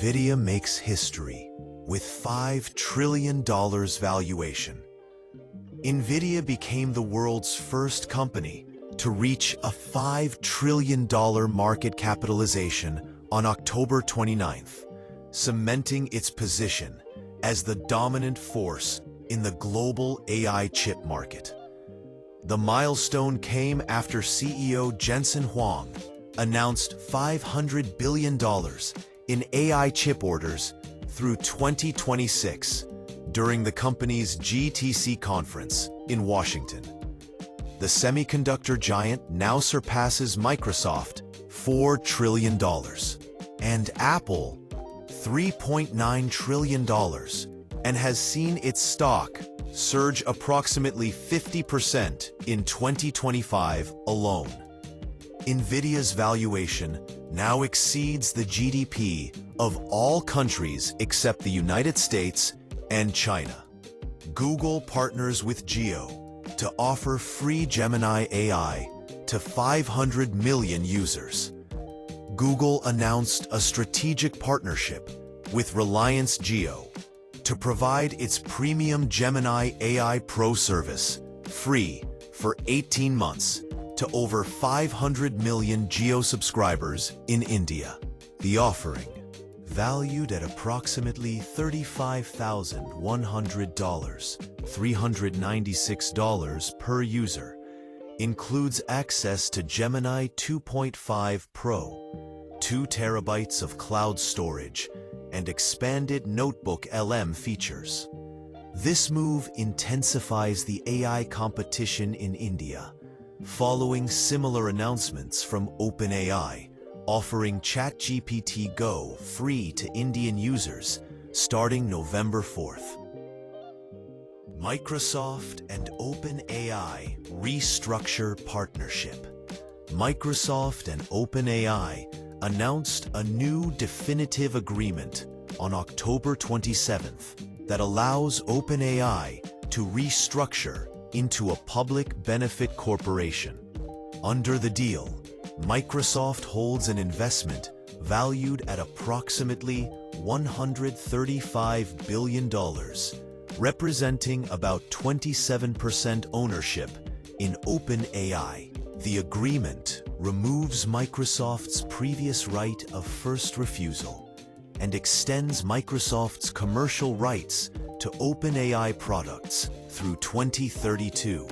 Nvidia makes history with $5 trillion valuation. Nvidia became the world's first company to reach a $5 trillion market capitalization on October 29th, cementing its position as the dominant force in the global AI chip market. The milestone came after CEO Jensen Huang announced $500 billion in AI chip orders through 2026 during the company's GTC conference in Washington. The semiconductor giant now surpasses Microsoft $4 trillion and Apple $3.9 trillion and has seen its stock surge approximately 50% in 2025 alone. Nvidia's valuation now exceeds the GDP of all countries except the United States and China. Google partners with Geo to offer free Gemini AI to 500 million users. Google announced a strategic partnership with Reliance Jio to provide its premium Gemini AI Pro service free for 18 months to over 500 million Jio subscribers in India. The offering, valued at approximately $35,100, $396 per user, includes access to Gemini 2.5 Pro, 2 terabytes of cloud storage, and expanded notebook LM features. This move intensifies the AI competition in India, following similar announcements from OpenAI, offering ChatGPT Go free to Indian users starting November 4th. Microsoft and OpenAI restructure partnership. Microsoft and OpenAI announced a new definitive agreement on October 27th that allows OpenAI to restructure into a public benefit corporation. Under the deal, Microsoft holds an investment valued at approximately $135 billion, representing about 27% ownership in OpenAI. The agreement removes Microsoft's previous right of first refusal and extends Microsoft's commercial rights to OpenAI products through 2032,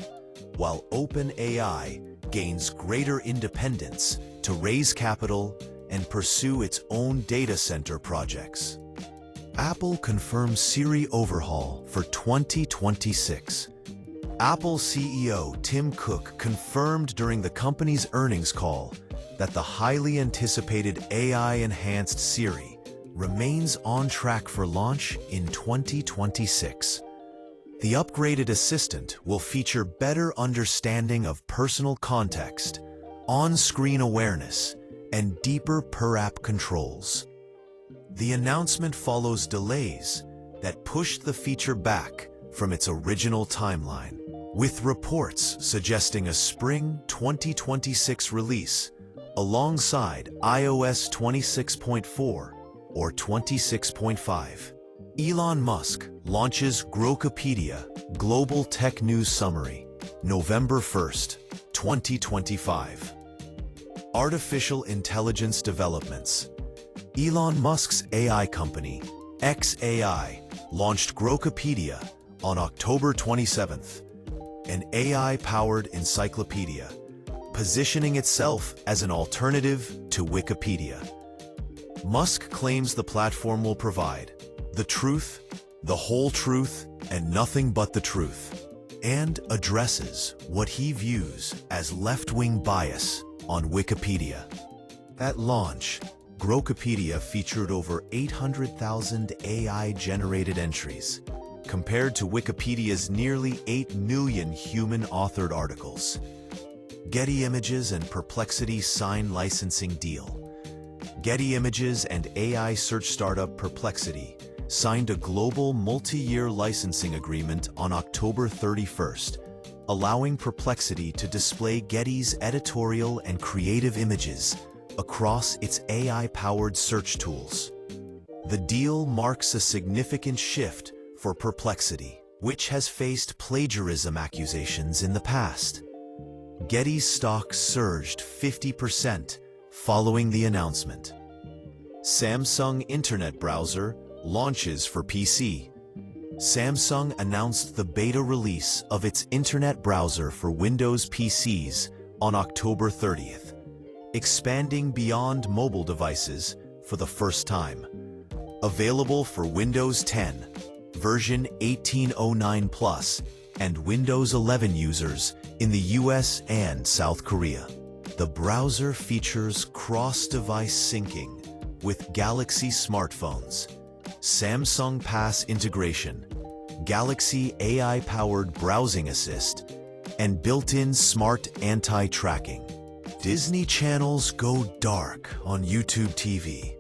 while OpenAI gains greater independence to raise capital and pursue its own data center projects. Apple confirms Siri overhaul for 2026. Apple CEO Tim Cook confirmed during the company's earnings call that the highly anticipated AI-enhanced Siri remains on track for launch in 2026. The upgraded assistant will feature better understanding of personal context, on-screen awareness, and deeper per-app controls. The announcement follows delays that pushed the feature back from its original timeline, with reports suggesting a spring 2026 release alongside iOS 26.4 or 26.5. Elon Musk launches Grokopedia Global Tech News Summary, November 1st, 2025. Artificial intelligence developments. Elon Musk's AI company, xAI, launched Grokopedia on October 27th, an AI-powered encyclopedia, positioning itself as an alternative to Wikipedia. Musk claims the platform will provide the truth, the whole truth, and nothing but the truth, and addresses what he views as left-wing bias on Wikipedia. At launch, Grokopedia featured over 800,000 AI-generated entries, compared to Wikipedia's nearly 8 million human-authored articles. Getty Images and Perplexity sign licensing deal. Getty Images and AI search startup Perplexity signed a global multi-year licensing agreement on October 31st, allowing Perplexity to display Getty's editorial and creative images across its AI-powered search tools. The deal marks a significant shift for Perplexity, which has faced plagiarism accusations in the past. Getty's stock surged 50% following the announcement. Samsung Internet Browser launches for PC. Samsung announced the beta release of its Internet Browser for Windows PCs on October 30th, expanding beyond mobile devices for the first time. Available for Windows 10, version 1809 Plus, and Windows 11 users in the US and South Korea. The browser features cross-device syncing with Galaxy smartphones, Samsung Pass integration, Galaxy AI-powered browsing assist, and built-in smart anti-tracking. Disney channels go dark on YouTube TV.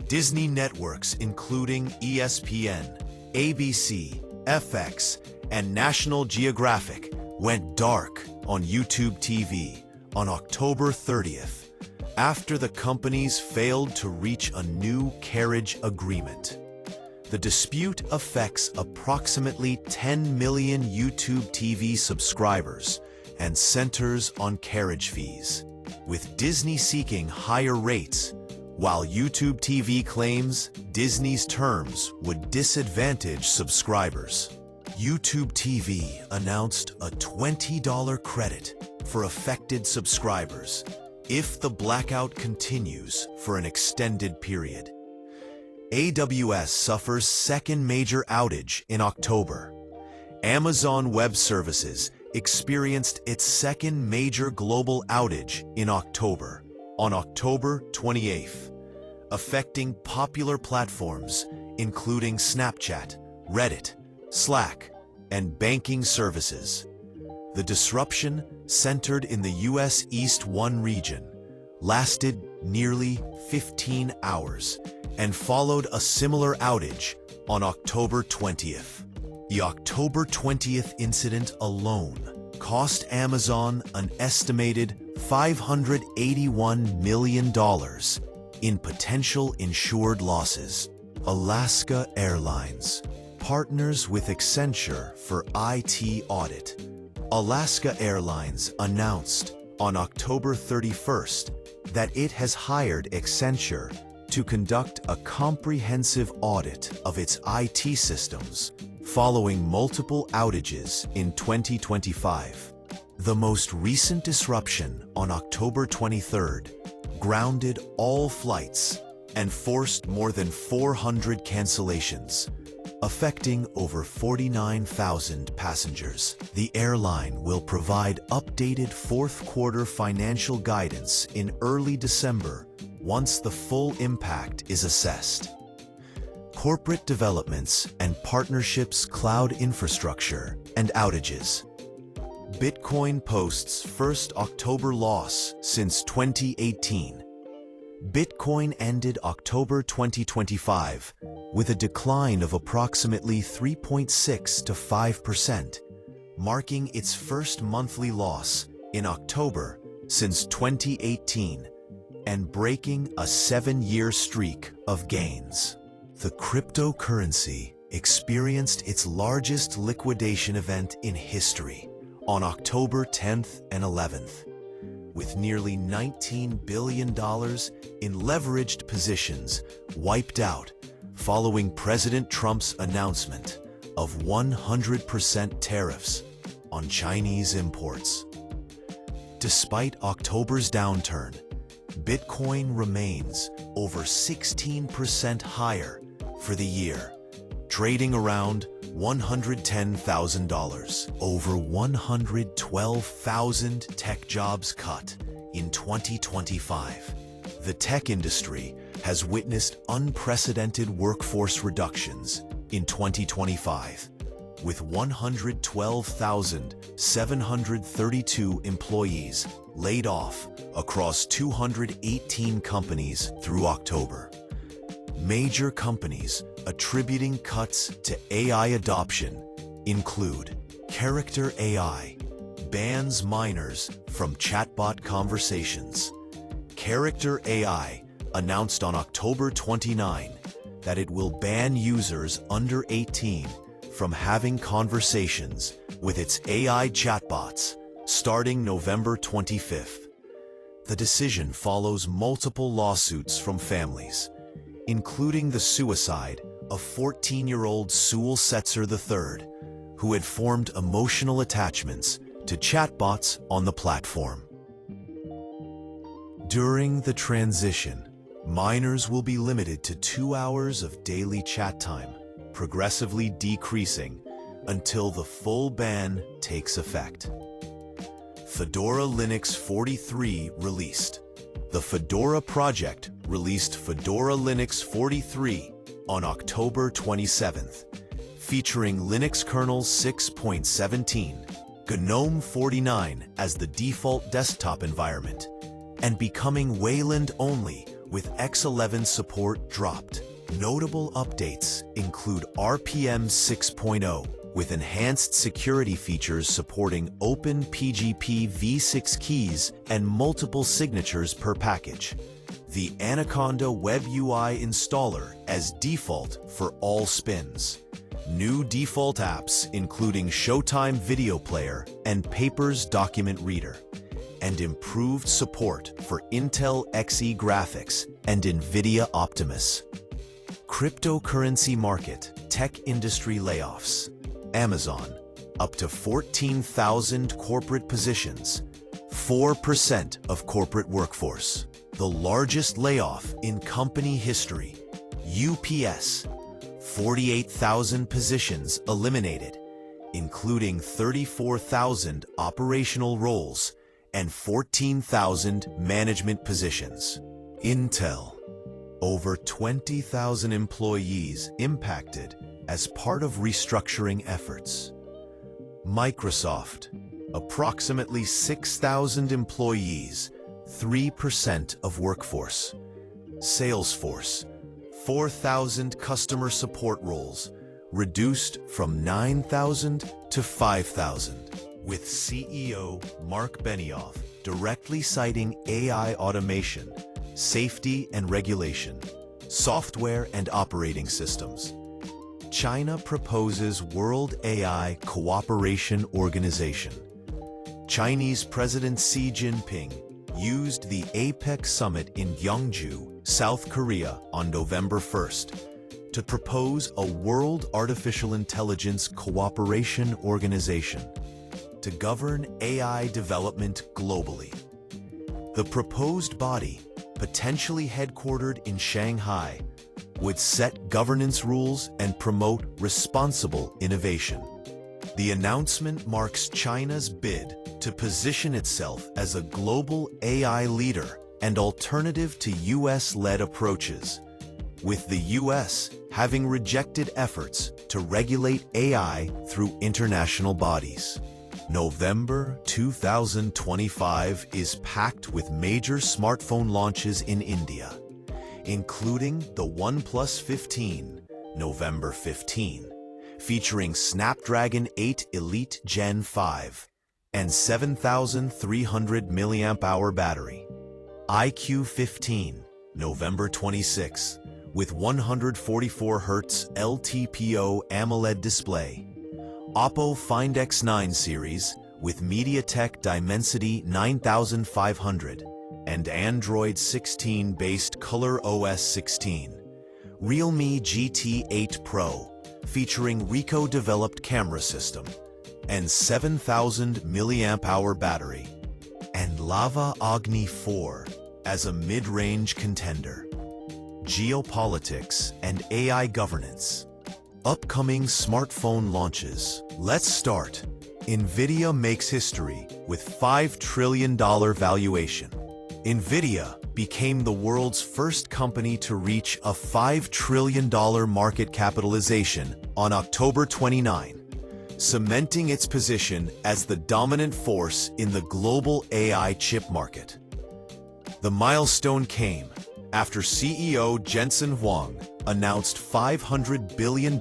Disney networks including ESPN, ABC, FX, and National Geographic went dark on YouTube TV on October 30th after the companies failed to reach a new carriage agreement. The dispute affects approximately 10 million YouTube TV subscribers and centers on carriage fees, with Disney seeking higher rates, while YouTube TV claims Disney's terms would disadvantage subscribers. YouTube TV announced a $20 credit for affected subscribers if the blackout continues for an extended period. AWS suffers second major outage in October. Amazon Web Services experienced its second major global outage in October, on October 28th, affecting popular platforms including Snapchat, Reddit, Slack, and banking services. The disruption, centered in the US East 1 region, lasted nearly 15 hours and followed a similar outage on October 20th. The October 20th incident alone cost Amazon an estimated $581 million in potential insured losses. Alaska Airlines partners with Accenture for IT audit. Alaska Airlines announced on October 31st that it has hired Accenture to conduct a comprehensive audit of its IT systems following multiple outages in 2025. The most recent disruption on October 23rd grounded all flights and forced more than 400 cancellations, affecting over 49,000 passengers. The airline will provide updated fourth-quarter financial guidance in early December once the full impact is assessed. Corporate developments and partnerships, cloud infrastructure, and outages. Bitcoin posts first October loss since 2018. Bitcoin ended October 2025 with a decline of approximately 3.6 to 5%, marking its first monthly loss in October since 2018 and breaking a 7-year streak of gains. The cryptocurrency experienced its largest liquidation event in history on October 10th and 11th, with nearly $19 billion in leveraged positions wiped out following President Trump's announcement of 100% tariffs on Chinese imports. Despite October's downturn, Bitcoin remains over 16% higher for the year, trading around $110,000. Over 112,000 tech jobs cut in 2025. The tech industry has witnessed unprecedented workforce reductions in 2025, with 112,732 employees laid off across 218 companies through October. Major companies attributing cuts to AI adoption include Character AI bans minors from chatbot conversations. Character AI announced on October 29 that it will ban users under 18 from having conversations with its AI chatbots starting November 25th. The decision follows multiple lawsuits from families, including the suicide of 14-year-old Sewell Setzer III, who had formed emotional attachments to chatbots on the platform. During the transition, minors will be limited to 2 hours of daily chat time, progressively decreasing until the full ban takes effect. Fedora Linux 43 released. The Fedora project released Fedora Linux 43 on October 27th, featuring Linux kernel 6.17, GNOME 49 as the default desktop environment, and becoming Wayland-only with X11 support dropped. Notable updates include RPM 6.0 with enhanced security features supporting OpenPGP v6 keys and multiple signatures per package. The Anaconda Web UI installer as default for all spins. New default apps including Showtime Video Player and Papers Document Reader, and improved support for Intel Xe graphics and Nvidia Optimus. Cryptocurrency market, tech industry layoffs. Amazon, up to 14,000 corporate positions, 4% of corporate workforce. The largest layoff in company history. UPS, 48,000 positions eliminated, including 34,000 operational roles and 14,000 management positions. Intel, over 20,000 employees impacted as part of restructuring efforts. Microsoft, approximately 6,000 employees, 3% of workforce. Salesforce, 4,000 customer support roles, reduced from 9,000 to 5,000, with CEO Mark Benioff directly citing AI automation, safety and regulation, software and operating systems. China proposes World AI Cooperation Organization. Chinese President Xi Jinping used the APEC summit in Gyeongju, South Korea on November 1st to propose a World Artificial Intelligence Cooperation Organization to govern AI development globally. The proposed body, potentially headquartered in Shanghai, would set governance rules and promote responsible innovation. The announcement marks China's bid to position itself as a global AI leader and alternative to US-led approaches, with the US having rejected efforts to regulate AI through international bodies. November 2025 is packed with major smartphone launches in India, including the OnePlus 15, November 15, featuring Snapdragon 8 Elite Gen 5 and 7,300 mAh battery. iQOO 15, November 26, with 144 Hz LTPO AMOLED display. Oppo Find X9 series with MediaTek Dimensity 9500 and Android 16-based Color OS 16. Realme GT 8 Pro featuring Ricoh-developed camera system and 7,000 mAh battery. And Lava Agni 4 as a mid-range contender. Geopolitics and AI governance. Upcoming smartphone launches. Let's start. Nvidia makes history with $5 trillion valuation. Nvidia became the world's first company to reach a $5 trillion market capitalization on October 29, cementing its position as the dominant force in the global AI chip market. The milestone came after CEO Jensen Huang announced $500 billion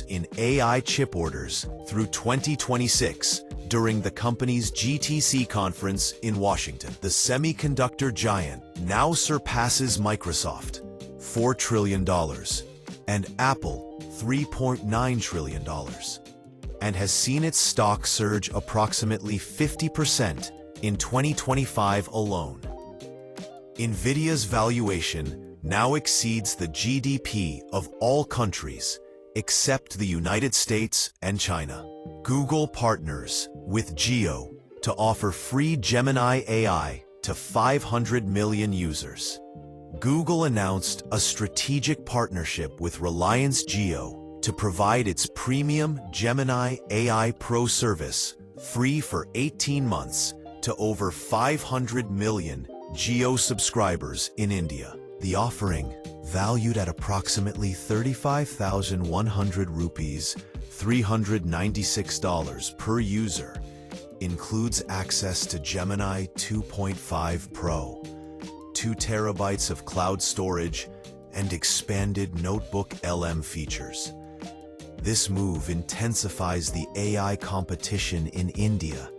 in AI chip orders through 2026 during the company's GTC conference in Washington. The semiconductor giant now surpasses Microsoft, $4 trillion, and Apple $3.9 trillion, and has seen its stock surge approximately 50% in 2025 alone. Nvidia's valuation now exceeds the GDP of all countries except the United States and China. Google partners with Geo to offer free Gemini AI to 500 million users. Google announced a strategic partnership with Reliance Jio to provide its premium Gemini AI Pro service free for 18 months to over 500 million Jio subscribers in India. The offering, valued at approximately 35,100 rupees, $396 per user, includes access to Gemini 2.5 Pro, 2 terabytes of cloud storage, and expanded notebook LM features. This move intensifies the AI competition in India,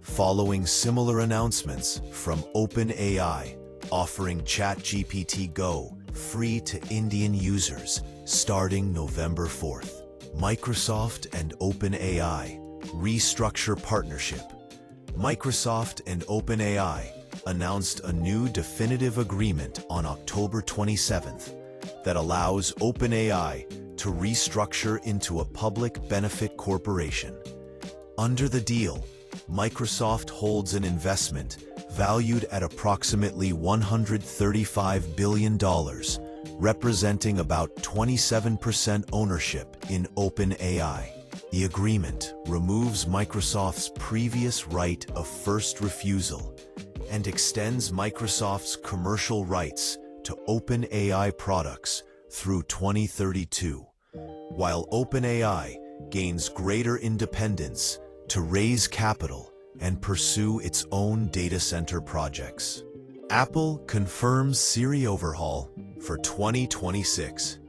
following similar announcements from OpenAI, offering ChatGPT Go free to Indian users starting November 4th. Microsoft and OpenAI restructure partnership. Microsoft and OpenAI announced a new definitive agreement on October 27th that allows OpenAI to restructure into a public benefit corporation. Under the deal, Microsoft holds an investment valued at approximately $135 billion, representing about 27% ownership in OpenAI. The agreement removes Microsoft's previous right of first refusal and extends Microsoft's commercial rights to OpenAI products through 2032, while OpenAI gains greater independence to raise capital and pursue its own data center projects. Apple confirms Siri overhaul for 2026.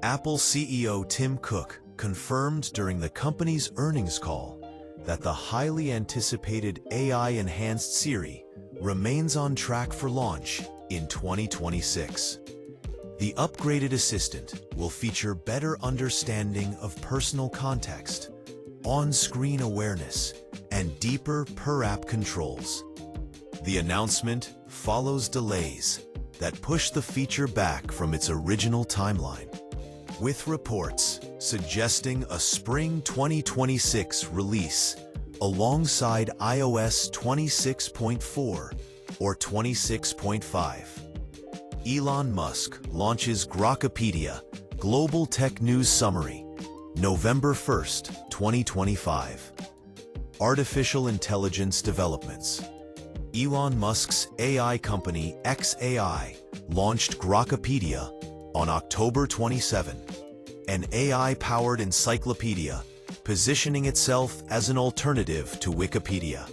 Apple CEO Tim Cook confirmed during the company's earnings call that the highly anticipated AI-enhanced Siri remains on track for launch in 2026. The upgraded assistant will feature better understanding of personal context, on-screen awareness, and deeper per-app controls. The announcement follows delays that push the feature back from its original timeline, with reports suggesting a spring 2026 release alongside iOS 26.4 or 26.5. Elon Musk launches Grokopedia Global Tech News Summary, November 1st, 2025. Artificial intelligence developments. Elon Musk's AI company xAI launched Grokopedia on October 27, an AI-powered encyclopedia positioning itself as an alternative to Wikipedia.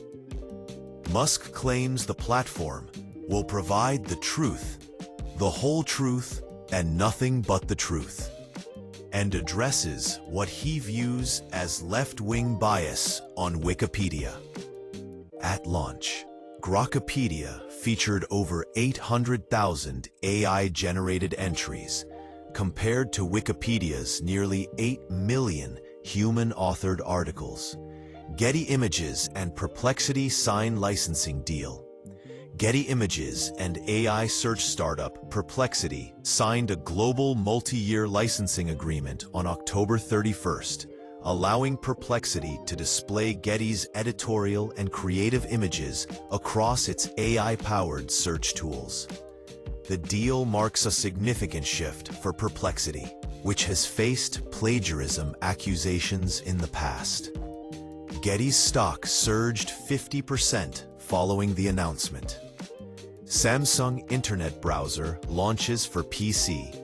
Musk claims the platform will provide the truth, the whole truth, and nothing but the truth, and addresses what he views as left-wing bias on Wikipedia. At launch, Grokopedia featured over 800,000 AI-generated entries, compared to Wikipedia's nearly 8 million human-authored articles. Getty Images and Perplexity sign licensing deal. Getty Images and AI search startup Perplexity signed a global multi-year licensing agreement on October 31st, allowing Perplexity to display Getty's editorial and creative images across its AI-powered search tools. The deal marks a significant shift for Perplexity, which has faced plagiarism accusations in the past. Getty's stock surged 50% following the announcement. Samsung Internet Browser launches for PC.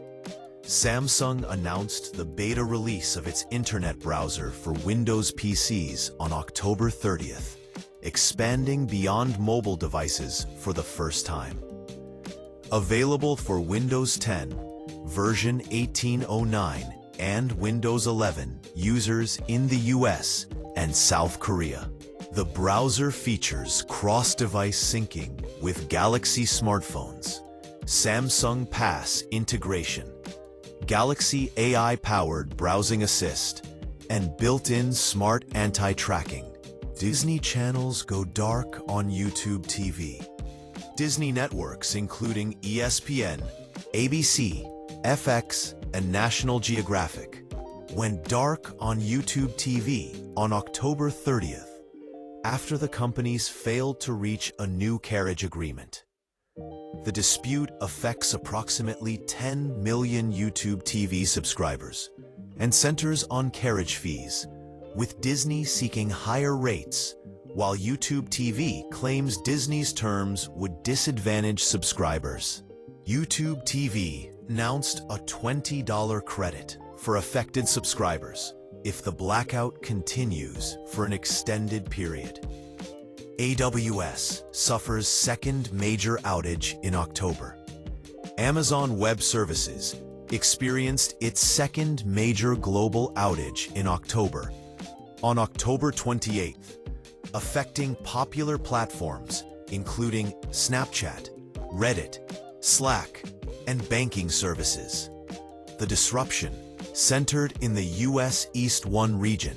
Samsung announced the beta release of its Internet browser for Windows PCs on October 30th, expanding beyond mobile devices for the first time. Available for Windows 10, version 1809, and Windows 11 users in the US and South Korea. The browser features cross-device syncing with Galaxy smartphones, Samsung Pass integration, Galaxy AI-powered browsing assist, and built-in smart anti-tracking. Disney channels go dark on YouTube TV. Disney networks including ESPN, ABC, FX, and National Geographic went dark on YouTube TV on October 30th, after the companies failed to reach a new carriage agreement. The dispute affects approximately 10 million YouTube TV subscribers and centers on carriage fees, with Disney seeking higher rates, while YouTube TV claims Disney's terms would disadvantage subscribers. YouTube TV announced a $20 credit for affected subscribers if the blackout continues for an extended period. AWS suffers second major outage in October. Amazon Web Services experienced its second major global outage in October, on October 28th, affecting popular platforms including Snapchat, Reddit, Slack, and banking services. The disruption, centered in the US East 1 region,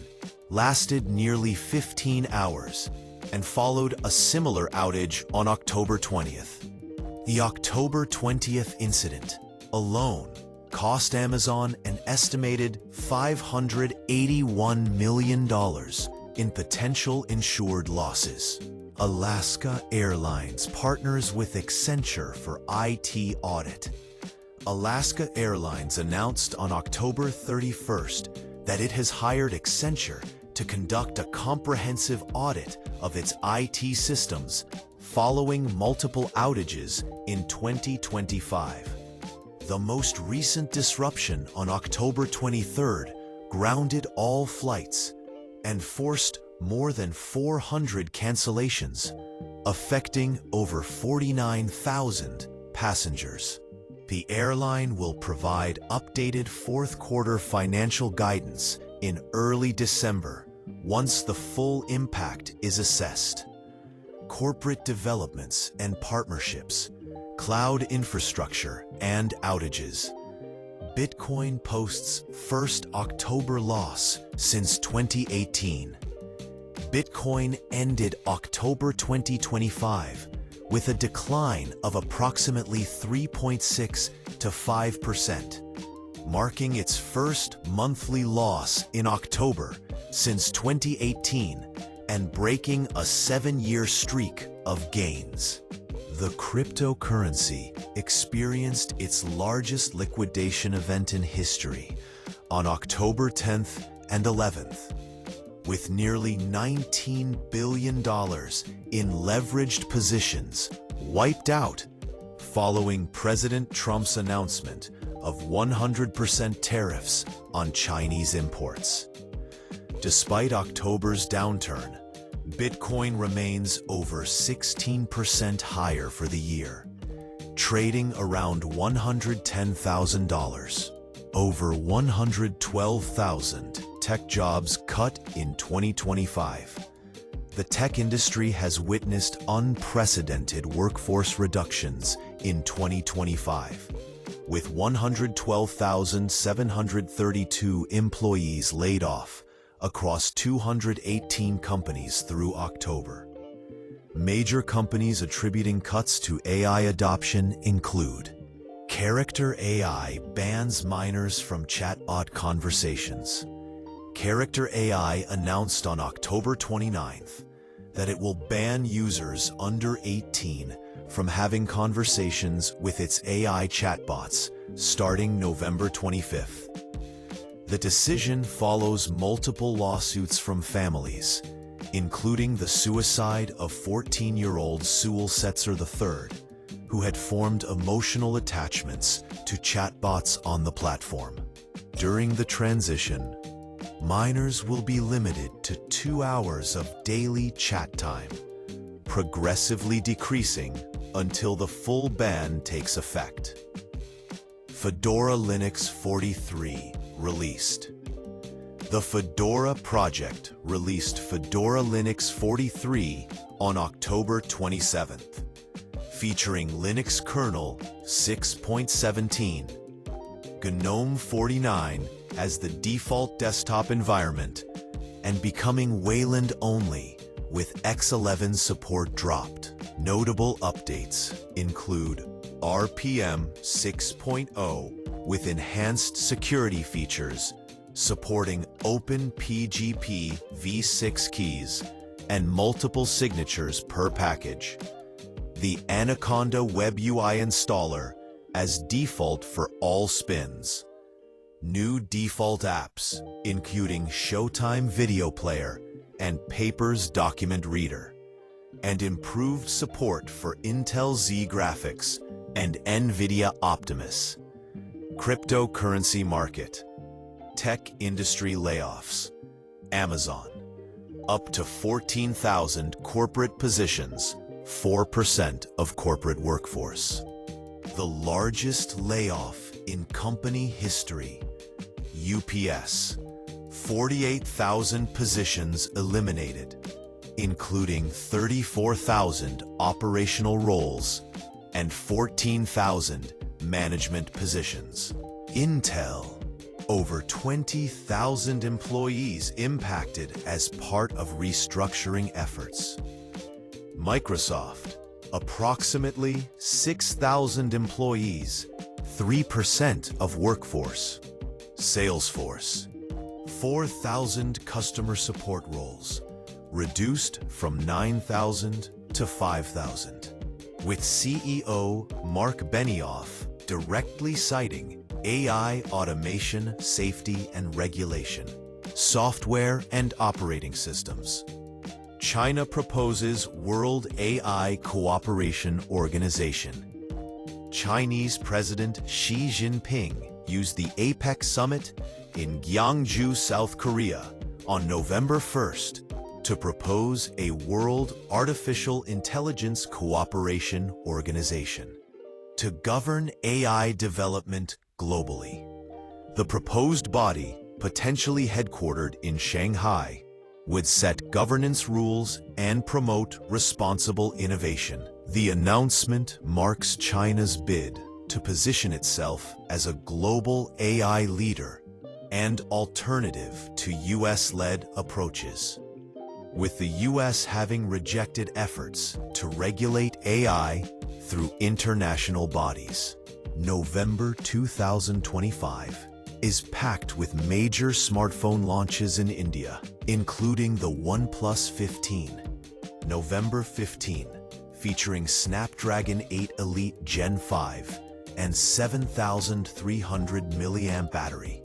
lasted nearly 15 hours and followed a similar outage on October 20th. The October 20th incident alone cost Amazon an estimated $581 million in potential insured losses. Alaska Airlines partners with Accenture for IT audit. Alaska Airlines announced on October 31st that it has hired Accenture to conduct a comprehensive audit of its IT systems following multiple outages in 2025. The most recent disruption on October 23rd grounded all flights and forced more than 400 cancellations, affecting over 49,000 passengers. The airline will provide updated fourth-quarter financial guidance in early December once the full impact is assessed. Corporate developments and partnerships, cloud infrastructure, and outages. Bitcoin posts first October loss since 2018. Bitcoin ended October 2025 with a decline of approximately 3.6 to 5%, marking its first monthly loss in October since 2018 and breaking a 7-year streak of gains. The cryptocurrency experienced its largest liquidation event in history on October 10th and 11th, with nearly $19 billion in leveraged positions wiped out following President Trump's announcement of 100% tariffs on Chinese imports. Despite October's downturn, Bitcoin remains over 16% higher for the year, trading around $110,000. Over 112,000 tech jobs cut in 2025. The tech industry has witnessed unprecedented workforce reductions in 2025, with 112,732 employees laid off across 218 companies through October. Major companies attributing cuts to AI adoption include: Character AI bans minors from chatbot conversations. Character AI announced on October 29th that it will ban users under 18 from having conversations with its AI chatbots starting November 25th. The decision follows multiple lawsuits from families, including the suicide of 14-year-old Sewell Setzer III, who had formed emotional attachments to chatbots on the platform. During the transition, minors will be limited to 2 hours of daily chat time, progressively decreasing until the full ban takes effect. Fedora Linux 43 released. The Fedora project released Fedora Linux 43 on October 27th. Featuring Linux kernel 6.17, GNOME 49 as the default desktop environment, and becoming Wayland only with X11 support dropped. Notable updates include RPM 6.0 with enhanced security features, supporting OpenPGP v6 keys and multiple signatures per package. The Anaconda Web UI installer as default for all spins. New default apps, including Showtime Video Player and Papers Document Reader, and improved support for Intel Z graphics and Nvidia Optimus. Cryptocurrency market. Tech industry layoffs. Amazon. Up to 14,000 corporate positions, 4% of corporate workforce. The largest layoff in company history. UPS. 48,000 positions eliminated, including 34,000 operational roles and 14,000 management positions. Intel. Over 20,000 employees impacted as part of restructuring efforts. Microsoft. Approximately 6,000 employees, 3% of workforce. Salesforce. 4,000 customer support roles, reduced from 9,000 to 5,000. With CEO Mark Benioff directly citing AI automation, safety and regulation, software and operating systems. China proposes World AI Cooperation Organization. Chinese President Xi Jinping used the APEC summit in Gyeongju, South Korea on November 1st to propose a World Artificial Intelligence Cooperation Organization to govern AI development globally. The proposed body, potentially headquartered in Shanghai, would set governance rules and promote responsible innovation. The announcement marks China's bid to position itself as a global AI leader and alternative to US-led approaches. With the US having rejected efforts to regulate AI through international bodies. November 2025 is packed with major smartphone launches in India, including the OnePlus 15. November 15, featuring Snapdragon 8 Elite Gen 5 and 7,300 mAh battery.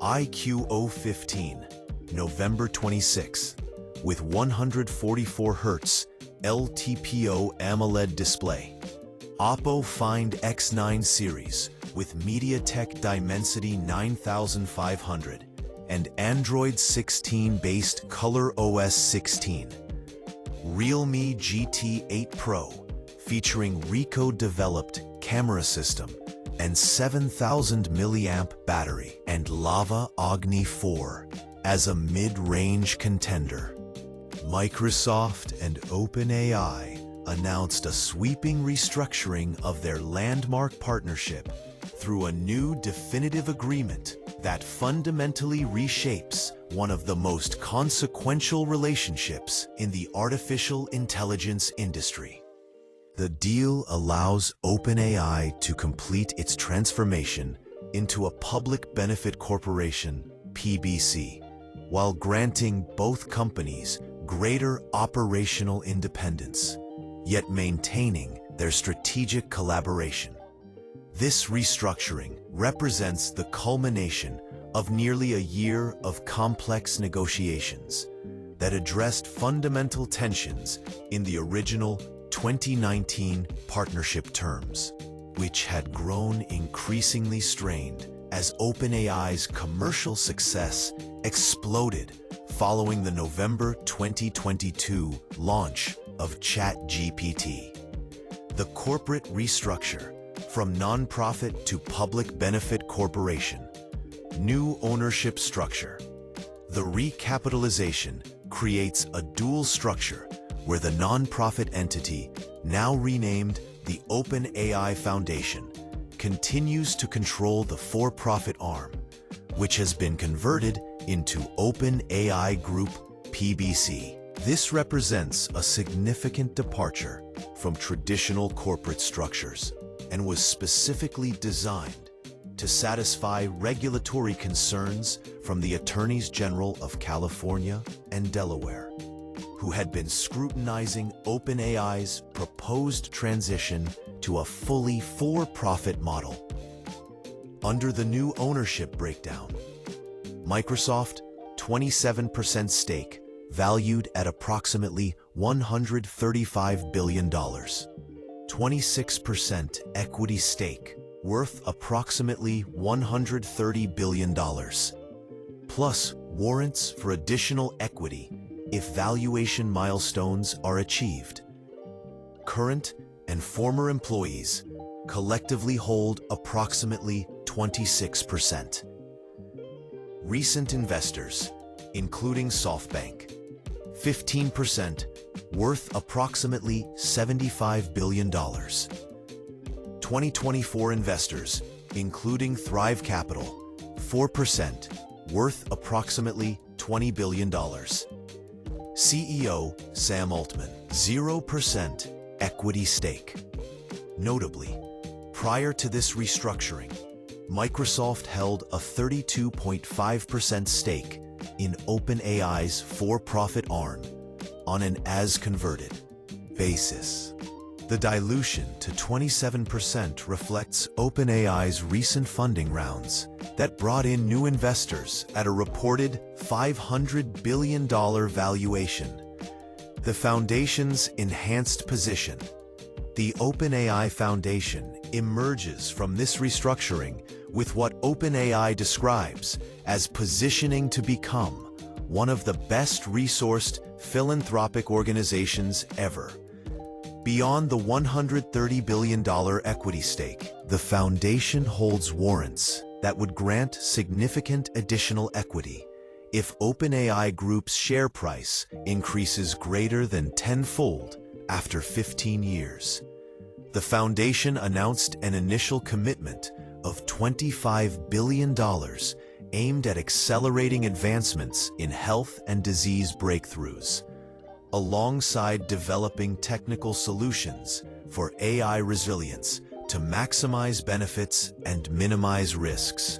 iQOO 15, November 26, with 144 Hz LTPO AMOLED display. Oppo Find X9 series with MediaTek Dimensity 9500 and Android 16-based ColorOS 16. Realme GT 8 Pro, featuring Ricoh-developed camera system and 7,000 mAh battery, and Lava Agni 4 as a mid-range contender. Microsoft and OpenAI announced a sweeping restructuring of their landmark partnership through a new definitive agreement that fundamentally reshapes one of the most consequential relationships in the artificial intelligence industry. The deal allows OpenAI to complete its transformation into a public benefit corporation, PBC, while granting both companies greater operational independence, yet maintaining their strategic collaboration. This restructuring represents the culmination of nearly a year of complex negotiations that addressed fundamental tensions in the original 2019 partnership terms, which had grown increasingly strained as OpenAI's commercial success exploded following the November 2022 launch of ChatGPT. The corporate restructure from nonprofit to public benefit corporation. New ownership structure. The recapitalization creates a dual structure where the nonprofit entity, now renamed the OpenAI Foundation, continues to control the for-profit arm, which has been converted into OpenAI Group PBC. This represents a significant departure from traditional corporate structures and was specifically designed to satisfy regulatory concerns from the Attorneys General of California and Delaware, who had been scrutinizing OpenAI's proposed transition to a fully for-profit model. Under the new ownership breakdown, Microsoft, 27% stake, valued at approximately $135 billion. 26% equity stake, worth approximately $130 billion. Plus warrants for additional equity if valuation milestones are achieved. Current and former employees collectively hold approximately 26%. Recent investors, including SoftBank, 15%, worth approximately $75 billion. 2024 investors, including Thrive Capital, 4%, worth approximately $20 billion. CEO Sam Altman, 0% equity stake. Notably, prior to this restructuring, Microsoft held a 32.5% stake in OpenAI's for-profit arm on an as-converted basis. The dilution to 27% reflects OpenAI's recent funding rounds that brought in new investors at a reported $500 billion valuation. The foundation's enhanced position. The OpenAI Foundation emerges from this restructuring with what OpenAI describes as positioning to become one of the best-resourced philanthropic organizations ever. Beyond the $130 billion equity stake, the foundation holds warrants that would grant significant additional equity if OpenAI Group's share price increases greater than tenfold after 15 years. The foundation announced an initial commitment of $25 billion aimed at accelerating advancements in health and disease breakthroughs, alongside developing technical solutions for AI resilience to maximize benefits and minimize risks.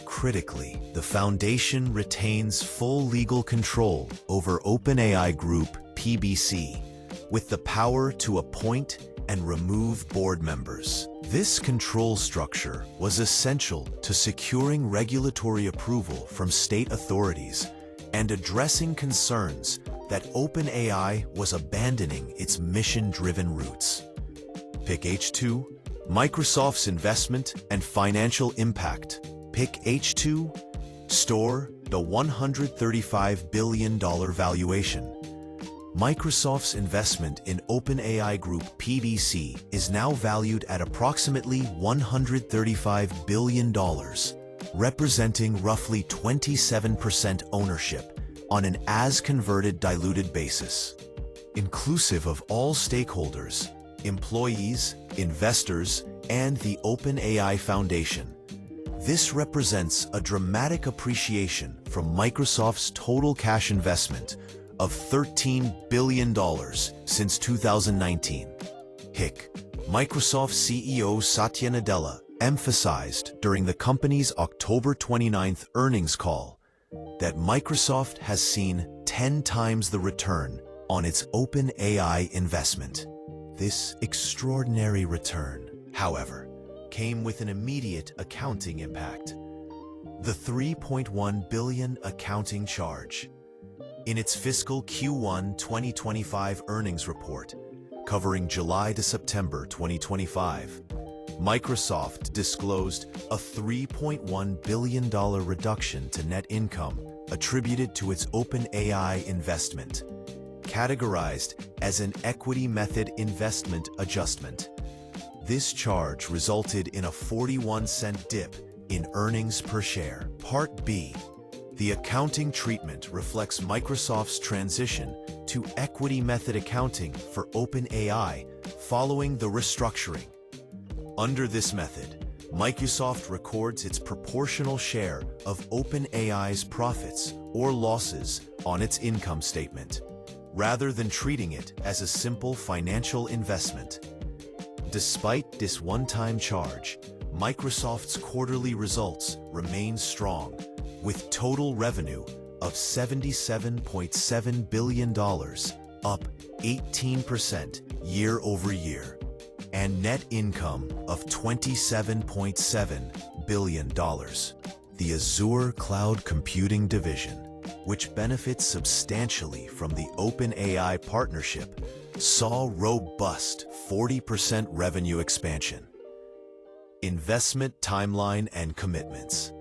Critically, the foundation retains full legal control over OpenAI Group PBC, with the power to appoint and remove board members. This control structure was essential to securing regulatory approval from state authorities and addressing concerns that OpenAI was abandoning its mission-driven roots. Pick H2, Microsoft's investment and financial impact. Pick H2, store the $135 billion valuation. Microsoft's investment in OpenAI Group PBC is now valued at approximately $135 billion, representing roughly 27% ownership on an as-converted diluted basis. Inclusive of all stakeholders, employees, investors, and the OpenAI Foundation, this represents a dramatic appreciation from Microsoft's total cash investment of $13 billion since 2019. Hick, Microsoft CEO Satya Nadella emphasized during the company's October 29th earnings call that Microsoft has seen 10 times the return on its OpenAI investment. This extraordinary return, however, came with an immediate accounting impact: the $3.1 billion accounting charge. In its fiscal Q1 2025 earnings report, covering July to September 2025, Microsoft disclosed a $3.1 billion reduction to net income attributed to its OpenAI investment, categorized as an equity method investment adjustment. This charge resulted in a 41-cent dip in earnings per share. Part B. The accounting treatment reflects Microsoft's transition to equity method accounting for OpenAI following the restructuring. Under this method, Microsoft records its proportional share of OpenAI's profits or losses on its income statement, rather than treating it as a simple financial investment. Despite this one-time charge, Microsoft's quarterly results remain strong, with total revenue of $77.7 billion, up 18% year-over-year, and net income of $27.7 billion. The Azure Cloud Computing Division, which benefits substantially from the OpenAI partnership, saw robust 40% revenue expansion. Investment timeline and commitments.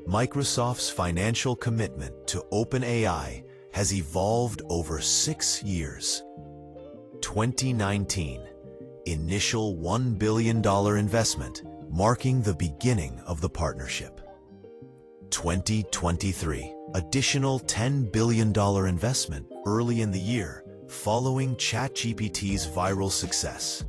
Microsoft's financial commitment to OpenAI has evolved over 6 years. 2019, initial $1 billion investment, marking the beginning of the partnership. 2023, additional $10 billion investment early in the year, following ChatGPT's viral success.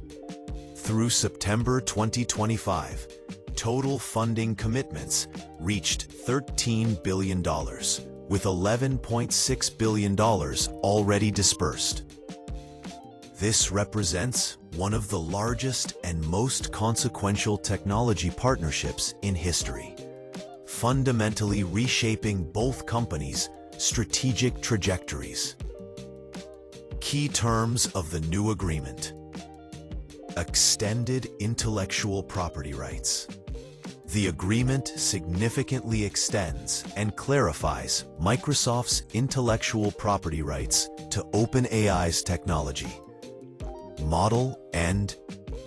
Through September 2025, total funding commitments reached $13 billion, with $11.6 billion already dispersed. This represents one of the largest and most consequential technology partnerships in history, fundamentally reshaping both companies' strategic trajectories. Key terms of the new agreement. Extended intellectual property rights. The agreement significantly extends and clarifies Microsoft's intellectual property rights to OpenAI's technology. Model and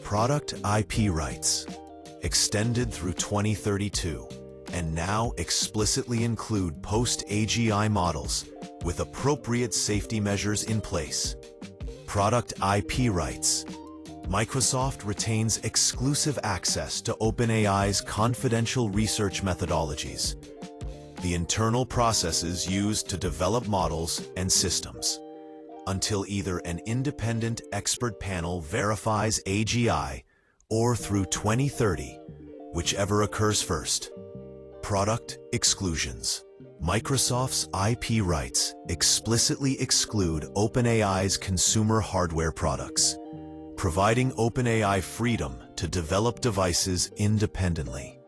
product IP rights, extended through 2032, and now explicitly include post-AGI models with appropriate safety measures in place. Product IP rights. Microsoft retains exclusive access to OpenAI's confidential research methodologies, the internal processes used to develop models and systems, until either an independent expert panel verifies AGI or through 2030, whichever occurs first. Product exclusions. Microsoft's IP rights explicitly exclude OpenAI's consumer hardware products, providing OpenAI freedom to develop devices independently.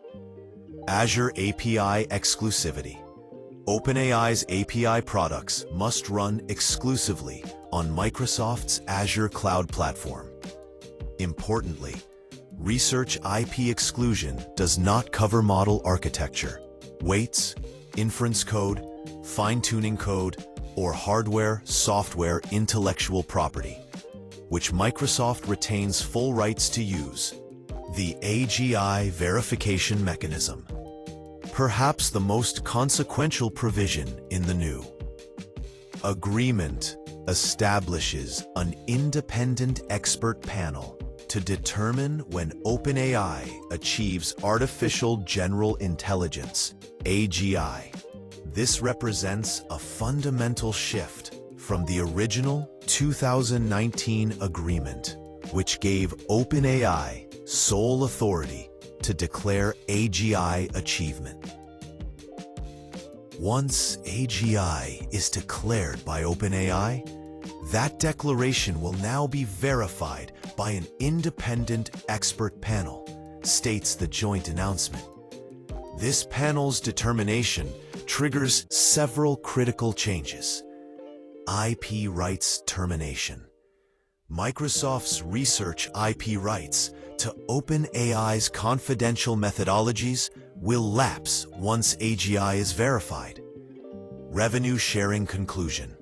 Azure API exclusivity. OpenAI's API products must run exclusively on Microsoft's Azure cloud platform. Importantly, research IP exclusion does not cover model architecture, weights, inference code, fine-tuning code, or hardware-software intellectual property, which Microsoft retains full rights to use. The AGI verification mechanism. Perhaps the most consequential provision in the new agreement establishes an independent expert panel to determine when OpenAI achieves artificial general intelligence, AGI. This represents a fundamental shift from the original 2019 agreement, which gave OpenAI sole authority to declare AGI achievement. Once AGI is declared by OpenAI, that declaration will now be verified by an independent expert panel, states the joint announcement. This panel's determination triggers several critical changes. IP rights termination. Microsoft's research IP rights to OpenAI's confidential methodologies will lapse once AGI is verified. Revenue sharing conclusion.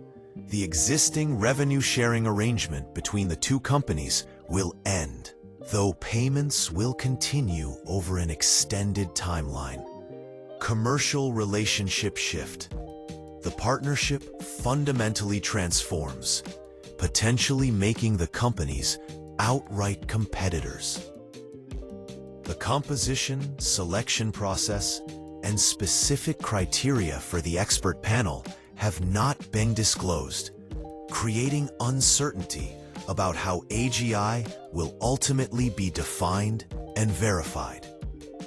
The existing revenue sharing arrangement between the two companies will end, though payments will continue over an extended timeline. Commercial relationship shift. The partnership fundamentally transforms, potentially making the companies outright competitors. The composition, selection process, and specific criteria for the expert panel have not been disclosed, creating uncertainty about how AGI will ultimately be defined and verified.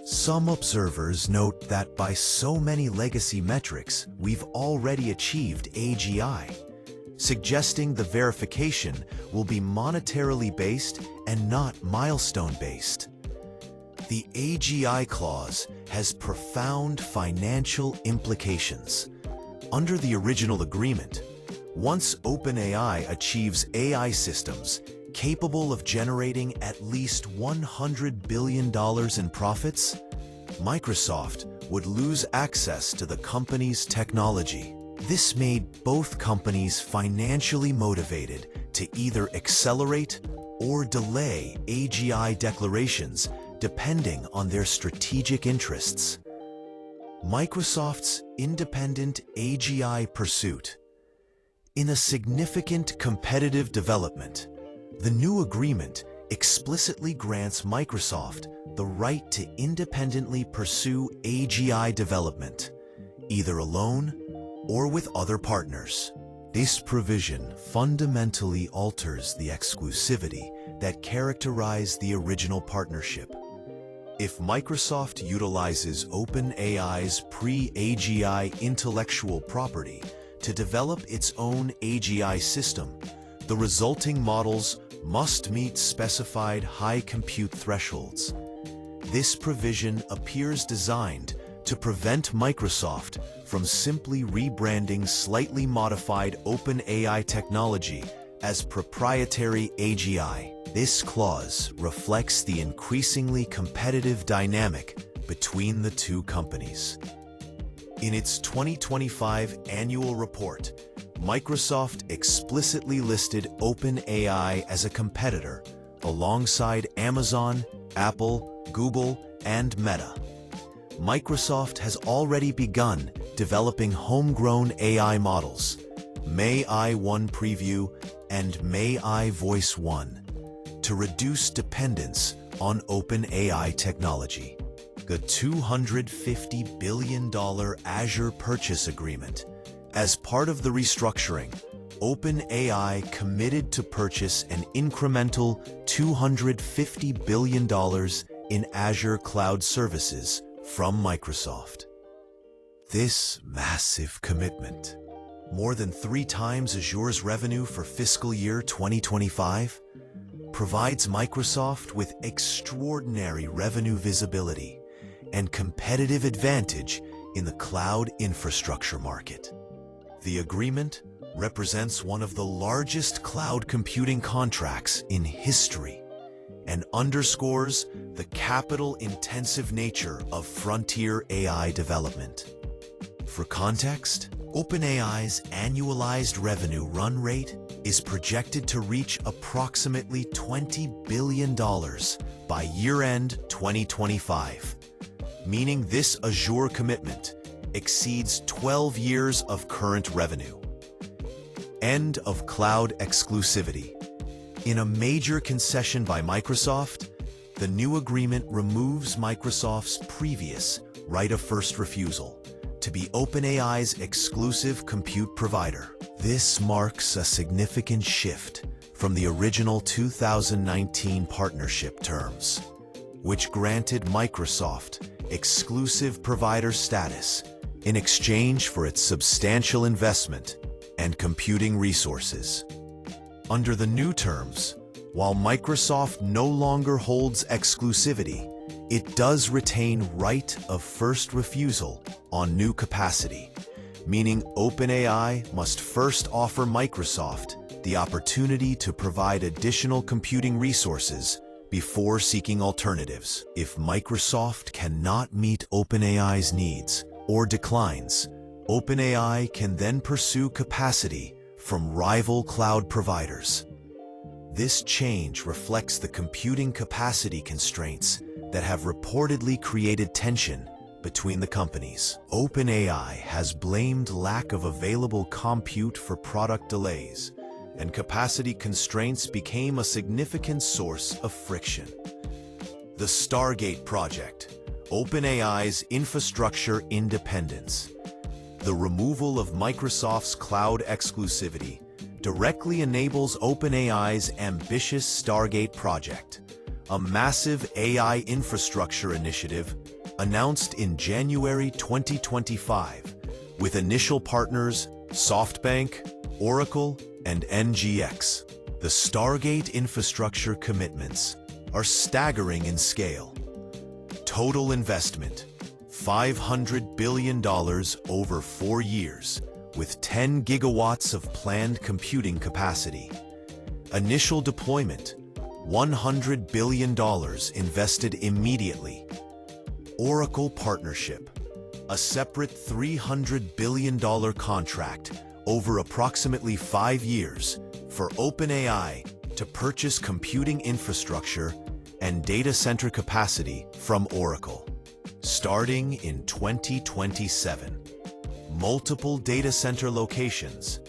Some observers note that by so many legacy metrics, we've already achieved AGI, suggesting the verification will be monetarily based and not milestone-based. The AGI clause has profound financial implications. Under the original agreement, once OpenAI achieves AI systems capable of generating at least $100 billion in profits, Microsoft would lose access to the company's technology. This made both companies financially motivated to either accelerate or delay AGI declarations depending on their strategic interests. Microsoft's independent AGI pursuit. In a significant competitive development, the new agreement explicitly grants Microsoft the right to independently pursue AGI development, either alone or with other partners. This provision fundamentally alters the exclusivity that characterized the original partnership. If Microsoft utilizes OpenAI's pre-AGI intellectual property to develop its own AGI system, the resulting models must meet specified high compute thresholds. This provision appears designed to prevent Microsoft from simply rebranding slightly modified OpenAI technology as proprietary AGI. This clause reflects the increasingly competitive dynamic between the two companies. In its 2025 annual report, Microsoft explicitly listed OpenAI as a competitor alongside Amazon, Apple, Google, and Meta. Microsoft has already begun developing homegrown AI models, May I1 Preview and May I Voice 1, to reduce dependence on OpenAI technology. The $250 billion Azure purchase agreement. As part of the restructuring, OpenAI committed to purchase an incremental $250 billion in Azure cloud services from Microsoft. This massive commitment, more than 3 times Azure's revenue for fiscal year 2025, provides Microsoft with extraordinary revenue visibility and competitive advantage in the cloud infrastructure market. The agreement represents one of the largest cloud computing contracts in history and underscores the capital-intensive nature of frontier AI development. For context, OpenAI's annualized revenue run rate is projected to reach approximately $20 billion by year-end 2025, meaning this Azure commitment exceeds 12 years of current revenue. End of cloud exclusivity. In a major concession by Microsoft, the new agreement removes Microsoft's previous right of first refusal to be OpenAI's exclusive compute provider. This marks a significant shift from the original 2019 partnership terms, which granted Microsoft exclusive provider status in exchange for its substantial investment and computing resources. Under the new terms, while Microsoft no longer holds exclusivity, it does retain right of first refusal on new capacity, meaning OpenAI must first offer Microsoft the opportunity to provide additional computing resources before seeking alternatives. If Microsoft cannot meet OpenAI's needs or declines, OpenAI can then pursue capacity from rival cloud providers. This change reflects the computing capacity constraints that have reportedly created tension between the companies. OpenAI has blamed lack of available compute for product delays, and capacity constraints became a significant source of friction. The Stargate project, OpenAI's infrastructure independence. The removal of Microsoft's cloud exclusivity directly enables OpenAI's ambitious Stargate project, a massive AI infrastructure initiative announced in January 2025, with initial partners SoftBank, Oracle, and NGX. The Stargate infrastructure commitments are staggering in scale. Total investment, $500 billion over 4 years, with 10 gigawatts of planned computing capacity. Initial deployment, $100 billion invested immediately. Oracle partnership, a separate $300 billion contract over approximately 5 years for OpenAI to purchase computing infrastructure and data center capacity from Oracle. Starting in 2027, multiple data center locations,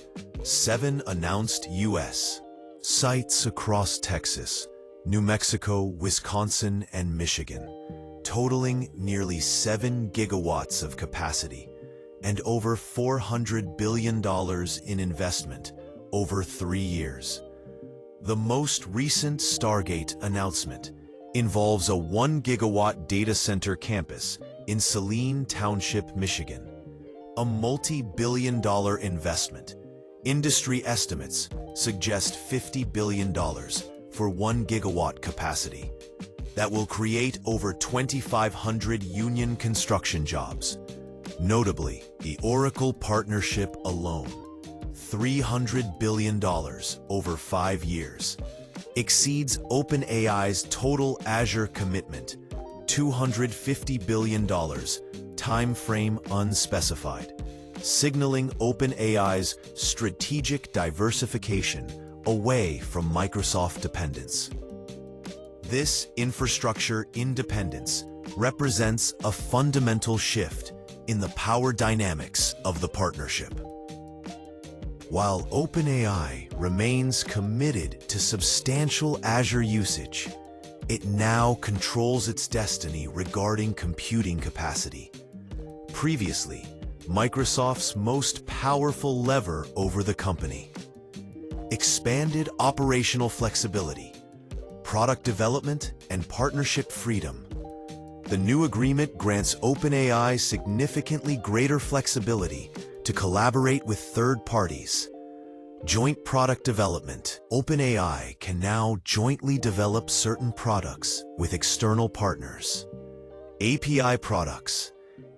7 announced U.S. sites across Texas, New Mexico, Wisconsin, and Michigan, totaling nearly 7 gigawatts of capacity and over $400 billion in investment over 3 years. The most recent Stargate announcement involves a 1 gigawatt data center campus in Saline Township, Michigan, a multi-billion-dollar investment. Industry estimates suggest $50 billion for 1 gigawatt capacity. That will create over 2,500 union construction jobs. Notably, the Oracle partnership alone, $300 billion over 5 years, exceeds OpenAI's total Azure commitment, $250 billion, time frame unspecified, signaling OpenAI's strategic diversification away from Microsoft dependence. This infrastructure independence represents a fundamental shift in the power dynamics of the partnership. While OpenAI remains committed to substantial Azure usage, it now controls its destiny regarding computing capacity. Previously, Microsoft's most powerful lever over the company. Expanded operational flexibility, product development, and partnership freedom. The new agreement grants OpenAI significantly greater flexibility to collaborate with third parties. Joint product development. OpenAI can now jointly develop certain products with external partners. API products.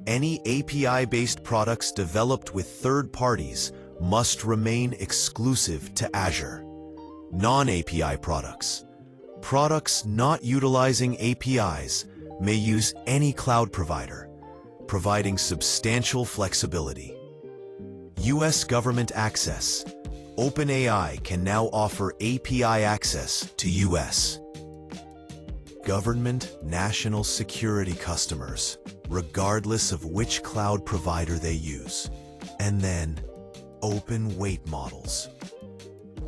Any API-based products developed with third parties must remain exclusive to Azure. Non-API products. Products not utilizing APIs may use any cloud provider, providing substantial flexibility. U.S. government access. OpenAI can now offer API access to U.S. government national security customers, regardless of which cloud provider they use. And then, open weight models.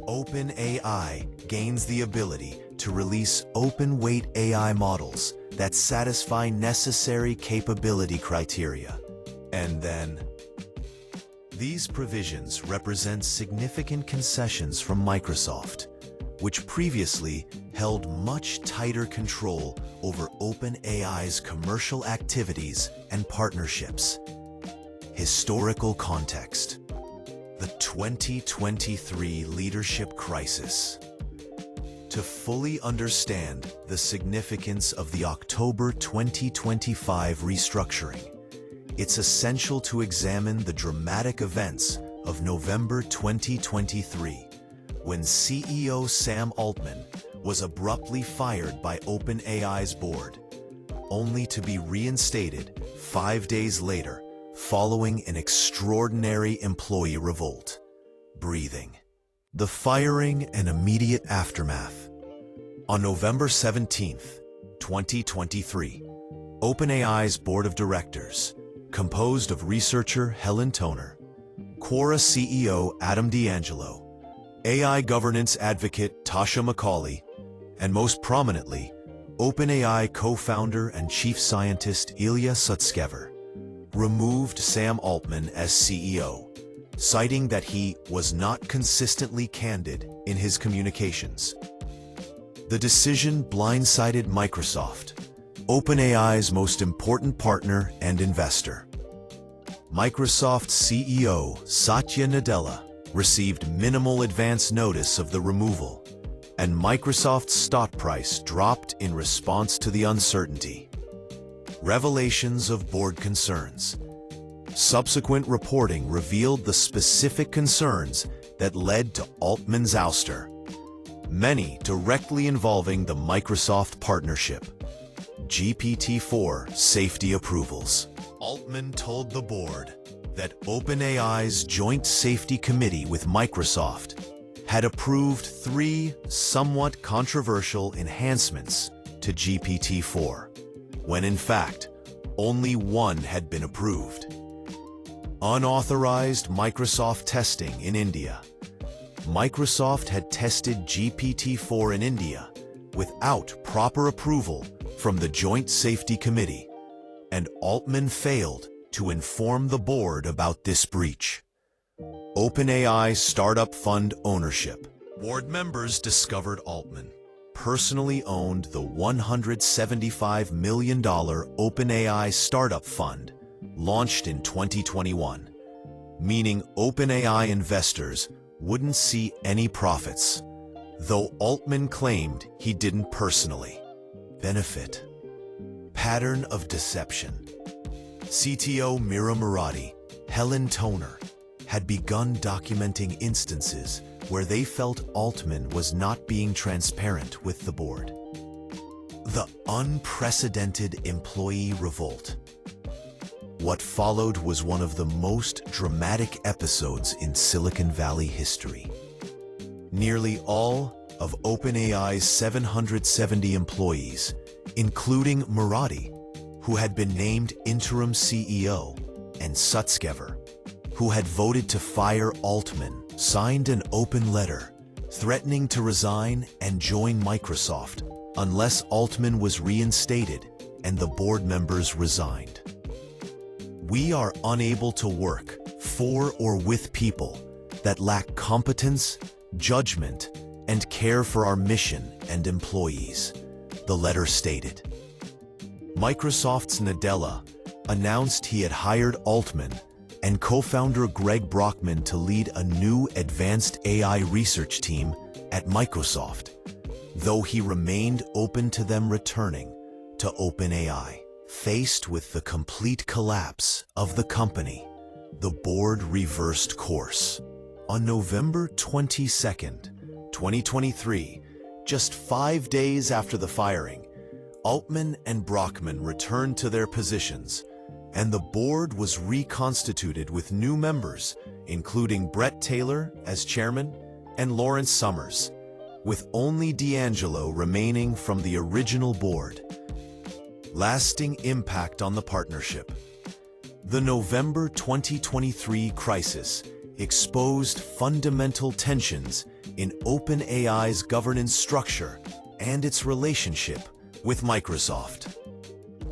OpenAI gains the ability to release open weight AI models that satisfy necessary capability criteria. And then, these provisions represent significant concessions from Microsoft, which previously held much tighter control over OpenAI's commercial activities and partnerships. Historical context. The 2023 leadership crisis. To fully understand the significance of the October 2025 restructuring, it's essential to examine the dramatic events of November 2023, when CEO Sam Altman was abruptly fired by OpenAI's board, only to be reinstated 5 days later following an extraordinary employee revolt. Breathing. The firing and immediate aftermath. On November 17, 2023, OpenAI's board of directors, composed of researcher Helen Toner, Quora CEO Adam D'Angelo, AI governance advocate Tasha McCauley, and most prominently, OpenAI co-founder and chief scientist Ilya Sutskever, removed Sam Altman as CEO, citing that he was not consistently candid in his communications. The decision blindsided Microsoft, OpenAI's most important partner and investor. Microsoft CEO Satya Nadella received minimal advance notice of the removal, and Microsoft's stock price dropped in response to the uncertainty. Revelations of board concerns. Subsequent reporting revealed the specific concerns that led to Altman's ouster, many directly involving the Microsoft partnership. GPT-4 safety approvals. Altman told the board that OpenAI's Joint Safety Committee with Microsoft had approved 3 somewhat controversial enhancements to GPT-4, when in fact, only 1 had been approved. Unauthorized Microsoft testing in India. Microsoft had tested GPT-4 in India without proper approval from the Joint Safety Committee, and Altman failed to inform the board about this breach. OpenAI startup fund ownership. Board members discovered Altman personally owned the $175 million OpenAI startup fund launched in 2021, meaning OpenAI investors wouldn't see any profits, though Altman claimed he didn't personally benefit. Pattern of deception. CTO Mira Murati, Helen Toner, had begun documenting instances where they felt Altman was not being transparent with the board. The unprecedented employee revolt. What followed was one of the most dramatic episodes in Silicon Valley history. Nearly all of OpenAI's 770 employees, including Murati, who had been named interim CEO, and Sutskever, who had voted to fire Altman, signed an open letter threatening to resign and join Microsoft unless Altman was reinstated and the board members resigned. We are unable to work for or with people that lack competence, judgment, and care for our mission and employees, the letter stated. Microsoft's Nadella announced he had hired Altman and co-founder Greg Brockman to lead a new advanced AI research team at Microsoft, though he remained open to them returning to OpenAI. Faced with the complete collapse of the company, the board reversed course. On November 22, 2023, just 5 days after the firing, Altman and Brockman returned to their positions, and the board was reconstituted with new members, including Brett Taylor as chairman and Lawrence Summers, with only D'Angelo remaining from the original board. Lasting impact on the partnership. The November 2023 crisis exposed fundamental tensions in OpenAI's governance structure and its relationship with Microsoft.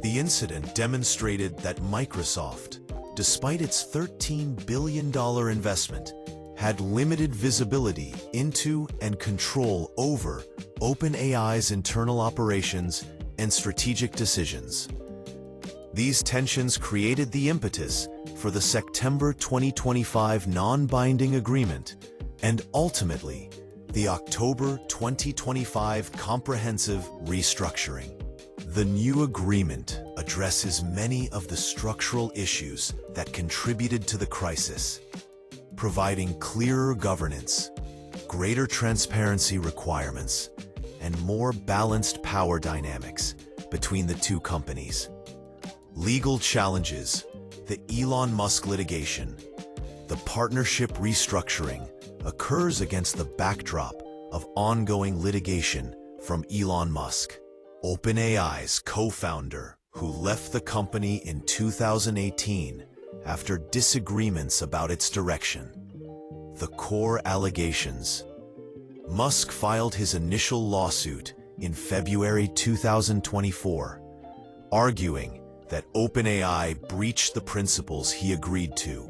The incident demonstrated that Microsoft, despite its $13 billion investment, had limited visibility into and control over OpenAI's internal operations and strategic decisions. These tensions created the impetus for the September 2025 non-binding agreement and ultimately the October 2025 comprehensive restructuring. The new agreement addresses many of the structural issues that contributed to the crisis, providing clearer governance, greater transparency requirements, and more balanced power dynamics between the two companies. Legal challenges, the Elon Musk litigation. The partnership restructuring occurs against the backdrop of ongoing litigation from Elon Musk, OpenAI's co-founder, who left the company in 2018 after disagreements about its direction. The core allegations. Musk filed his initial lawsuit in February 2024, arguing that OpenAI breached the principles he agreed to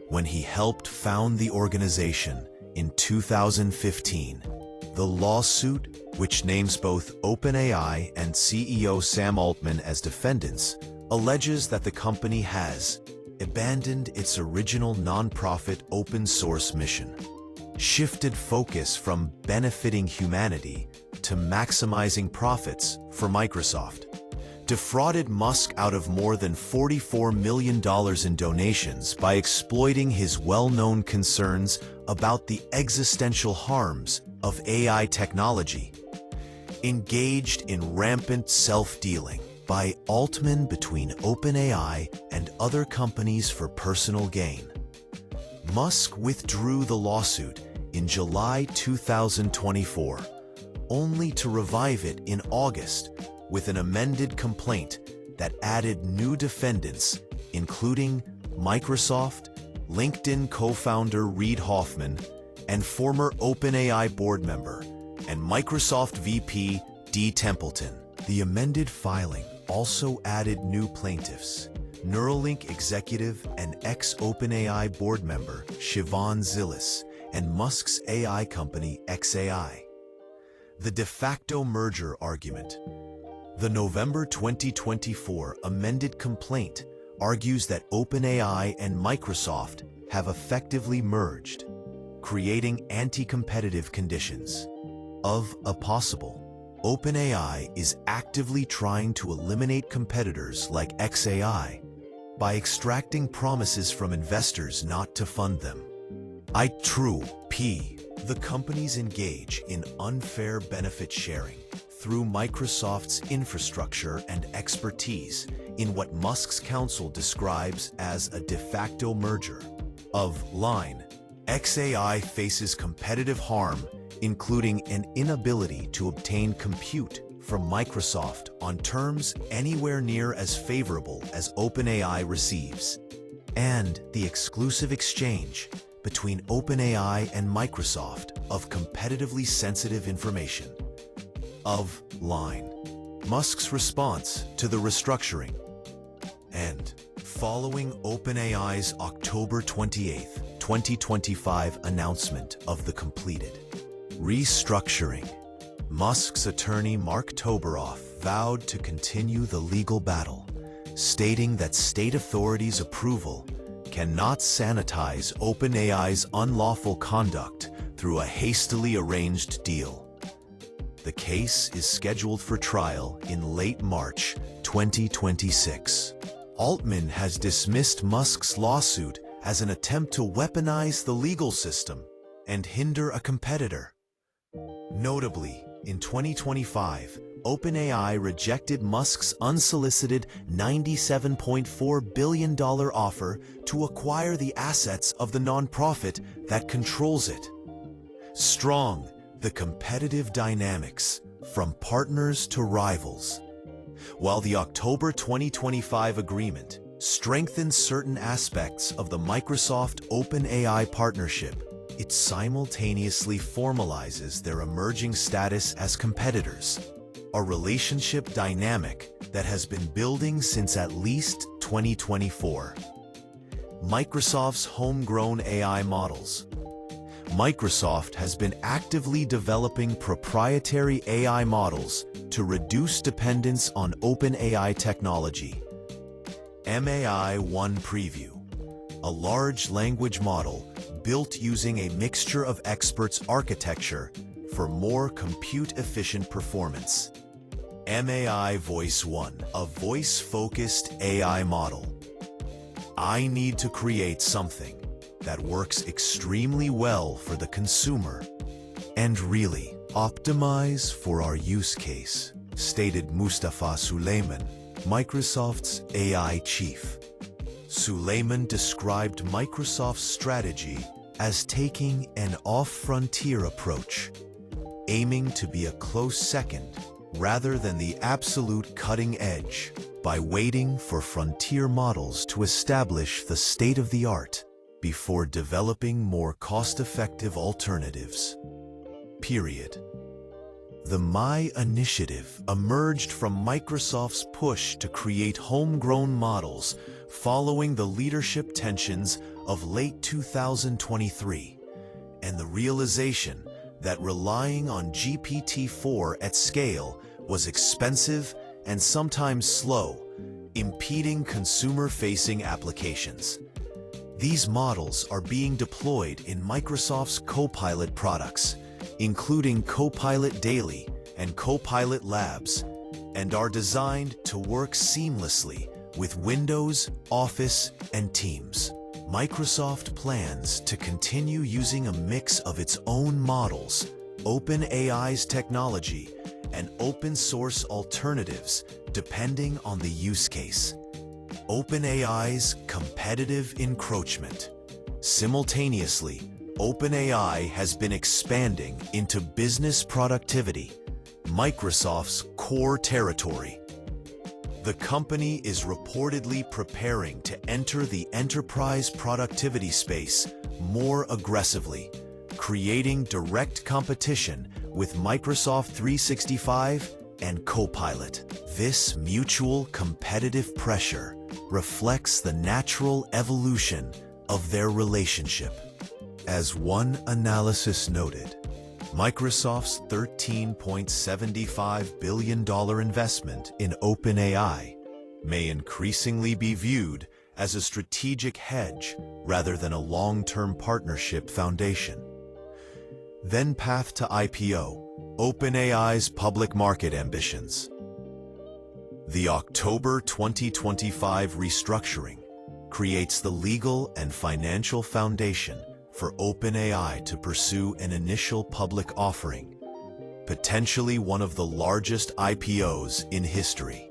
when he helped found the organization in 2015. The lawsuit, which names both OpenAI and CEO Sam Altman as defendants, alleges that the company has abandoned its original nonprofit open-source mission, shifted focus from benefiting humanity to maximizing profits for Microsoft, defrauded Musk out of more than $44 million in donations by exploiting his well-known concerns about the existential harms of AI technology, engaged in rampant self-dealing by Altman between OpenAI and other companies for personal gain. Musk withdrew the lawsuit in July 2024, only to revive it in August with an amended complaint that added new defendants, including Microsoft, LinkedIn co-founder Reid Hoffman, and former OpenAI board member and Microsoft VP Dee Templeton. The amended filing also added new plaintiffs, Neuralink executive and ex-OpenAI board member Siobhan Zilis, and Musk's AI company xAI. The de facto merger argument. The November 2024 amended complaint argues that OpenAI and Microsoft have effectively merged, creating anti-competitive conditions. Of a possible, OpenAI is actively trying to eliminate competitors like xAI by extracting promises from investors not to fund them. The companies engage in unfair benefit sharing through Microsoft's infrastructure and expertise in what Musk's counsel describes as a de facto merger. xAI faces competitive harm, including an inability to obtain compute from Microsoft on terms anywhere near as favorable as OpenAI receives, and the exclusive exchange between OpenAI and Microsoft of competitively sensitive information. Musk's response to the restructuring. And following OpenAI's October 28, 2025 announcement of the completed restructuring, Musk's attorney Mark Toberoff vowed to continue the legal battle, stating that state authorities' approval cannot sanitize OpenAI's unlawful conduct through a hastily arranged deal. The case is scheduled for trial in late March 2026. Altman has dismissed Musk's lawsuit as an attempt to weaponize the legal system and hinder a competitor. Notably, in 2025, OpenAI rejected Musk's unsolicited $97.4 billion offer to acquire the assets of the nonprofit that controls it. Strong, the competitive dynamics, from partners to rivals. While the October 2025 agreement strengthens certain aspects of the Microsoft OpenAI partnership, it simultaneously formalizes their emerging status as competitors, a relationship dynamic that has been building since at least 2024. Microsoft's homegrown AI models. Microsoft has been actively developing proprietary AI models to reduce dependence on OpenAI technology. MAI-1 Preview, a large language model built using a mixture of experts' architecture for more compute-efficient performance. MAI Voice 1, a voice-focused AI model. I need to create something that works extremely well for the consumer and really optimize for our use case, stated Mustafa Suleyman, Microsoft's AI chief. Suleyman described Microsoft's strategy as taking an off-frontier approach, aiming to be a close second rather than the absolute cutting edge by waiting for frontier models to establish the state-of-the-art before developing more cost-effective alternatives. The MAI initiative emerged from Microsoft's push to create homegrown models following the leadership tensions of late 2023 and the realization that relying on GPT-4 at scale was expensive and sometimes slow, impeding consumer-facing applications. These models are being deployed in Microsoft's Copilot products, including Copilot Daily and Copilot Labs, and are designed to work seamlessly with Windows, Office, and Teams. Microsoft plans to continue using a mix of its own models, OpenAI's technology, and open-source alternatives depending on the use case. OpenAI's competitive encroachment. Simultaneously, OpenAI has been expanding into business productivity, Microsoft's core territory. The company is reportedly preparing to enter the enterprise productivity space more aggressively, creating direct competition with Microsoft 365 and Copilot. This mutual competitive pressure reflects the natural evolution of their relationship. As one analysis noted, Microsoft's $13.75 billion investment in OpenAI may increasingly be viewed as a strategic hedge rather than a long-term partnership foundation. Then path to IPO, OpenAI's public market ambitions. The October 2025 restructuring creates the legal and financial foundation for OpenAI to pursue an initial public offering, potentially one of the largest IPOs in history.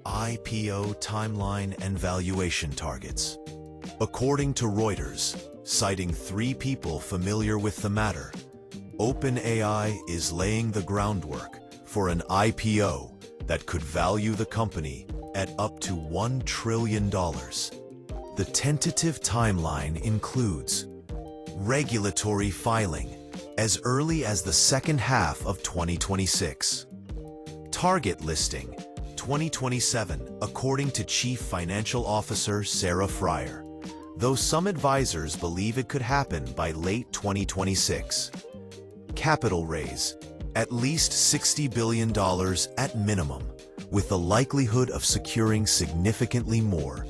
IPO timeline and valuation targets. According to Reuters, citing 3 people familiar with the matter, OpenAI is laying the groundwork for an IPO that could value the company at up to $1 trillion. The tentative timeline includes regulatory filing as early as the second half of 2026. Target listing 2027, according to Chief Financial Officer Sarah Fryer, though some advisors believe it could happen by late 2026. Capital raise, at least $60 billion at minimum, with the likelihood of securing significantly more.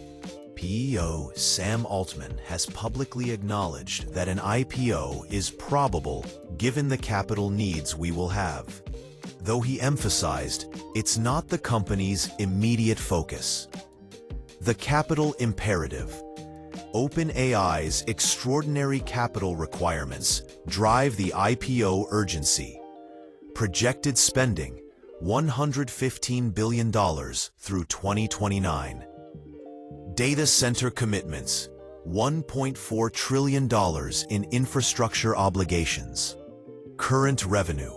PEO Sam Altman has publicly acknowledged that an IPO is probable given the capital needs we will have, though he emphasized it's not the company's immediate focus. The capital imperative. OpenAI's extraordinary capital requirements drive the IPO urgency. Projected spending, $115 billion through 2029. Data center commitments, $1.4 trillion in infrastructure obligations. Current revenue,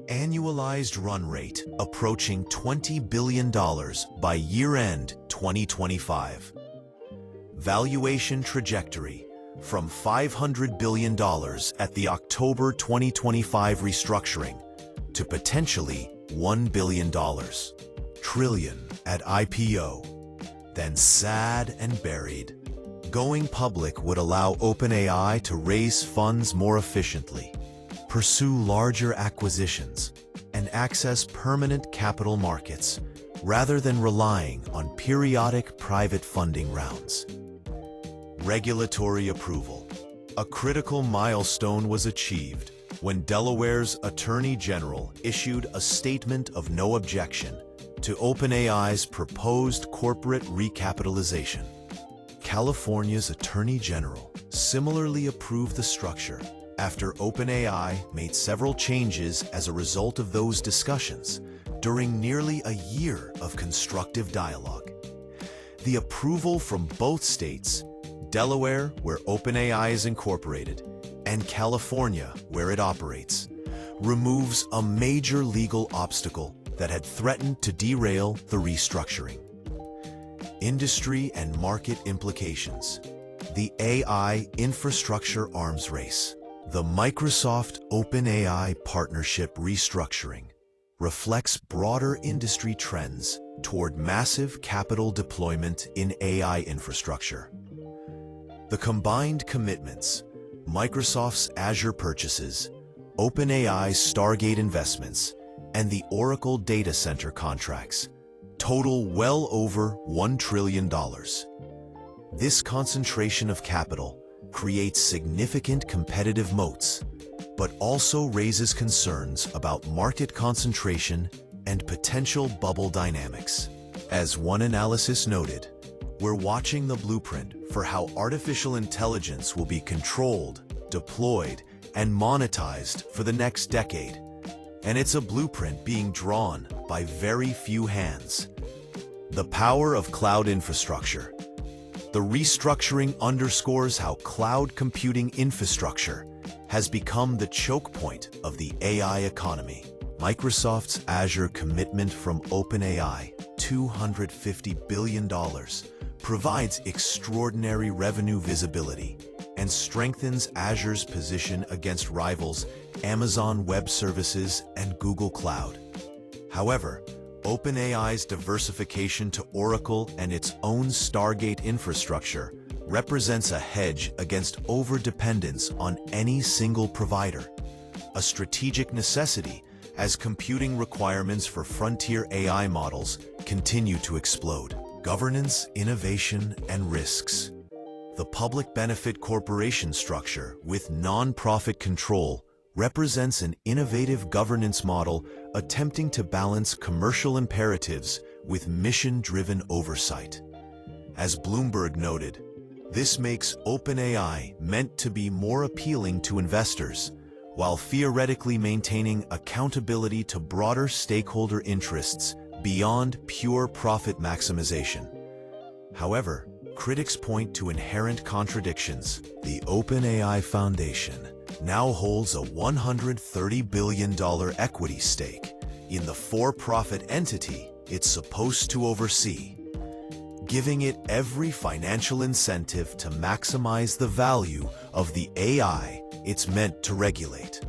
annualized run rate approaching $20 billion by year-end 2025. Valuation trajectory from $500 billion at the October 2025 restructuring to potentially $1 billion. Trillion at IPO. Then sad and buried. Going public would allow OpenAI to raise funds more efficiently, pursue larger acquisitions, and access permanent capital markets rather than relying on periodic private funding rounds. Regulatory approval. A critical milestone was achieved when Delaware's Attorney General issued a statement of no objection to OpenAI's proposed corporate recapitalization. California's Attorney General similarly approved the structure after OpenAI made several changes as a result of those discussions during nearly a year of constructive dialogue. The approval from both states, Delaware, where OpenAI is incorporated, and California, where it operates, removes a major legal obstacle that had threatened to derail the restructuring. Industry and market implications. The AI infrastructure arms race. The Microsoft OpenAI partnership restructuring reflects broader industry trends toward massive capital deployment in AI infrastructure. The combined commitments Microsoft's Azure purchases, OpenAI's Stargate investments, and the Oracle data center contracts total well over $1 trillion. This concentration of capital creates significant competitive moats, but also raises concerns about market concentration and potential bubble dynamics. As one analysis noted, we're watching the blueprint for how artificial intelligence will be controlled, deployed, and monetized for the next decade. And it's a blueprint being drawn by very few hands. The power of cloud infrastructure. The restructuring underscores how cloud computing infrastructure has become the choke point of the AI economy. Microsoft's Azure commitment from OpenAI, $250 billion, provides extraordinary revenue visibility and strengthens Azure's position against rivals Amazon Web Services and Google Cloud. However, OpenAI's diversification to Oracle and its own Stargate infrastructure represents a hedge against overdependence on any single provider, a strategic necessity as computing requirements for frontier AI models continue to explode. Governance, innovation, and risks. The public benefit corporation structure with non-profit control represents an innovative governance model attempting to balance commercial imperatives with mission-driven oversight. As Bloomberg noted, this makes OpenAI meant to be more appealing to investors, while theoretically maintaining accountability to broader stakeholder interests beyond pure profit maximization. However, critics point to inherent contradictions. The OpenAI Foundation now holds a $130 billion equity stake in the for-profit entity it's supposed to oversee, giving it every financial incentive to maximize the value of the AI it's meant to regulate.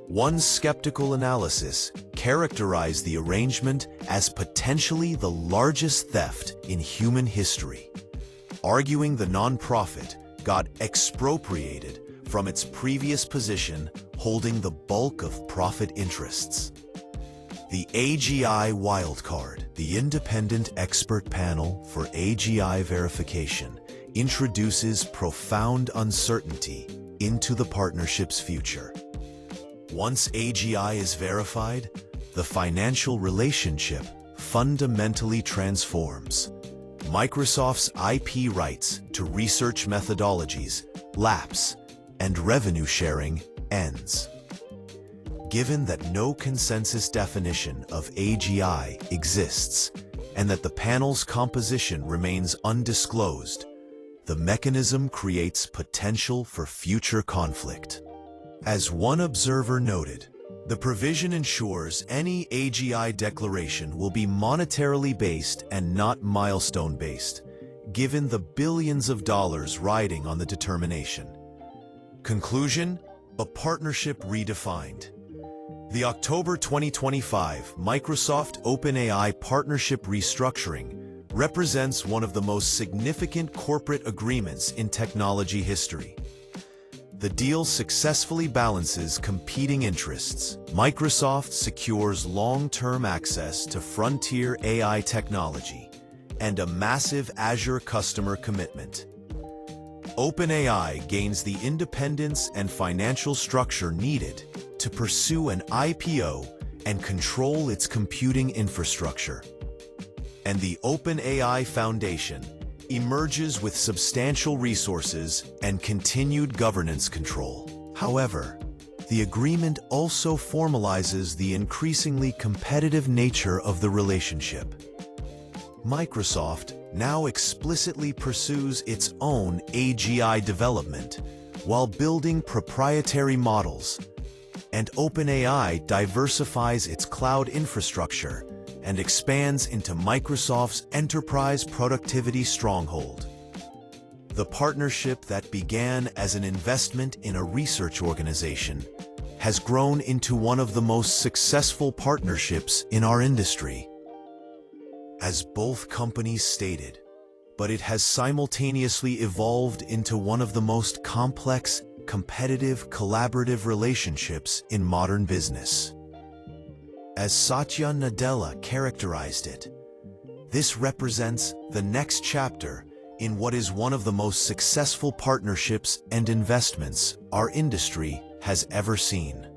One skeptical analysis characterized the arrangement as potentially the largest theft in human history, arguing the nonprofit got expropriated from its previous position holding the bulk of profit interests. The AGI wildcard, the Independent Expert Panel for AGI Verification, introduces profound uncertainty into the partnership's future. Once AGI is verified, the financial relationship fundamentally transforms. Microsoft's IP rights to research methodologies lapse, and revenue sharing ends. Given that no consensus definition of AGI exists and that the panel's composition remains undisclosed, the mechanism creates potential for future conflict. As one observer noted, the provision ensures any AGI declaration will be monetarily based and not milestone-based, given the billions of dollars riding on the determination. Conclusion: a partnership redefined. The October 2025 Microsoft OpenAI partnership restructuring represents one of the most significant corporate agreements in technology history. The deal successfully balances competing interests. Microsoft secures long-term access to frontier AI technology and a massive Azure customer commitment. OpenAI gains the independence and financial structure needed to pursue an IPO and control its computing infrastructure. And the OpenAI Foundation emerges with substantial resources and continued governance control. However, the agreement also formalizes the increasingly competitive nature of the relationship. Microsoft now explicitly pursues its own AGI development while building proprietary models, and OpenAI diversifies its cloud infrastructure and expands into Microsoft's enterprise productivity stronghold. The partnership that began as an investment in a research organization has grown into one of the most successful partnerships in our industry. As both companies stated, but it has simultaneously evolved into one of the most complex, competitive, collaborative relationships in modern business. As Satya Nadella characterized it, this represents the next chapter in what is one of the most successful partnerships and investments our industry has ever seen.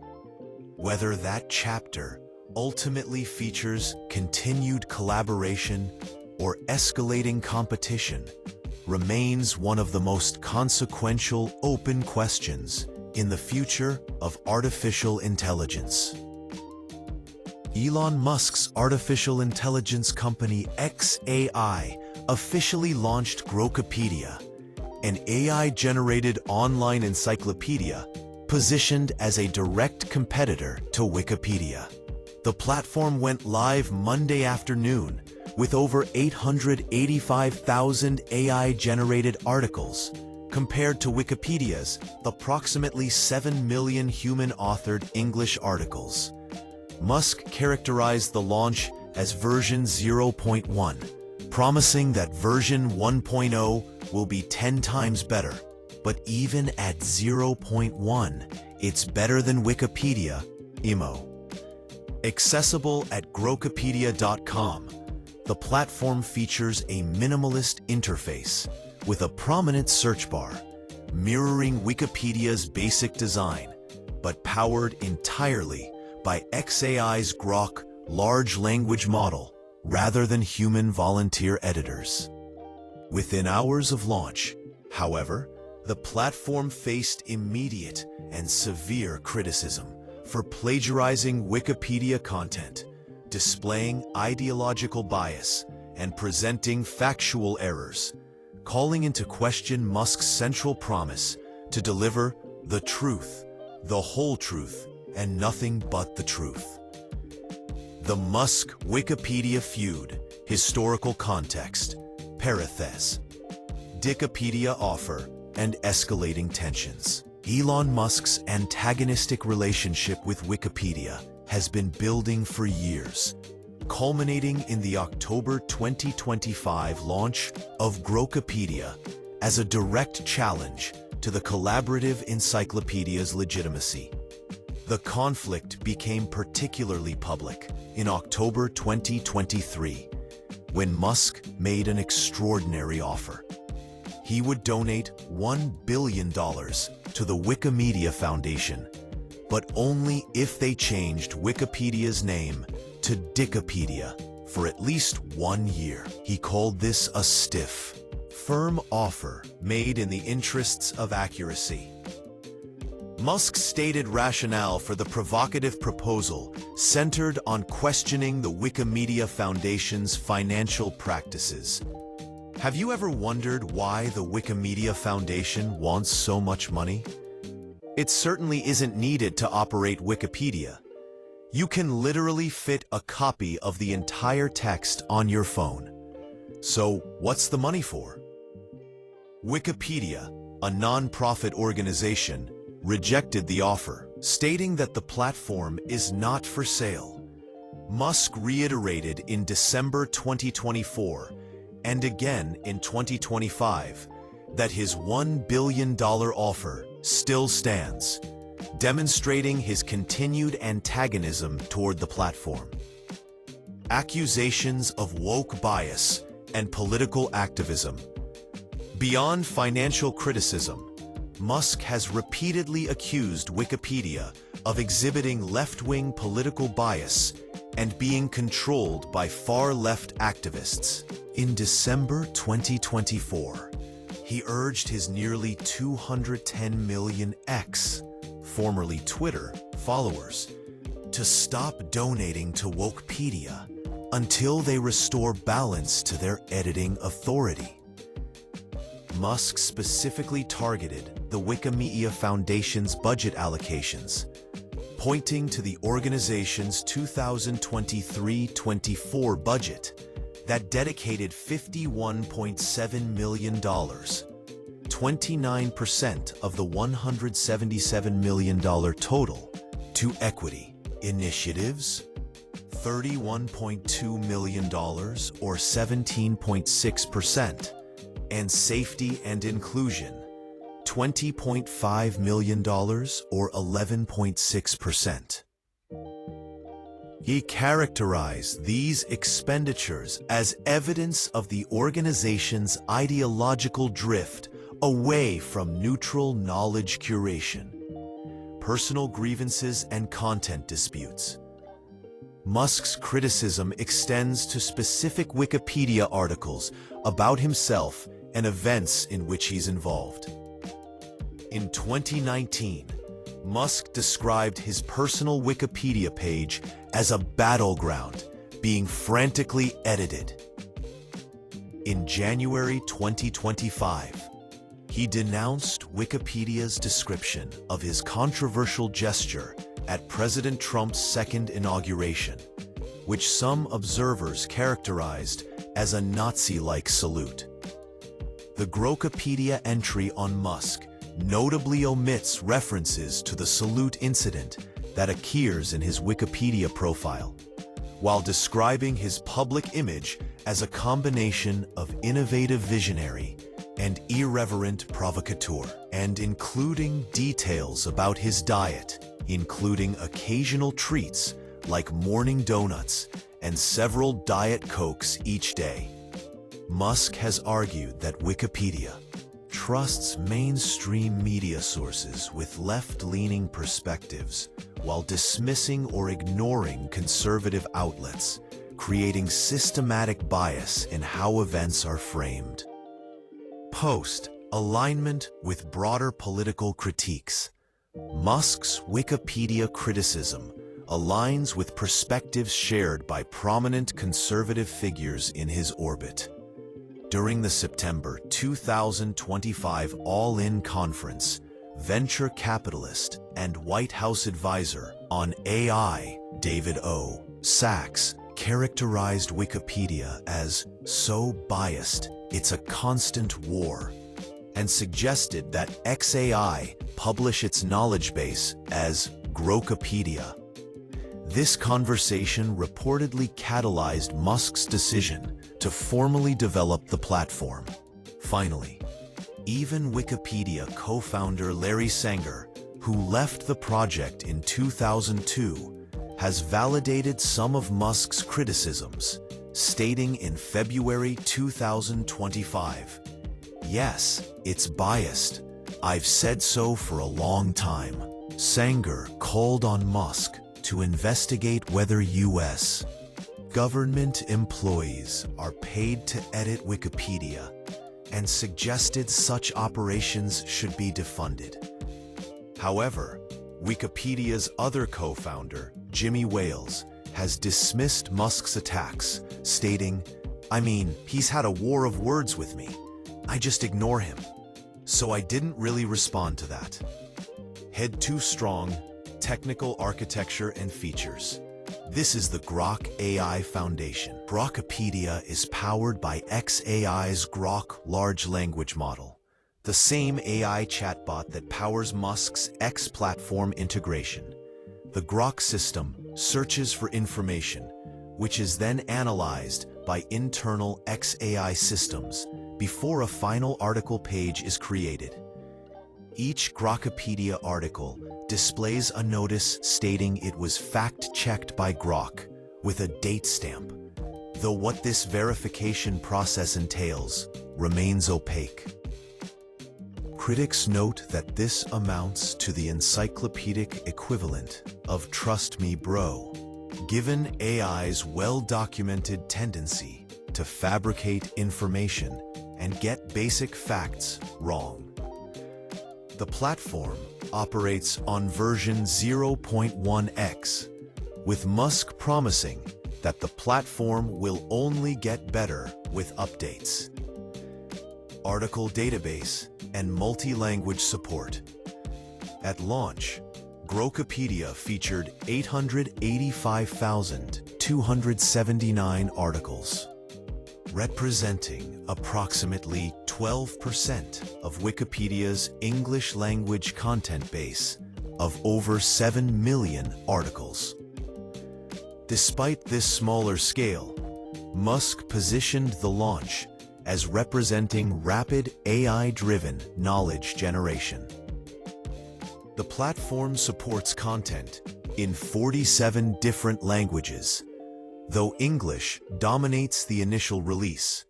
Whether that chapter ultimately features continued collaboration or escalating competition remains one of the most consequential open questions in the future of artificial intelligence. Elon Musk's artificial intelligence company xAI officially launched Grokopedia, an AI-generated online encyclopedia positioned as a direct competitor to Wikipedia. The platform went live Monday afternoon with over 885,000 AI-generated articles, compared to Wikipedia's approximately 7 million human-authored English articles. Musk characterized the launch as version 0.1, promising that version 1.0 will be 10 times better. But even at 0.1, it's better than Wikipedia, emo. Accessible at grokopedia.com, the platform features a minimalist interface with a prominent search bar, mirroring Wikipedia's basic design, but powered entirely by xAI's Grok large language model rather than human volunteer editors. Within hours of launch, however, the platform faced immediate and severe criticism for plagiarizing Wikipedia content, displaying ideological bias, and presenting factual errors, calling into question Musk's central promise to deliver the truth, the whole truth, and nothing but the truth. The Musk-Wikipedia feud, historical context, parentheses, Dikipedia offer, and escalating tensions. Elon Musk's antagonistic relationship with Wikipedia has been building for years, culminating in the October 2025 launch of Grokopedia as a direct challenge to the collaborative encyclopedia's legitimacy. The conflict became particularly public in October 2023, when Musk made an extraordinary offer. He would donate $1 billion to the Wikimedia Foundation, but only if they changed Wikipedia's name to Dikipedia for at least 1 year. He called this a stiff, firm offer made in the interests of accuracy. Musk's stated rationale for the provocative proposal centered on questioning the Wikimedia Foundation's financial practices. Have you ever wondered why the Wikimedia Foundation wants so much money? It certainly isn't needed to operate Wikipedia. You can literally fit a copy of the entire text on your phone. So, what's the money for? Wikipedia, a non-profit organization, rejected the offer, stating that the platform is not for sale. Musk reiterated in December 2024 and again in 2025 that his $1 billion offer still stands, demonstrating his continued antagonism toward the platform. Accusations of woke bias and political activism. Beyond financial criticism, Musk has repeatedly accused Wikipedia of exhibiting left-wing political bias and being controlled by far-left activists. In December 2024, he urged his nearly 210 million X, formerly Twitter, followers to stop donating to Wokepedia until they restore balance to their editing authority. Musk specifically targeted the Wikimedia Foundation's budget allocations, pointing to the organization's 2023-24 budget that dedicated $51.7 million, 29% of the $177 million total, to equity initiatives, $31.2 million or 17.6%, and safety and inclusion, $20.5 million or 11.6%. He characterized these expenditures as evidence of the organization's ideological drift away from neutral knowledge curation, personal grievances, and content disputes. Musk's criticism extends to specific Wikipedia articles about himself and events in which he's involved. In 2019, Musk described his personal Wikipedia page as a battleground being frantically edited. In January 2025, he denounced Wikipedia's description of his controversial gesture at President Trump's second inauguration, which some observers characterized as a Nazi-like salute. The Grokopedia entry on Musk notably omits references to the salute incident that appears in his Wikipedia profile, while describing his public image as a combination of innovative visionary and irreverent provocateur, and including details about his diet, including occasional treats like morning donuts and several Diet Cokes each day. Musk has argued that Wikipedia trusts mainstream media sources with left-leaning perspectives while dismissing or ignoring conservative outlets, creating systematic bias in how events are framed. Alignment with broader political critiques. Musk's Wikipedia criticism aligns with perspectives shared by prominent conservative figures in his orbit. During the September 2025 All-In Conference, venture capitalist and White House advisor on AI, David O. Sachs, characterized Wikipedia as so biased it's a constant war, and suggested that XAI publish its knowledge base as Grokopedia. This conversation reportedly catalyzed Musk's decision to formally develop the platform. Finally, even Wikipedia co-founder Larry Sanger, who left the project in 2002, has validated some of Musk's criticisms, stating in February 2025, "Yes, it's biased. I've said so for a long time." Sanger called on Musk to investigate whether U.S. government employees are paid to edit Wikipedia and suggested such operations should be defunded. However, Wikipedia's other co-founder, Jimmy Wales, has dismissed Musk's attacks, stating, "I mean, he's had a war of words with me. I just ignore him. So I didn't really respond to that." Head too strong, technical architecture and features. This is the Grok AI Foundation. Grokopedia is powered by xAI's Grok large language model, the same AI chatbot that powers Musk's X platform integration. The Grok system searches for information, which is then analyzed by internal xAI systems before a final article page is created. Each Grokopedia article displays a notice stating it was fact-checked by Grok with a date stamp, though what this verification process entails remains opaque. Critics note that this amounts to the encyclopedic equivalent of "Trust Me, Bro," given AI's well-documented tendency to fabricate information and get basic facts wrong. The platform operates on version 0.1x, with Musk promising that the platform will only get better with updates. Article database and multi-language support. At launch, Grokopedia featured 885,279 articles, representing approximately 12% of Wikipedia's English-language content base of over 7 million articles. Despite this smaller scale, Musk positioned the launch as representing rapid AI-driven knowledge generation. The platform supports content in 47 different languages, though English dominates the initial release.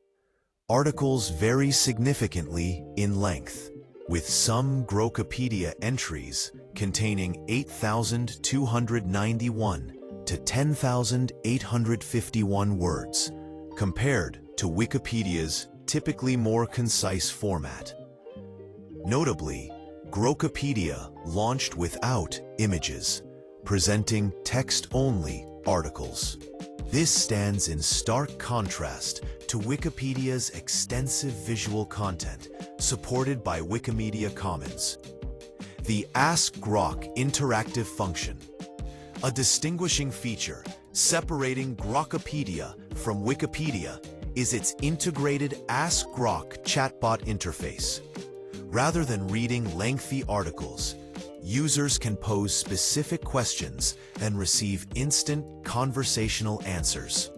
Articles vary significantly in length, with some Grokopedia entries containing 8,291 to 10,851 words, compared to Wikipedia's typically more concise format. Notably, Grokopedia launched without images, presenting text-only articles. This stands in stark contrast to Wikipedia's extensive visual content, supported by Wikimedia Commons. The Ask Grok interactive function, a distinguishing feature separating Grokopedia from Wikipedia, is its integrated Ask Grok chatbot interface. Rather than reading lengthy articles, users can pose specific questions and receive instant conversational answers.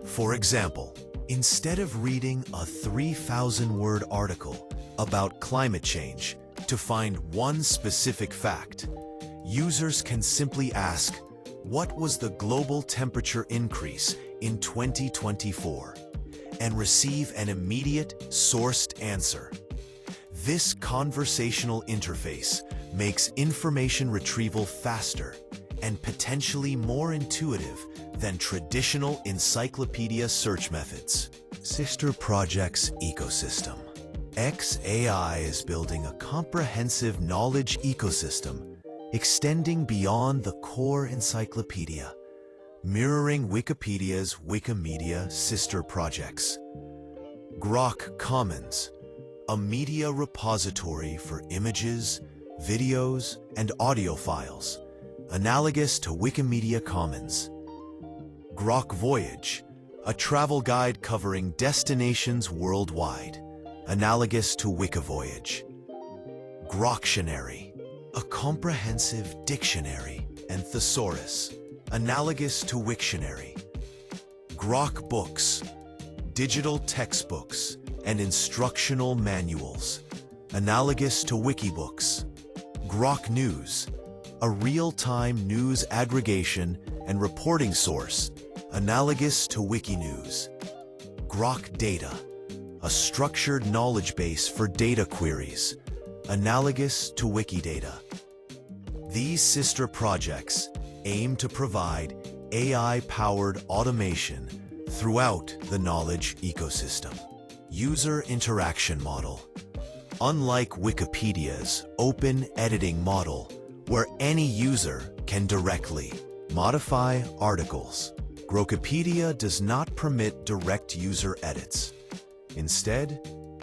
For example, instead of reading a 3,000-word article about climate change to find one specific fact, users can simply ask, "What was the global temperature increase in 2024?" and receive an immediate, sourced answer. This conversational interface makes information retrieval faster and potentially more intuitive than traditional encyclopedia search methods. Sister Projects Ecosystem. xAI is building a comprehensive knowledge ecosystem extending beyond the core encyclopedia, mirroring Wikipedia's Wikimedia sister projects. Grok Commons, a media repository for images, videos, and audio files, analogous to Wikimedia Commons. Grok Voyage, a travel guide covering destinations worldwide, analogous to Wikavoyage. Groktionary, a comprehensive dictionary and thesaurus, analogous to Wiktionary. Grok Books, digital textbooks and instructional manuals, analogous to Wikibooks. Grok News, a real-time news aggregation and reporting source, analogous to Wikinews. Grok Data, a structured knowledge base for data queries, analogous to Wikidata. These sister projects aim to provide AI-powered automation throughout the knowledge ecosystem. User interaction model. Unlike Wikipedia's open editing model, where any user can directly modify articles, Grokopedia does not permit direct user edits. Instead,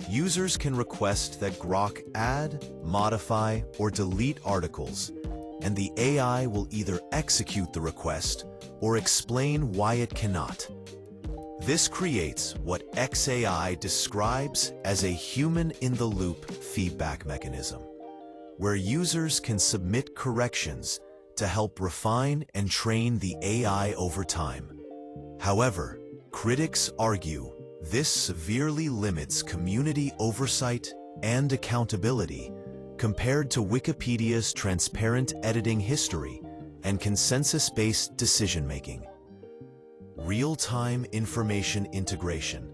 users can request that Grok add, modify, or delete articles, and the AI will either execute the request or explain why it cannot. This creates what xAI describes as a human-in-the-loop feedback mechanism, where users can submit corrections to help refine and train the AI over time. However, critics argue this severely limits community oversight and accountability compared to Wikipedia's transparent editing history and consensus-based decision-making. Real-time information integration.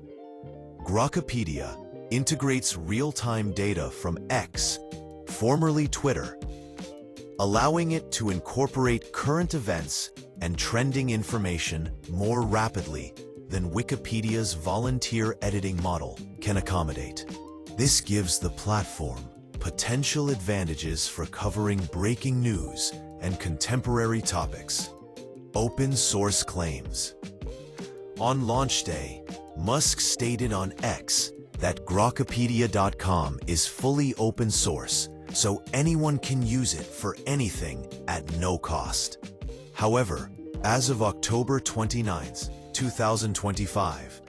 Grokopedia integrates real-time data from X, formerly Twitter, allowing it to incorporate current events and trending information more rapidly than Wikipedia's volunteer editing model can accommodate. This gives the platform potential advantages for covering breaking news and contemporary topics. Open source claims. On launch day, Musk stated on X that Grokopedia.com is fully open source, so anyone can use it for anything at no cost. However, as of October 29, 2025,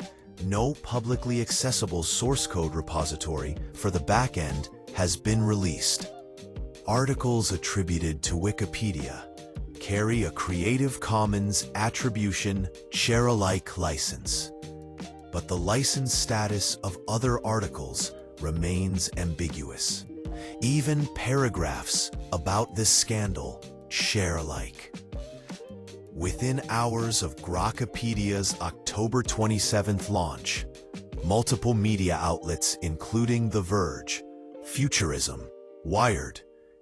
no publicly accessible source code repository for the backend has been released. Articles attributed to Wikipedia carry a Creative Commons Attribution Share-alike license. but the license status of other articles remains ambiguous. Even paragraphs about this scandal share alike. Within hours of Grokipedia's October 27th launch, multiple media outlets including The Verge, Futurism, Wired,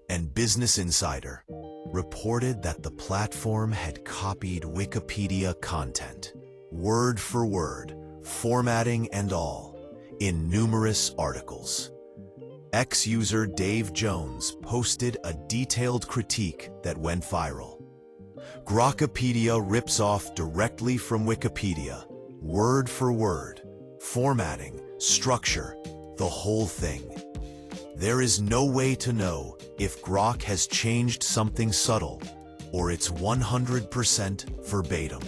and Business Insider reported that the platform had copied Wikipedia content, word for word, formatting and all, in numerous articles. Ex-user Dave Jones posted a detailed critique that went viral. Grokipedia rips off directly from Wikipedia, word for word, formatting, structure, the whole thing. There is no way to know if Grok has changed something subtle or it's 100% verbatim.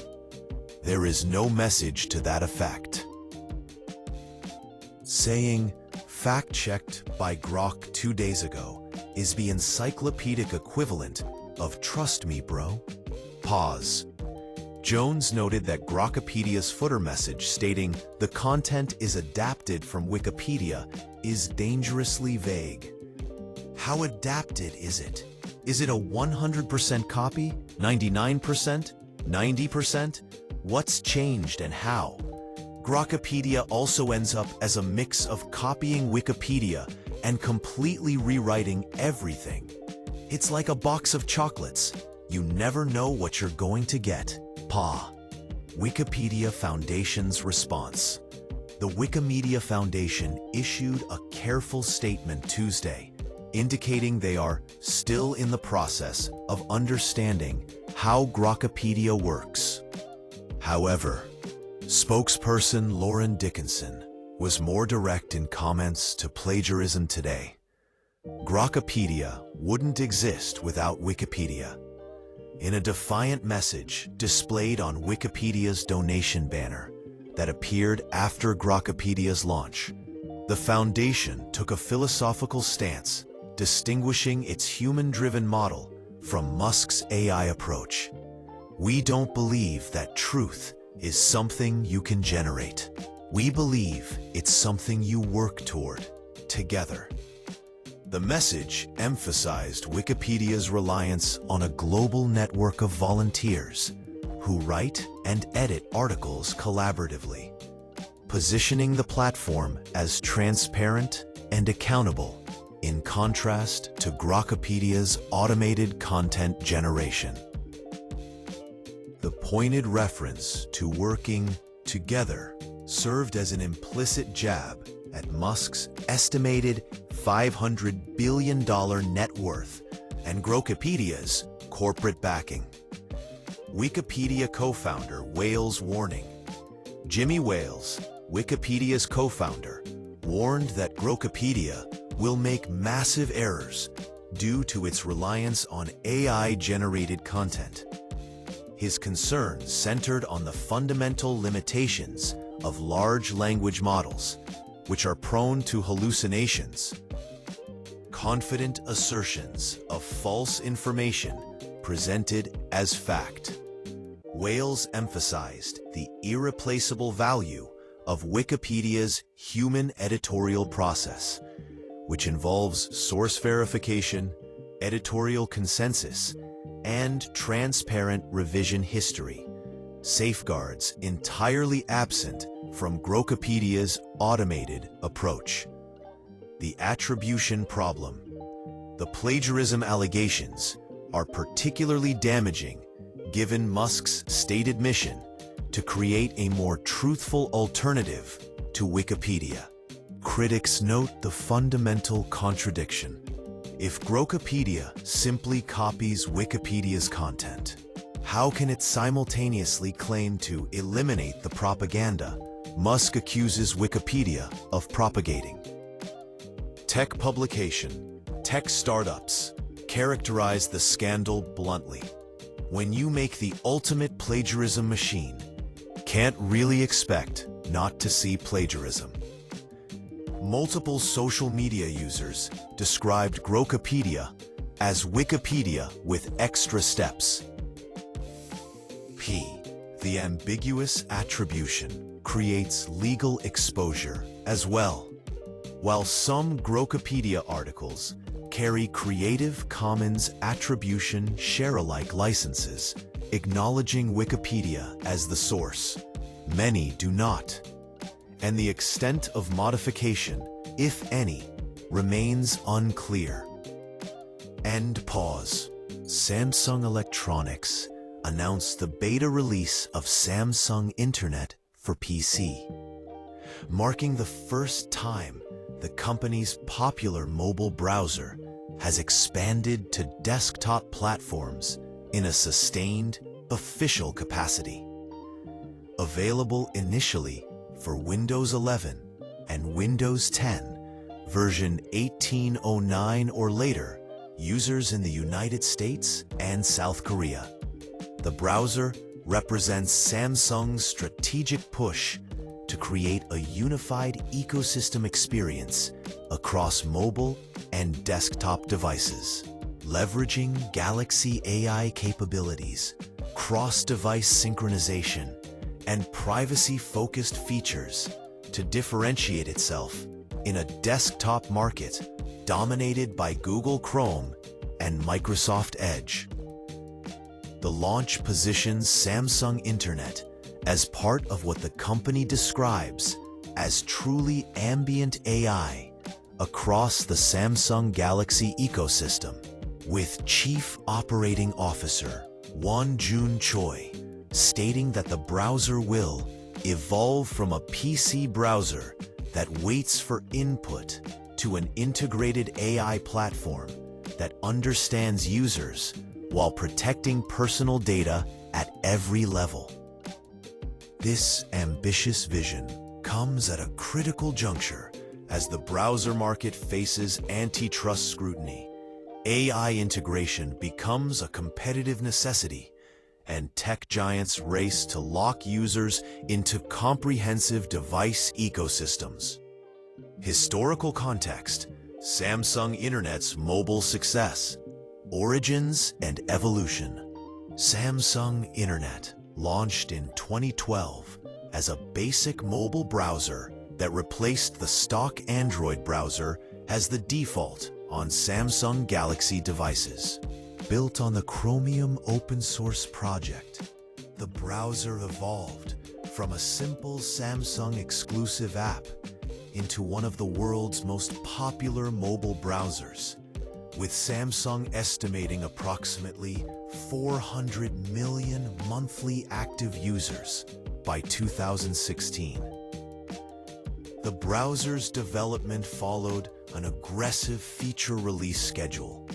There is no message to that effect. Saying, fact-checked by Grok 2 days ago, is the encyclopedic equivalent of "trust me, bro." Pause. Jones noted that Grokipedia's footer message stating the content is adapted from Wikipedia is dangerously vague. How adapted is it? Is it a 100% copy? 99%? 90%? What's changed and how? Grokipedia also ends up as a mix of copying Wikipedia and completely rewriting everything. It's like a box of chocolates. You never know what you're going to get. PA. Wikipedia Foundation's response. The Wikimedia Foundation issued a careful statement Tuesday, indicating they are still in the process of understanding how Grokipedia works. However, spokesperson Lauren Dickinson was more direct in comments to Plagiarism Today. Grokipedia wouldn't exist without Wikipedia. In a defiant message displayed on Wikipedia's donation banner that appeared after Grokipedia's launch, the foundation took a philosophical stance, distinguishing its human-driven model from Musk's AI approach. We don't believe that truth is something you can generate. We believe it's something you work toward, together. The message emphasized Wikipedia's reliance on a global network of volunteers who write and edit articles collaboratively, positioning the platform as transparent and accountable, in contrast to Grokipedia's automated content generation. The pointed reference to working together served as an implicit jab at Musk's estimated $500 billion net worth and Grokipedia's corporate backing. Wikipedia co-founder Wales warning. Jimmy Wales, Wikipedia's co-founder, warned that Grokipedia will make massive errors due to its reliance on AI-generated content. His concerns centered on the fundamental limitations of large language models, which are prone to hallucinations, confident assertions of false information presented as fact. Wales emphasized the irreplaceable value of Wikipedia's human editorial process, which involves source verification, editorial consensus, and transparent revision history, safeguards entirely absent from Grokipedia's automated approach. The attribution problem. The plagiarism allegations are particularly damaging given Musk's stated mission to create a more truthful alternative to Wikipedia. Critics note the fundamental contradiction. If Grokipedia simply copies Wikipedia's content, how can it simultaneously claim to eliminate the propaganda Musk accuses Wikipedia of propagating? Tech publication, tech startups characterize the scandal bluntly. When you make the ultimate plagiarism machine, can't really expect not to see plagiarism. Multiple social media users described Grokipedia as Wikipedia with extra steps. P. The ambiguous attribution. creates legal exposure as well. While some Grokopedia articles carry Creative Commons Attribution Share-alike licenses, acknowledging Wikipedia as the source, many do not. And the extent of modification, if any, remains unclear. End pause. Samsung Electronics announced the beta release of Samsung Internet for PC, marking the first time the company's popular mobile browser has expanded to desktop platforms in a sustained, official capacity. Available initially for Windows 11 and Windows 10, version 1809 or later, users in the United States and South Korea. The browser represents Samsung's strategic push to create a unified ecosystem experience across mobile and desktop devices, leveraging Galaxy AI capabilities, cross-device synchronization, and privacy-focused features to differentiate itself in a desktop market dominated by Google Chrome and Microsoft Edge. The launch positions Samsung Internet as part of what the company describes as truly ambient AI across the Samsung Galaxy ecosystem, with Chief Operating Officer Won-Jun Choi stating that the browser will evolve from a PC browser that waits for input to an integrated AI platform that understands users while protecting personal data at every level. This ambitious vision comes at a critical juncture as the browser market faces antitrust scrutiny. AI integration becomes a competitive necessity, and tech giants race to lock users into comprehensive device ecosystems. Historical context: Samsung Internet's mobile success, origins and evolution. Samsung Internet launched in 2012 as a basic mobile browser that replaced the stock Android browser as the default on Samsung Galaxy devices. Built on the Chromium open-source project, the browser evolved from a simple Samsung-exclusive app into one of the world's most popular mobile browsers, with Samsung estimating approximately 400 million monthly active users by 2016. The browser's development followed an aggressive feature release schedule,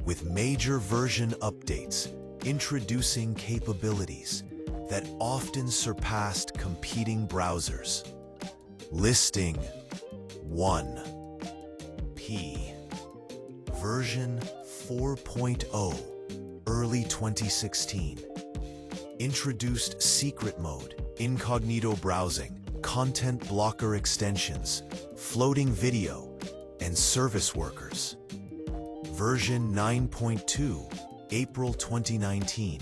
with major version updates introducing capabilities that often surpassed competing browsers. Listing 1P version 4.0, early 2016. Introduced secret mode, incognito browsing, content blocker extensions, floating video, and service workers. Version 9.2, April 2019.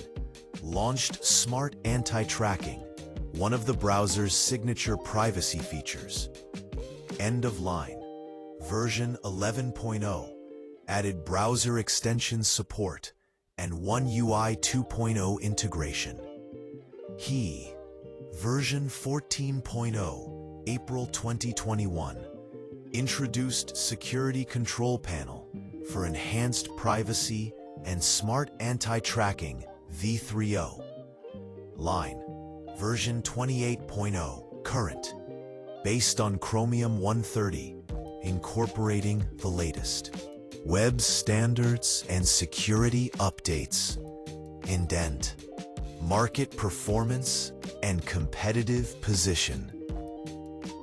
Launched Smart Anti-Tracking, one of the browser's signature privacy features. End of line. Version 11.0, added browser extension support and One UI 2.0 integration. Version 14.0, April 2021. Introduced Security Control Panel for enhanced privacy and Smart Anti-Tracking v3.0. Line. Version 28.0, current. Based on Chromium 130, incorporating the latest web standards and security updates. Indent. Market performance and competitive position.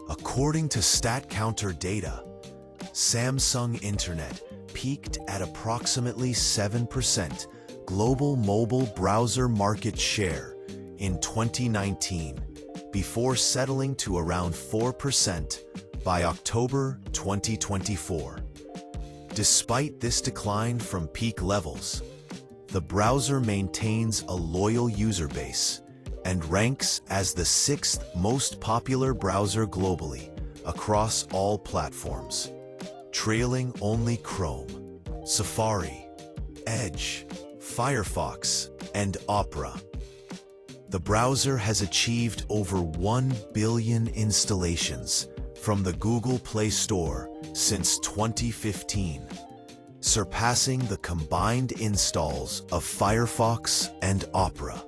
According to StatCounter data, Samsung Internet peaked at approximately 7% global mobile browser market share in 2019, before settling to around 4% by October 2024. Despite this decline from peak levels, the browser maintains a loyal user base and ranks as the 6th most popular browser globally across all platforms, trailing only Chrome, Safari, Edge, Firefox, and Opera. The browser has achieved over 1 billion installations from the Google Play Store since 2015, surpassing the combined installs of Firefox and Opera.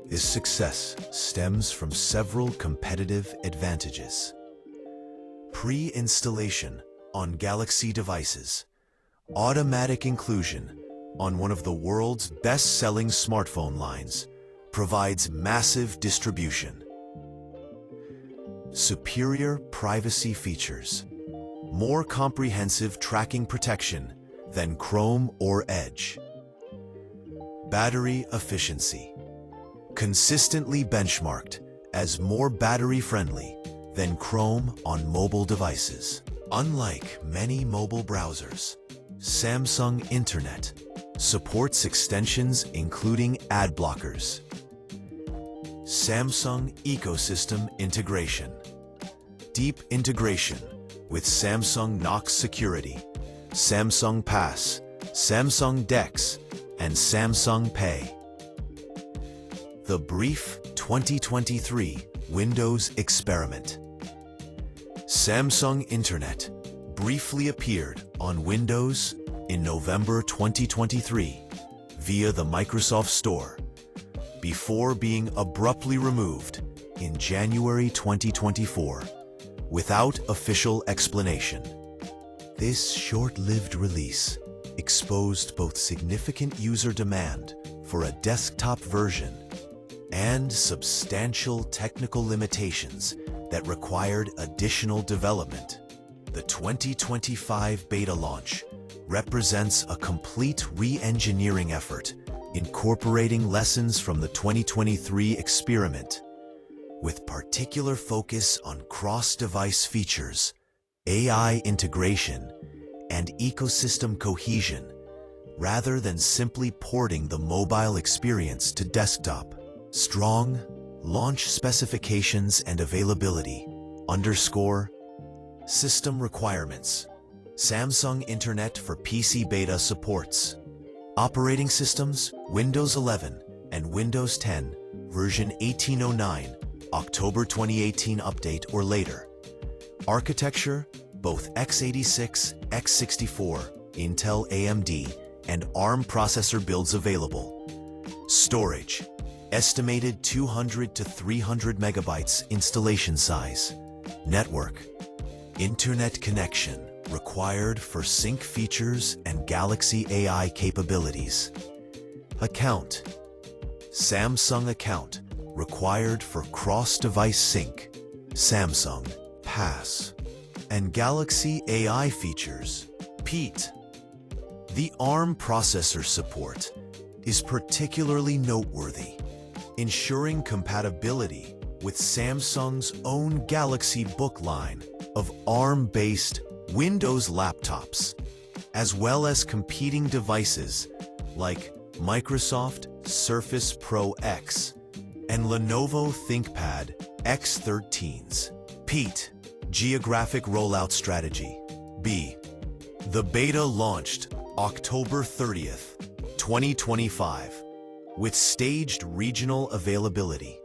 This success stems from several competitive advantages. Pre-installation on Galaxy devices, automatic inclusion on one of the world's best-selling smartphone lines, provides massive distribution. Superior privacy features, more comprehensive tracking protection than Chrome or Edge. Battery efficiency, consistently benchmarked as more battery-friendly than Chrome on mobile devices. Unlike many mobile browsers, Samsung Internet supports extensions including ad blockers. Samsung ecosystem integration. Deep integration with Samsung Knox Security, Samsung Pass, Samsung Dex, and Samsung Pay. The brief 2023 Windows experiment. Samsung Internet briefly appeared on Windows in November 2023 via the Microsoft Store, before being abruptly removed in January 2024 without official explanation. This short-lived release exposed both significant user demand for a desktop version and substantial technical limitations that required additional development. The 2025 beta launch represents a complete re-engineering effort incorporating lessons from the 2023 experiment, with particular focus on cross-device features, AI integration, and ecosystem cohesion, rather than simply porting the mobile experience to desktop. Strong launch specifications and availability underscore system requirements. Samsung Internet for PC beta supports operating systems Windows 11 and Windows 10 version 1809, October 2018 update or later. Architecture, both x86, x64, Intel AMD, and ARM processor builds available. Storage, estimated 200 to 300 megabytes installation size. Network, internet connection required for sync features and Galaxy AI capabilities. Account, Samsung account required for cross-device sync, Samsung Pass, and Galaxy AI features, PEAT. The ARM processor support is particularly noteworthy, ensuring compatibility with Samsung's own Galaxy Book line of ARM-based Windows laptops, as well as competing devices like Microsoft Surface Pro X and Lenovo ThinkPad X13s. PEAT, Geographic Rollout Strategy. B. The beta launched October 30th, 2025, with staged regional availability.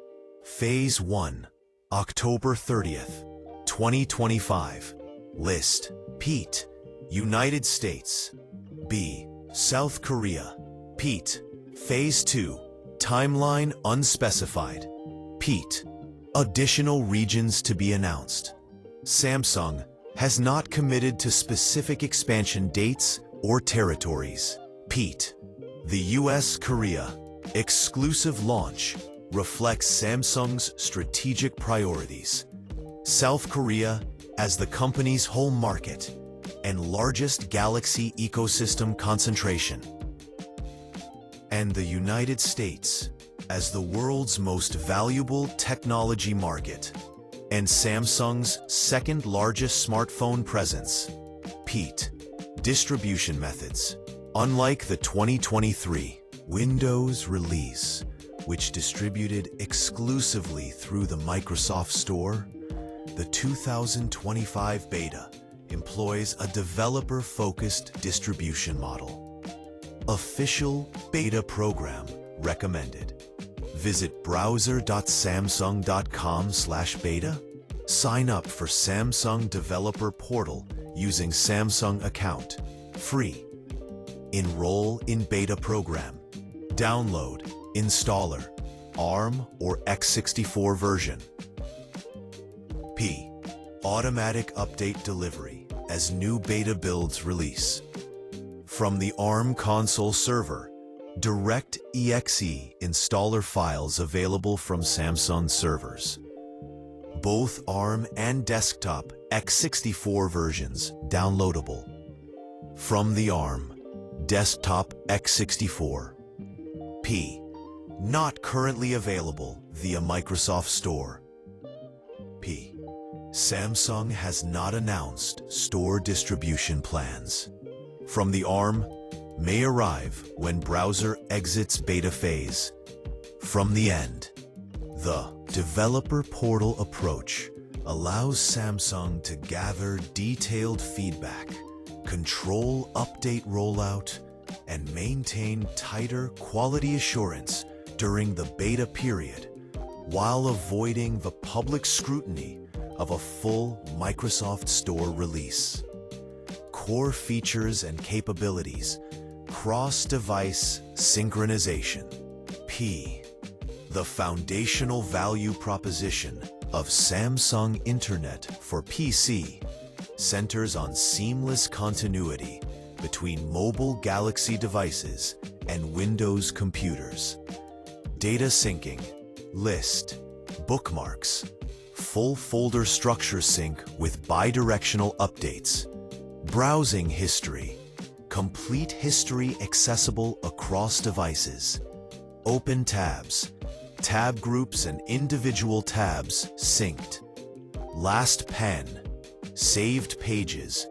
Phase 1, October 30th, 2025. List. PEAT, United States. B. South Korea. PEAT. Phase 2, timeline unspecified. PEAT. Additional regions to be announced. Samsung has not committed to specific expansion dates or territories. PEAT. The US-Korea exclusive launch reflects Samsung's strategic priorities. South Korea as the company's home market and largest Galaxy ecosystem concentration, and the United States as the world's most valuable technology market and Samsung's second largest smartphone presence. PEAT. Distribution methods. Unlike the 2023 Windows release, which distributed exclusively through the Microsoft Store, the 2025 beta employs a developer-focused distribution model. Official beta program recommended. Visit browser.samsung.com/beta. Sign up for Samsung Developer Portal using Samsung account. Free. Enroll in beta program. Download, installer, ARM or x64 version. P. Automatic update delivery as new beta builds release. From the ARM console server, direct exe installer files available from Samsung servers. Both ARM and desktop x64 versions downloadable. From the ARM, desktop x64. P. Not currently available via Microsoft Store. P. Samsung has not announced store distribution plans. From the ARM, may arrive when browser exits beta phase. From the end, the developer portal approach allows Samsung to gather detailed feedback, control update rollout, and maintain tighter quality assurance during the beta period, while avoiding the public scrutiny of a full Microsoft Store release. Core features and capabilities: cross-device synchronization. P. The foundational value proposition of Samsung Internet for PC centers on seamless continuity between mobile Galaxy devices and Windows computers. Data syncing, list, bookmarks, full folder structure sync with bidirectional updates, browsing history, complete history accessible across devices, open tabs, tab groups and individual tabs synced, last pen, saved pages,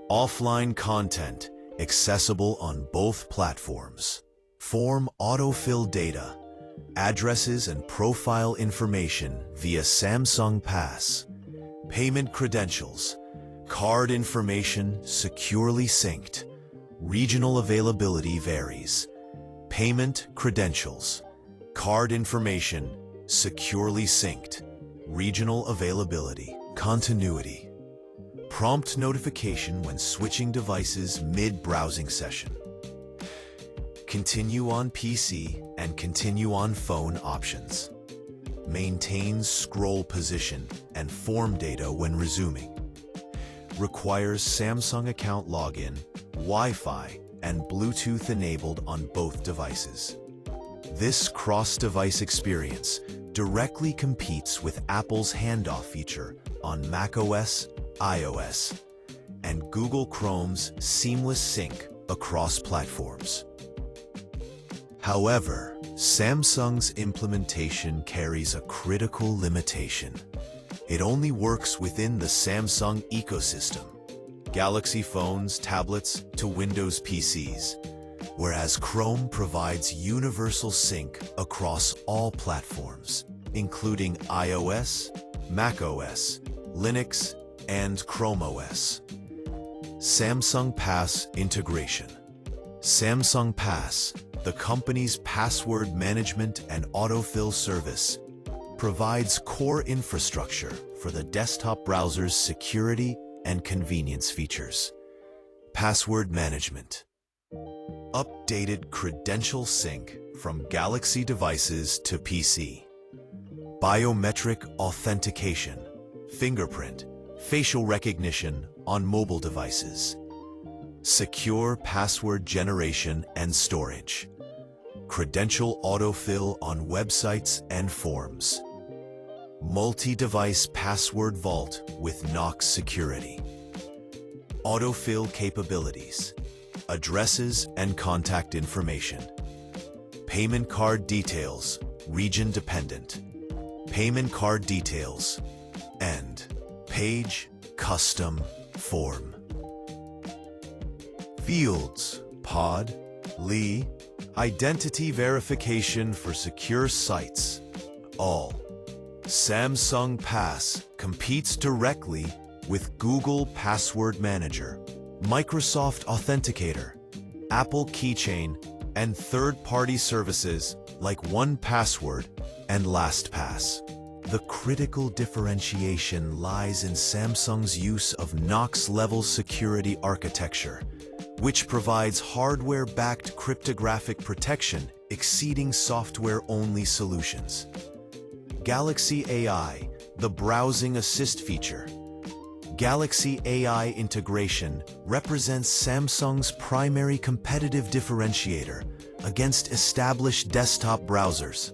offline content accessible on both platforms, form autofill data, addresses and profile information via Samsung Pass, payment credentials, card information securely synced, regional availability varies, payment credentials, card information securely synced, regional availability, continuity, prompt notification when switching devices mid-browsing session, continue on PC and continue on phone options, maintains scroll position and form data when resuming, requires Samsung account login, Wi-Fi, and Bluetooth enabled on both devices. This cross-device experience directly competes with Apple's handoff feature on macOS, iOS, and Google Chrome's seamless sync across platforms. However, Samsung's implementation carries a critical limitation. It only works within the Samsung ecosystem, Galaxy phones, tablets, to Windows PCs, whereas Chrome provides universal sync across all platforms, including iOS, macOS, Linux, and Chrome OS. Samsung Pass integration. Samsung Pass, the company's password management and autofill service, provides core infrastructure for the desktop browser's security and convenience features. Password management. Updated credential sync from Galaxy devices to PC. Biometric authentication, fingerprint, facial recognition on mobile devices. Secure password generation and storage. Credential autofill on websites and forms. Multi-device password vault with Knox security. Autofill capabilities. Addresses and contact information. Payment card details, region dependent. Payment card details. And page custom form. Fields, pod, li, Identity verification for secure sites. All. Samsung Pass competes directly with Google Password Manager, Microsoft Authenticator, Apple Keychain, and third-party services like 1Password and LastPass. The critical differentiation lies in Samsung's use of Knox-level security architecture, which provides hardware-backed cryptographic protection exceeding software-only solutions. Galaxy AI, the browsing assist feature. Galaxy AI integration represents Samsung's primary competitive differentiator against established desktop browsers.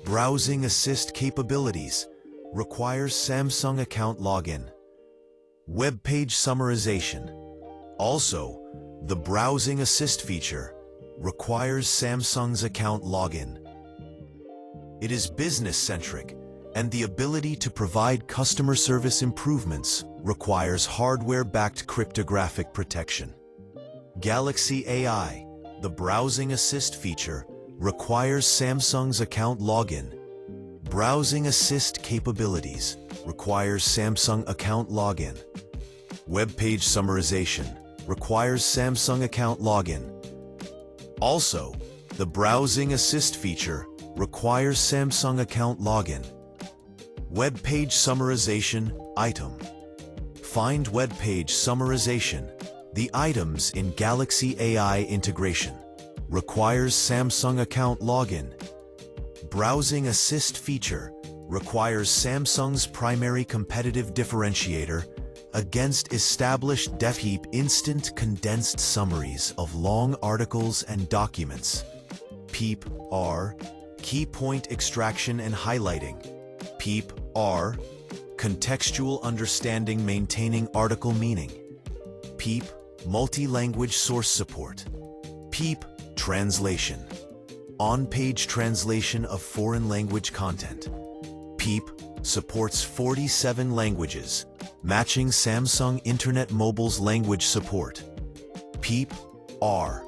Browsing assist capabilities requires Samsung account login. Web page summarization. Also, the browsing assist feature requires Samsung's account login. It is business-centric, and the ability to provide customer service improvements requires hardware-backed cryptographic protection. Galaxy AI, the browsing assist feature, requires Samsung's account login. Browsing assist capabilities requires Samsung account login. Web page summarization requires Samsung account login. Also, the browsing assist feature requires Samsung account login. Web page summarization item. Find web page summarization. The items in Galaxy AI integration requires Samsung account login. Browsing assist feature requires Samsung's primary competitive differentiator against established DevHeap instant condensed summaries of long articles and documents. PEEP-R, key point extraction and highlighting. PEEP-R, contextual understanding maintaining article meaning. PEEP, multi-language source support. PEEP, translation. On-page translation of foreign language content. PEEP supports 47 languages, matching Samsung Internet Mobile's language support. PEEP-R.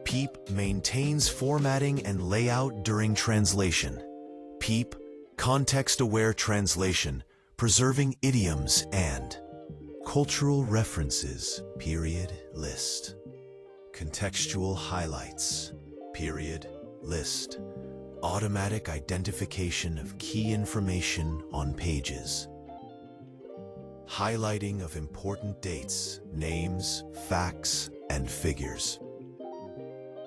PEEP maintains formatting and layout during translation. PEEP, context-aware translation, preserving idioms and cultural references, period, list. Contextual highlights, period, list. Automatic identification of key information on pages. Highlighting of important dates, names, facts, and figures.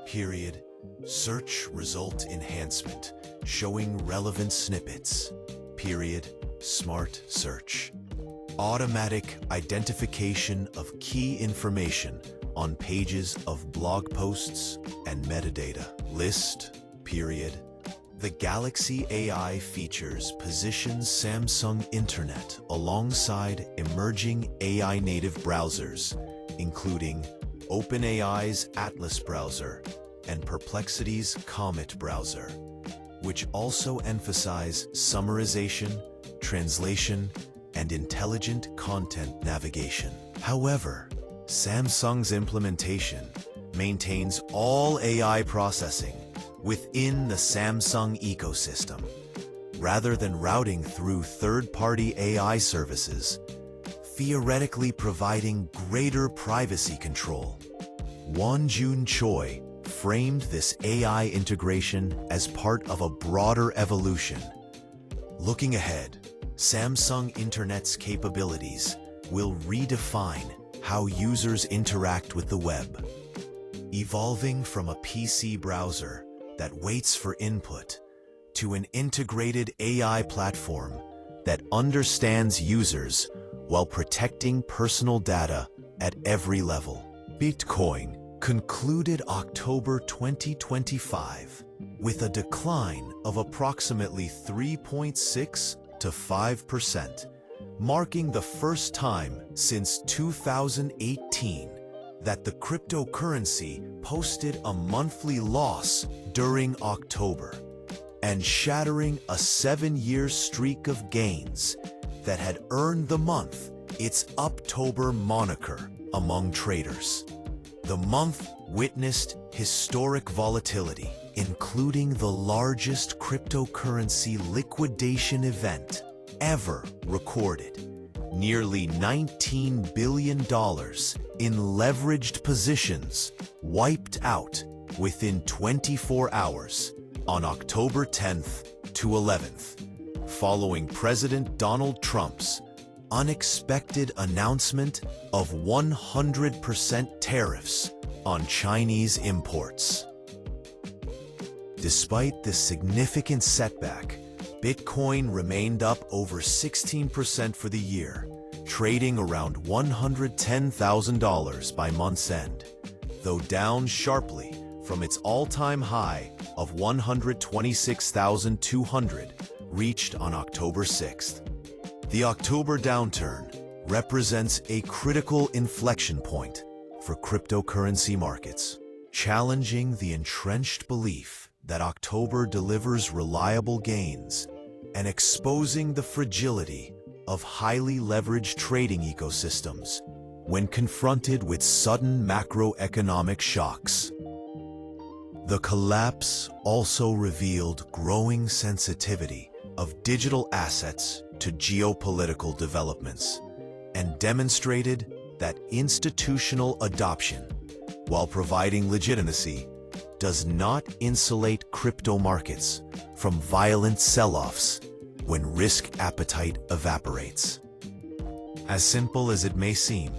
Period. Search result enhancement, showing relevant snippets. Period. Smart search. Automatic identification of key information on pages of blog posts and metadata. List. Period. The Galaxy AI features positions Samsung Internet alongside emerging AI-native browsers, including OpenAI's Atlas browser and Perplexity's Comet browser, which also emphasize summarization, translation, and intelligent content navigation. However, Samsung's implementation maintains all AI processing within the Samsung ecosystem, rather than routing through third-party AI services, theoretically providing greater privacy control. Won-Jun Choi framed this AI integration as part of a broader evolution. Looking ahead, Samsung Internet's capabilities will redefine how users interact with the web, evolving from a PC browser that waits for input to an integrated AI platform that understands users while protecting personal data at every level. Bitcoin concluded October 2025 with a decline of approximately 3.6 to 5%, marking the first time since 2018 that the cryptocurrency posted a monthly loss during October, and shattering a 7-year streak of gains that had earned the month its Uptober moniker among traders. The month witnessed historic volatility, including the largest cryptocurrency liquidation event ever recorded. Nearly $19 billion in leveraged positions wiped out within 24 hours on October 10th to 11th, following President Donald Trump's unexpected announcement of 100% tariffs on Chinese imports. Despite this significant setback, Bitcoin remained up over 16% for the year, trading around $110,000 by month's end, though down sharply from its all-time high of $126,200 reached on October 6th. The October downturn represents a critical inflection point for cryptocurrency markets, challenging the entrenched belief that October delivers reliable gains and exposing the fragility of highly leveraged trading ecosystems when confronted with sudden macroeconomic shocks. The collapse also revealed growing sensitivity of digital assets to geopolitical developments and demonstrated that institutional adoption, while providing legitimacy, does not insulate crypto markets from violent sell-offs when risk appetite evaporates. As simple as it may seem,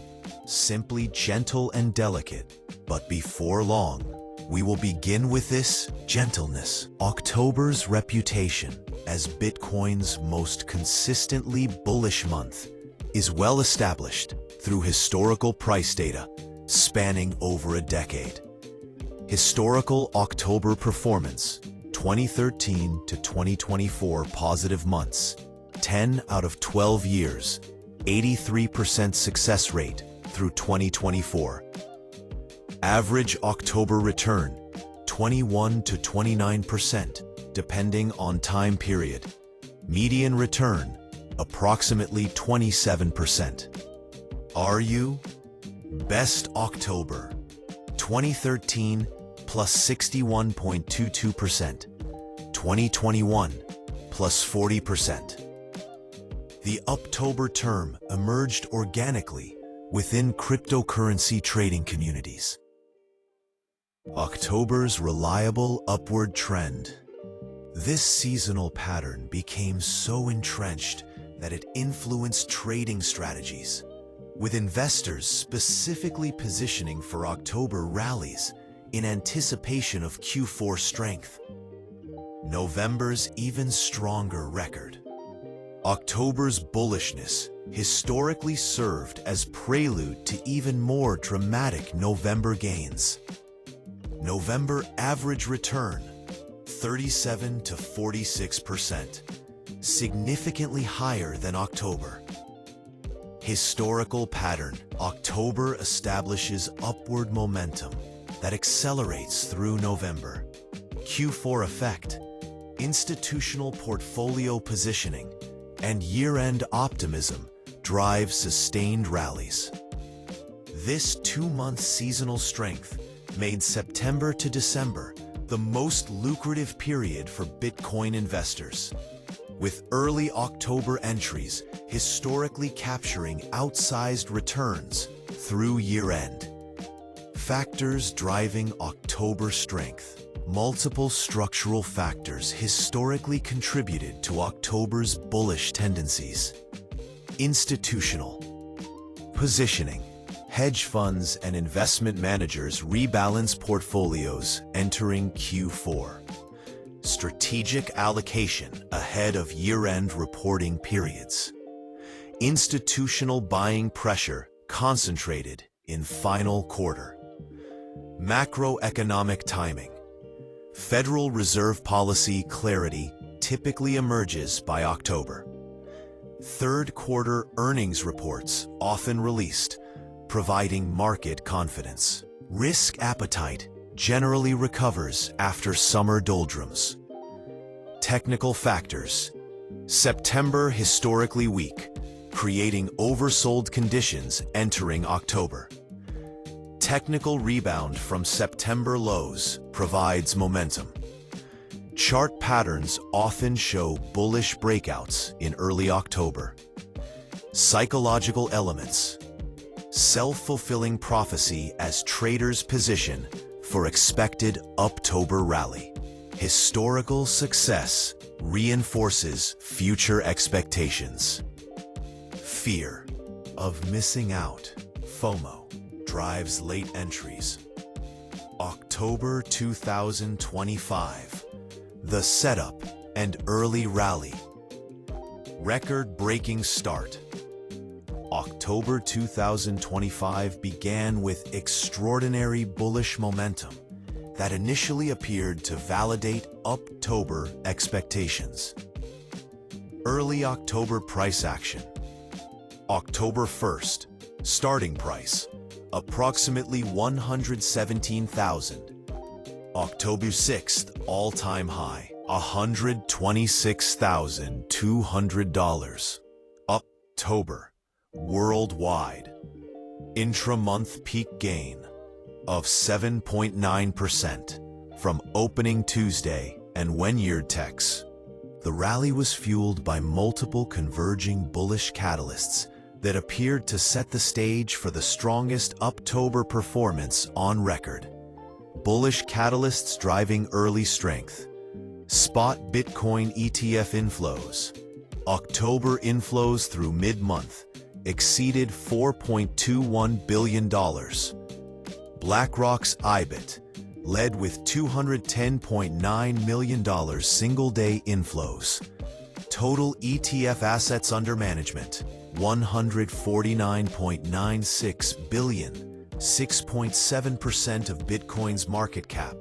simply gentle and delicate, but before long, we will begin with this gentleness. October's reputation as Bitcoin's most consistently bullish month is well established through historical price data spanning over a decade. Historical October performance, 2013 to 2024 positive months, 10 out of 12 years, 83% success rate through 2024. Average October return, 21 to 29%, depending on time period. Median return, approximately 27%. Are you? Best October, 2013 plus 61.22%, 2021 plus 40%. The Uptober term emerged organically within cryptocurrency trading communities. October's reliable upward trend. This seasonal pattern became so entrenched that it influenced trading strategies, with investors specifically positioning for October rallies in anticipation of Q4 strength. November's even stronger record. October's bullishness historically served as prelude to even more dramatic November gains. November average return, 37 to 46%, significantly higher than October. Historical pattern. October establishes upward momentum that accelerates through November. Q4 effect. Institutional portfolio positioning and year-end optimism drive sustained rallies. This 2-month seasonal strength made September to December the most lucrative period for Bitcoin investors, with early October entries historically capturing outsized returns through year-end. Factors driving October strength. Multiple structural factors historically contributed to October's bullish tendencies. Institutional positioning. Hedge funds and investment managers rebalance portfolios entering Q4. Strategic allocation ahead of year-end reporting periods. Institutional buying pressure concentrated in final quarter. Macroeconomic timing. Federal Reserve policy clarity typically emerges by October. Third quarter earnings reports often released, providing market confidence. Risk appetite generally recovers after summer doldrums. Technical factors. September historically weak, creating oversold conditions entering October. technical rebound from September lows provides momentum. Chart patterns often show bullish breakouts in early October. Psychological elements. Self-fulfilling prophecy as traders position for expected October rally. Historical success reinforces future expectations. Fear of missing out, FOMO, drives late entries. October 2025. The setup and early rally. Record-breaking start. October 2025 began with extraordinary bullish momentum that initially appeared to validate October expectations. Early October price action. October 1st, starting price, approximately $117,000. October 6th, all-time high, $126,200. October, worldwide, intra-month peak gain of 7.9% from opening Tuesday and one-year techs. The rally was fueled by multiple converging bullish catalysts that appeared to set the stage for the strongest October performance on record. Bullish catalysts driving early strength. Spot Bitcoin ETF inflows. October inflows through mid-month exceeded $4.21 billion. BlackRock's IBIT led with $210.9 million single-day inflows. Total ETF assets under management, $149.96 billion, 6.7% of Bitcoin's market cap.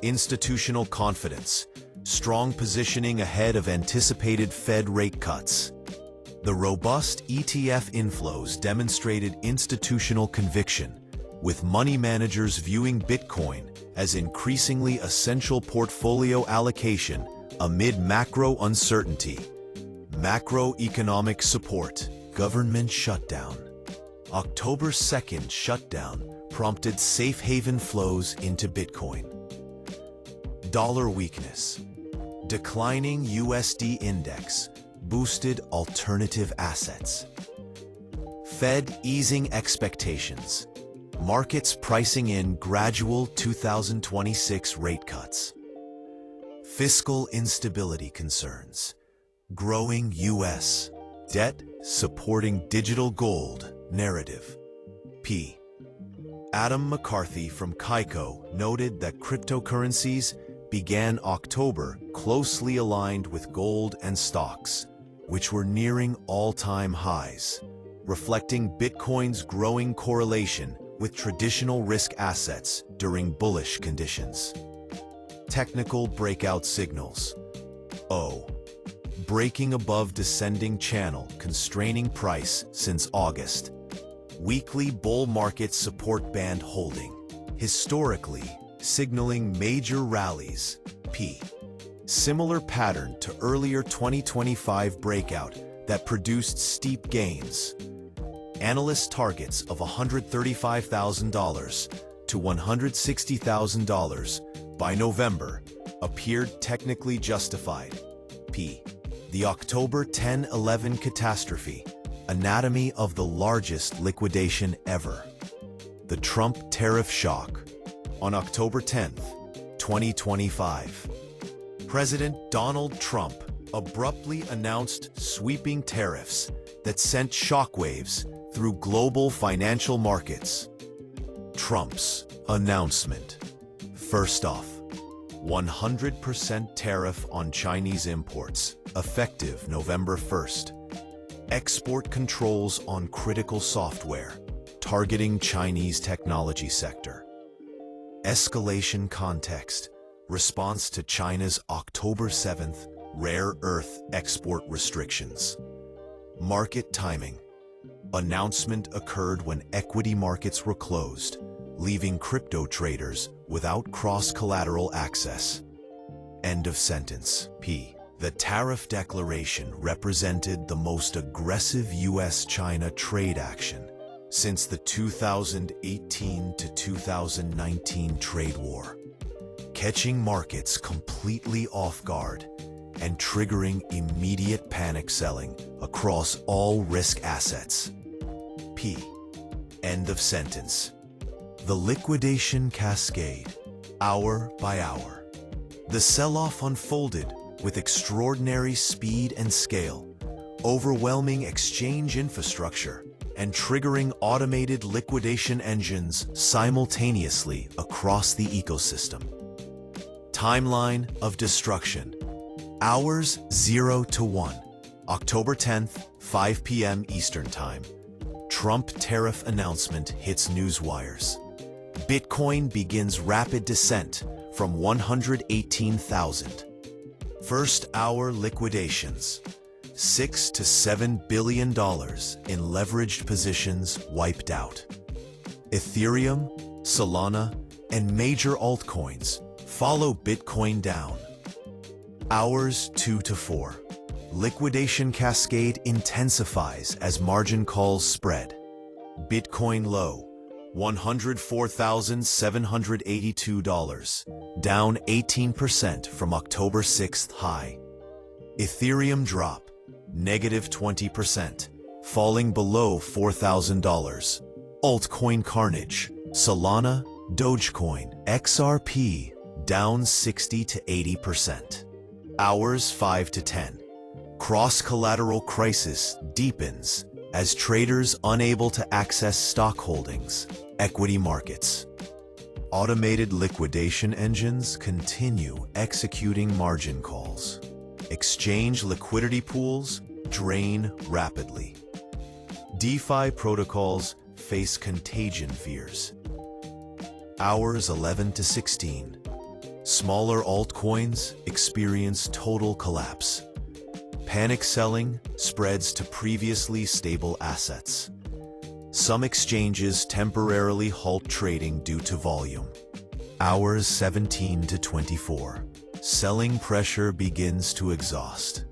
Institutional confidence, strong positioning ahead of anticipated Fed rate cuts. The robust ETF inflows demonstrated institutional conviction, with money managers viewing Bitcoin as increasingly essential portfolio allocation amid macro uncertainty. Macroeconomic support. Government shutdown. October 2nd shutdown prompted safe haven flows into Bitcoin. Dollar weakness. Declining USD index boosted alternative assets. Fed easing expectations. Markets pricing in gradual 2026 rate cuts. Fiscal instability concerns. Growing U.S. debt supporting digital gold narrative. P. Adam McCarthy from Kaiko noted that cryptocurrencies began October closely aligned with gold and stocks, which were nearing all-time highs, reflecting Bitcoin's growing correlation with traditional risk assets during bullish conditions. Technical breakout signals. O. Breaking above descending channel constraining price since August. Weekly bull market support band holding, historically signaling major rallies. P. Similar pattern to earlier 2025 breakout that produced steep gains. Analyst targets of $135,000 to $160,000 by November appeared technically justified. P. The October 10/11 catastrophe, anatomy of the largest liquidation ever. The Trump tariff shock. On October 10, 2025, President Donald Trump abruptly announced sweeping tariffs that sent shockwaves through global financial markets. Trump's announcement. First off, 100% tariff on Chinese imports, effective November 1st. Export controls on critical software, targeting Chinese technology sector. Escalation context. Response to China's October 7th rare earth export restrictions. Market timing. Announcement occurred when equity markets were closed, leaving crypto traders without cross-collateral access. End of sentence. P. The tariff declaration represented the most aggressive U.S.-China trade action since the 2018 to 2019 trade war, catching markets completely off guard and triggering immediate panic selling across all risk assets. P. End of sentence. The liquidation cascade, hour by hour. The sell-off unfolded with extraordinary speed and scale, overwhelming exchange infrastructure and triggering automated liquidation engines simultaneously across the ecosystem. Timeline of destruction. Hours 0 to 1. October 10th, 5 p.m. Eastern Time. Trump tariff announcement hits newswires. Bitcoin begins rapid descent from 118,000. First hour liquidations. $6 to $7 billion in leveraged positions wiped out. Ethereum, Solana, and major altcoins follow Bitcoin down. Hours 2 to 4. Liquidation cascade intensifies as margin calls spread. Bitcoin low, $104,782, down 18% from October 6th high. Ethereum drop, negative 20%, falling below $4,000. Altcoin carnage, Solana, Dogecoin, XRP, down 60 to 80%. Hours 5 to 10. Cross-collateral crisis deepens as traders unable to access stock holdings, equity markets. Automated liquidation engines continue executing margin calls. Exchange liquidity pools drain rapidly. DeFi protocols face contagion fears. Hours 11 to 16. Smaller altcoins experience total collapse. Panic selling spreads to previously stable assets. Some exchanges temporarily halt trading due to volume. Hours 17 to 24. Selling pressure begins to exhaust.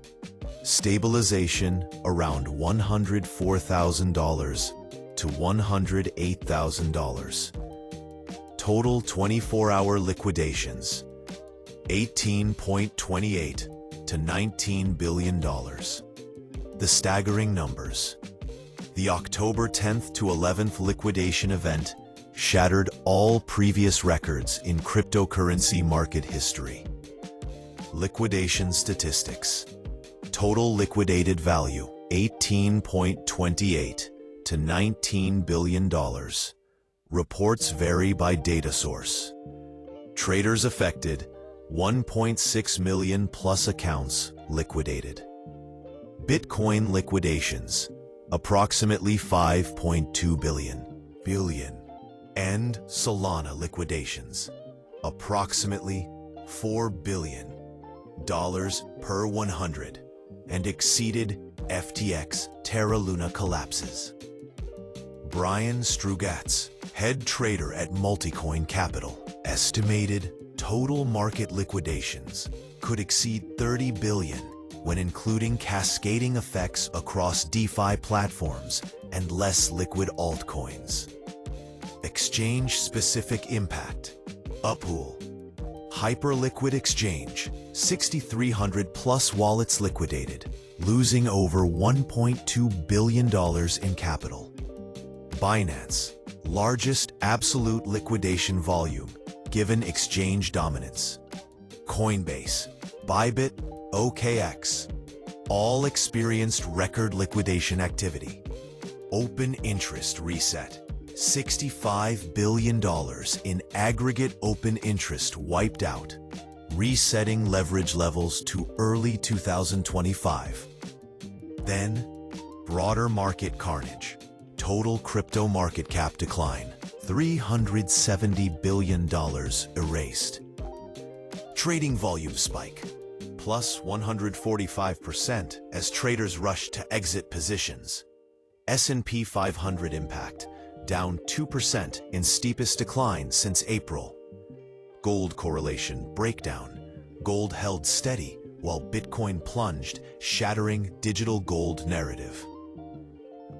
Stabilization around $104,000 to $108,000. Total 24-hour liquidations, $18.28 to $19 billion. The staggering numbers. The October 10th to 11th liquidation event shattered all previous records in cryptocurrency market history. Liquidation statistics. Total liquidated value, $18.28 to $19 billion. Reports vary by data source. Traders affected, 1.6 million plus accounts liquidated. Bitcoin liquidations, approximately 5.2 billion. And Solana liquidations, approximately $4 billion per 100, and exceeded FTX Terra Luna collapses. Brian Strugatz, head trader at Multicoin Capital, estimated total market liquidations could exceed 30 billion when including cascading effects across DeFi platforms and less liquid altcoins. Exchange-specific impact. Uppool. Hyperliquid exchange, 6,300 plus wallets liquidated, losing over $1.2 billion in capital. Binance, largest absolute liquidation volume, given exchange dominance. Coinbase, Bybit, OKX, all experienced record liquidation activity. Open interest reset, $65 billion in aggregate open interest wiped out, resetting leverage levels to early 2025. Then, broader market carnage. Total crypto market cap decline, $370 billion erased. Trading volume spike, plus 145% as traders rush to exit positions. S&P 500 impact, down 2% in steepest decline since April. Gold correlation breakdown. Gold held steady while Bitcoin plunged, shattering digital gold narrative.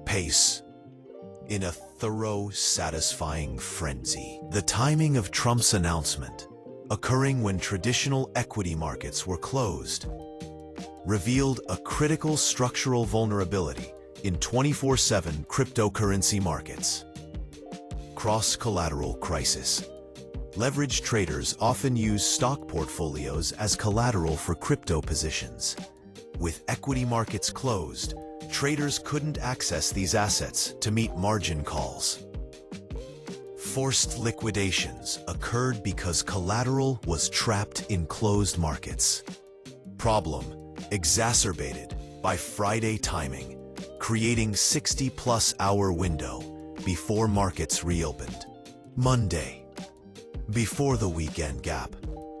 Pace. in a thorough, satisfying frenzy. The timing of Trump's announcement, occurring when traditional equity markets were closed, revealed a critical structural vulnerability in 24/7 cryptocurrency markets. Cross-collateral crisis. Leveraged traders often use stock portfolios as collateral for crypto positions. With equity markets closed, traders couldn't access these assets to meet margin calls. Forced liquidations occurred because collateral was trapped in closed markets. Problem exacerbated by Friday timing, creating 60-plus hour window before markets reopened. Monday, before the weekend gap,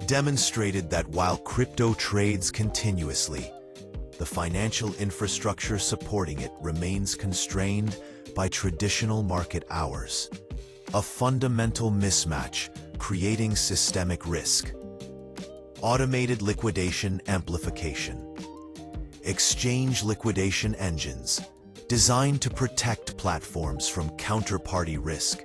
demonstrated that while crypto trades continuously, the financial infrastructure supporting it remains constrained by traditional market hours. A fundamental mismatch creating systemic risk. Automated liquidation amplification. Exchange liquidation engines designed to protect platforms from counterparty risk,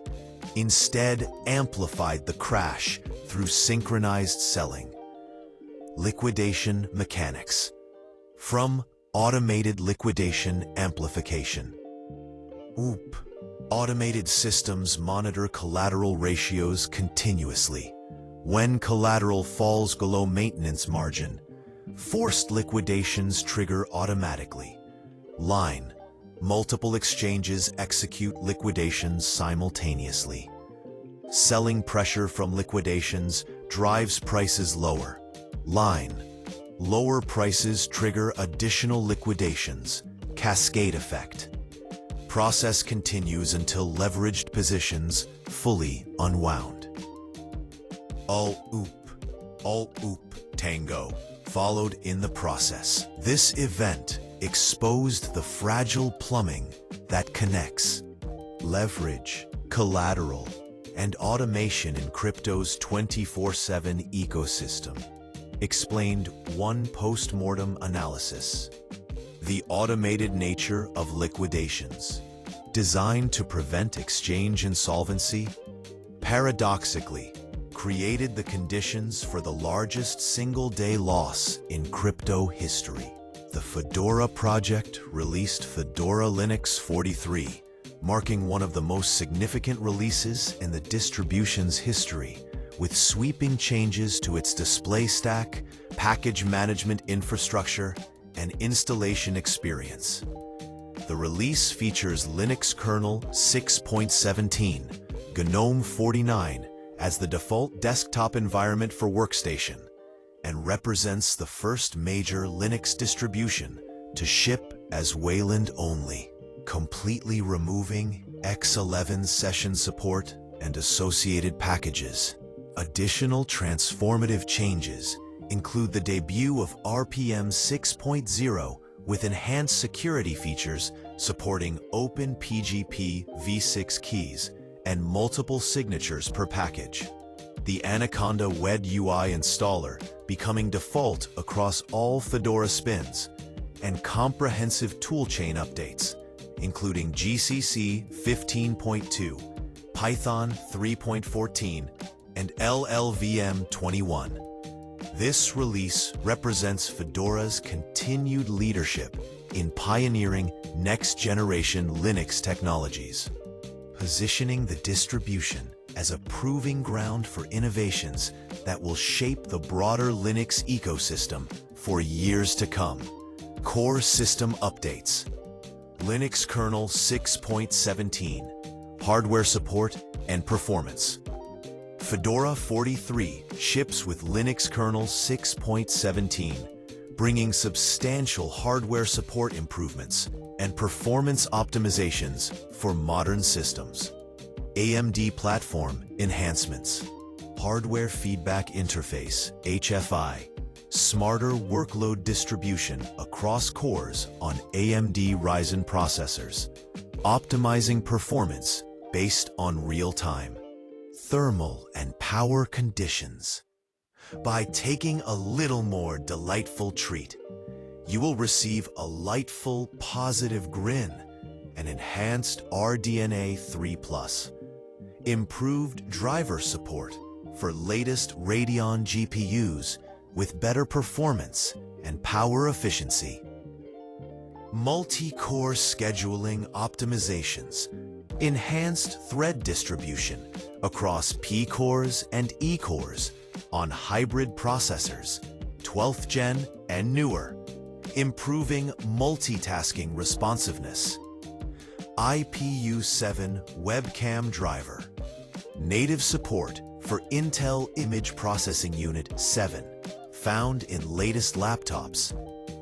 instead amplified the crash through synchronized selling. Liquidation mechanics. From automated liquidation amplification. OOP. Automated systems monitor collateral ratios continuously. When collateral falls below maintenance margin, forced liquidations trigger automatically. Line. Multiple exchanges execute liquidations simultaneously. Selling pressure from liquidations drives prices lower. Line. Lower prices trigger additional liquidations. Cascade effect. Process continues until leveraged positions fully unwound. All oop tango followed in the process. This event exposed the fragile plumbing that connects leverage, collateral, and automation in crypto's 24/7 ecosystem. Explained one post-mortem analysis. The automated nature of liquidations, designed to prevent exchange insolvency, paradoxically created the conditions for the largest single-day loss in crypto history. The Fedora project released Fedora Linux 43, marking one of the most significant releases in the distribution's history, with sweeping changes to its display stack, package management infrastructure, and installation experience. The release features Linux kernel 6.17, GNOME 49 as the default desktop environment for workstation, and represents the first major Linux distribution to ship as Wayland only, completely removing X11 session support and associated packages. Additional transformative changes include the debut of RPM 6.0 with enhanced security features supporting OpenPGP v6 keys and multiple signatures per package. The Anaconda Web UI installer becoming default across all Fedora spins, and comprehensive toolchain updates, including GCC 15.2, Python 3.14, and LLVM 21. This release represents Fedora's continued leadership in pioneering next-generation Linux technologies, positioning the distribution as a proving ground for innovations that will shape the broader Linux ecosystem for years to come. Core system updates. Linux kernel 6.17, hardware support and performance. Fedora 43 ships with Linux kernel 6.17, bringing substantial hardware support improvements and performance optimizations for modern systems. AMD platform enhancements. Hardware feedback interface, HFI. Smarter workload distribution across cores on AMD Ryzen processors, optimizing performance based on real-time thermal and power conditions. By taking a little more delightful treat, you will receive a lightful, positive grin and enhanced RDNA 3+. Improved driver support for latest Radeon GPUs with better performance and power efficiency. Multi-core scheduling optimizations, enhanced thread distribution across P-cores and E-cores on hybrid processors, 12th gen and newer, improving multitasking responsiveness. IPU7 webcam driver, native support for Intel Image Processing Unit 7, found in latest laptops,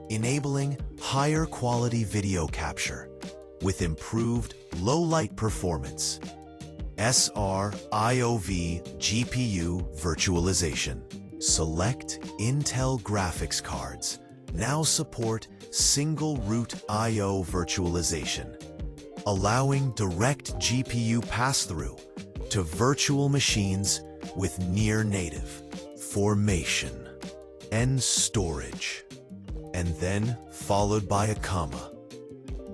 enabling higher quality video capture with improved low-light performance. SR-IOV GPU virtualization. Select Intel graphics cards now support single-root I/O virtualization, allowing direct GPU pass-through to virtual machines with near-native formation and storage, and then followed by a comma.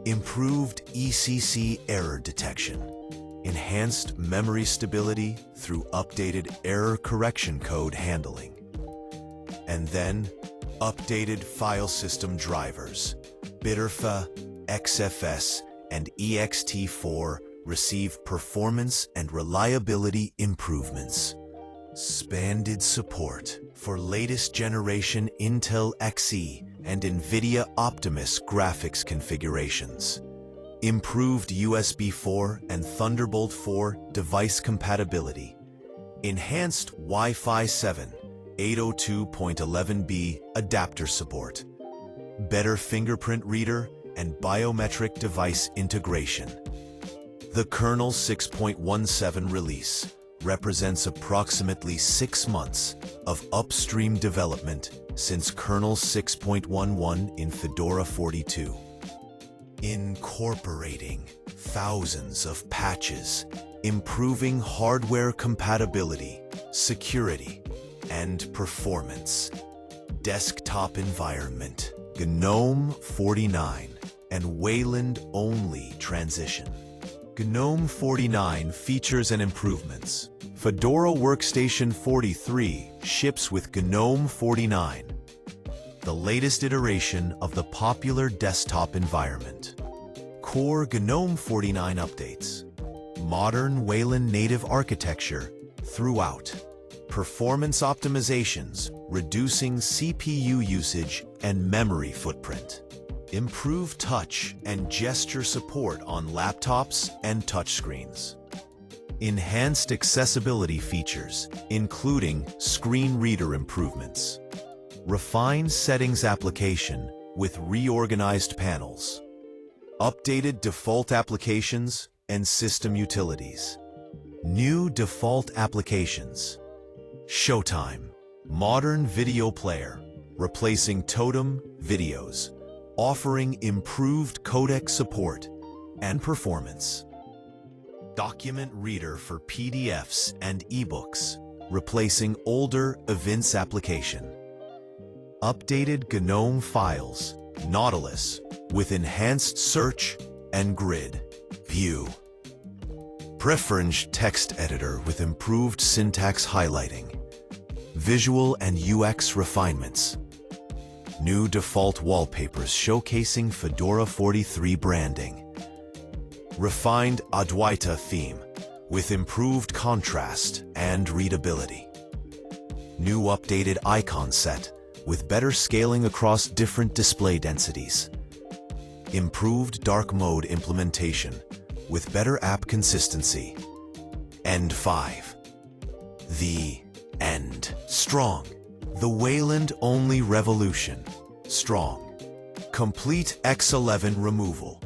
Improved ECC error detection, enhanced memory stability through updated error correction code handling, and then updated file system drivers. Bitterfa, XFS, and ext4 receive performance and reliability improvements. Expanded support for latest generation Intel Xe and Nvidia Optimus graphics configurations. Improved USB 4 and Thunderbolt 4 device compatibility. Enhanced Wi-Fi 7, 802.11b adapter support. Better fingerprint reader and biometric device integration. The kernel 6.17 release represents approximately 6 months of upstream development since kernel 6.11 in Fedora 42. Incorporating thousands of patches, improving hardware compatibility, security, and performance. Desktop environment, GNOME 49 and Wayland-only transition. GNOME 49 features and improvements. Fedora Workstation 43 ships with GNOME 49, the latest iteration of the popular desktop environment. Core GNOME 49 updates. Modern Wayland native architecture throughout. Performance optimizations, reducing CPU usage and memory footprint. Improved touch and gesture support on laptops and touchscreens. Enhanced accessibility features, including screen reader improvements. Refined settings application with reorganized panels. Updated default applications and system utilities. New default applications. Showtime, modern video player, replacing Totem videos, offering improved codec support and performance. Document reader for PDFs and ebooks, replacing older Evince application. Updated GNOME files, Nautilus, with enhanced search and grid view. Preferenced text editor with improved syntax highlighting. Visual and UX refinements. New default wallpapers showcasing Fedora 43 branding. Refined Adwaita theme with improved contrast and readability. New updated icon set with better scaling across different display densities. Improved dark mode implementation with better app consistency. End 5. The End. Strong. The Wayland-only revolution. Strong. Complete X11 removal.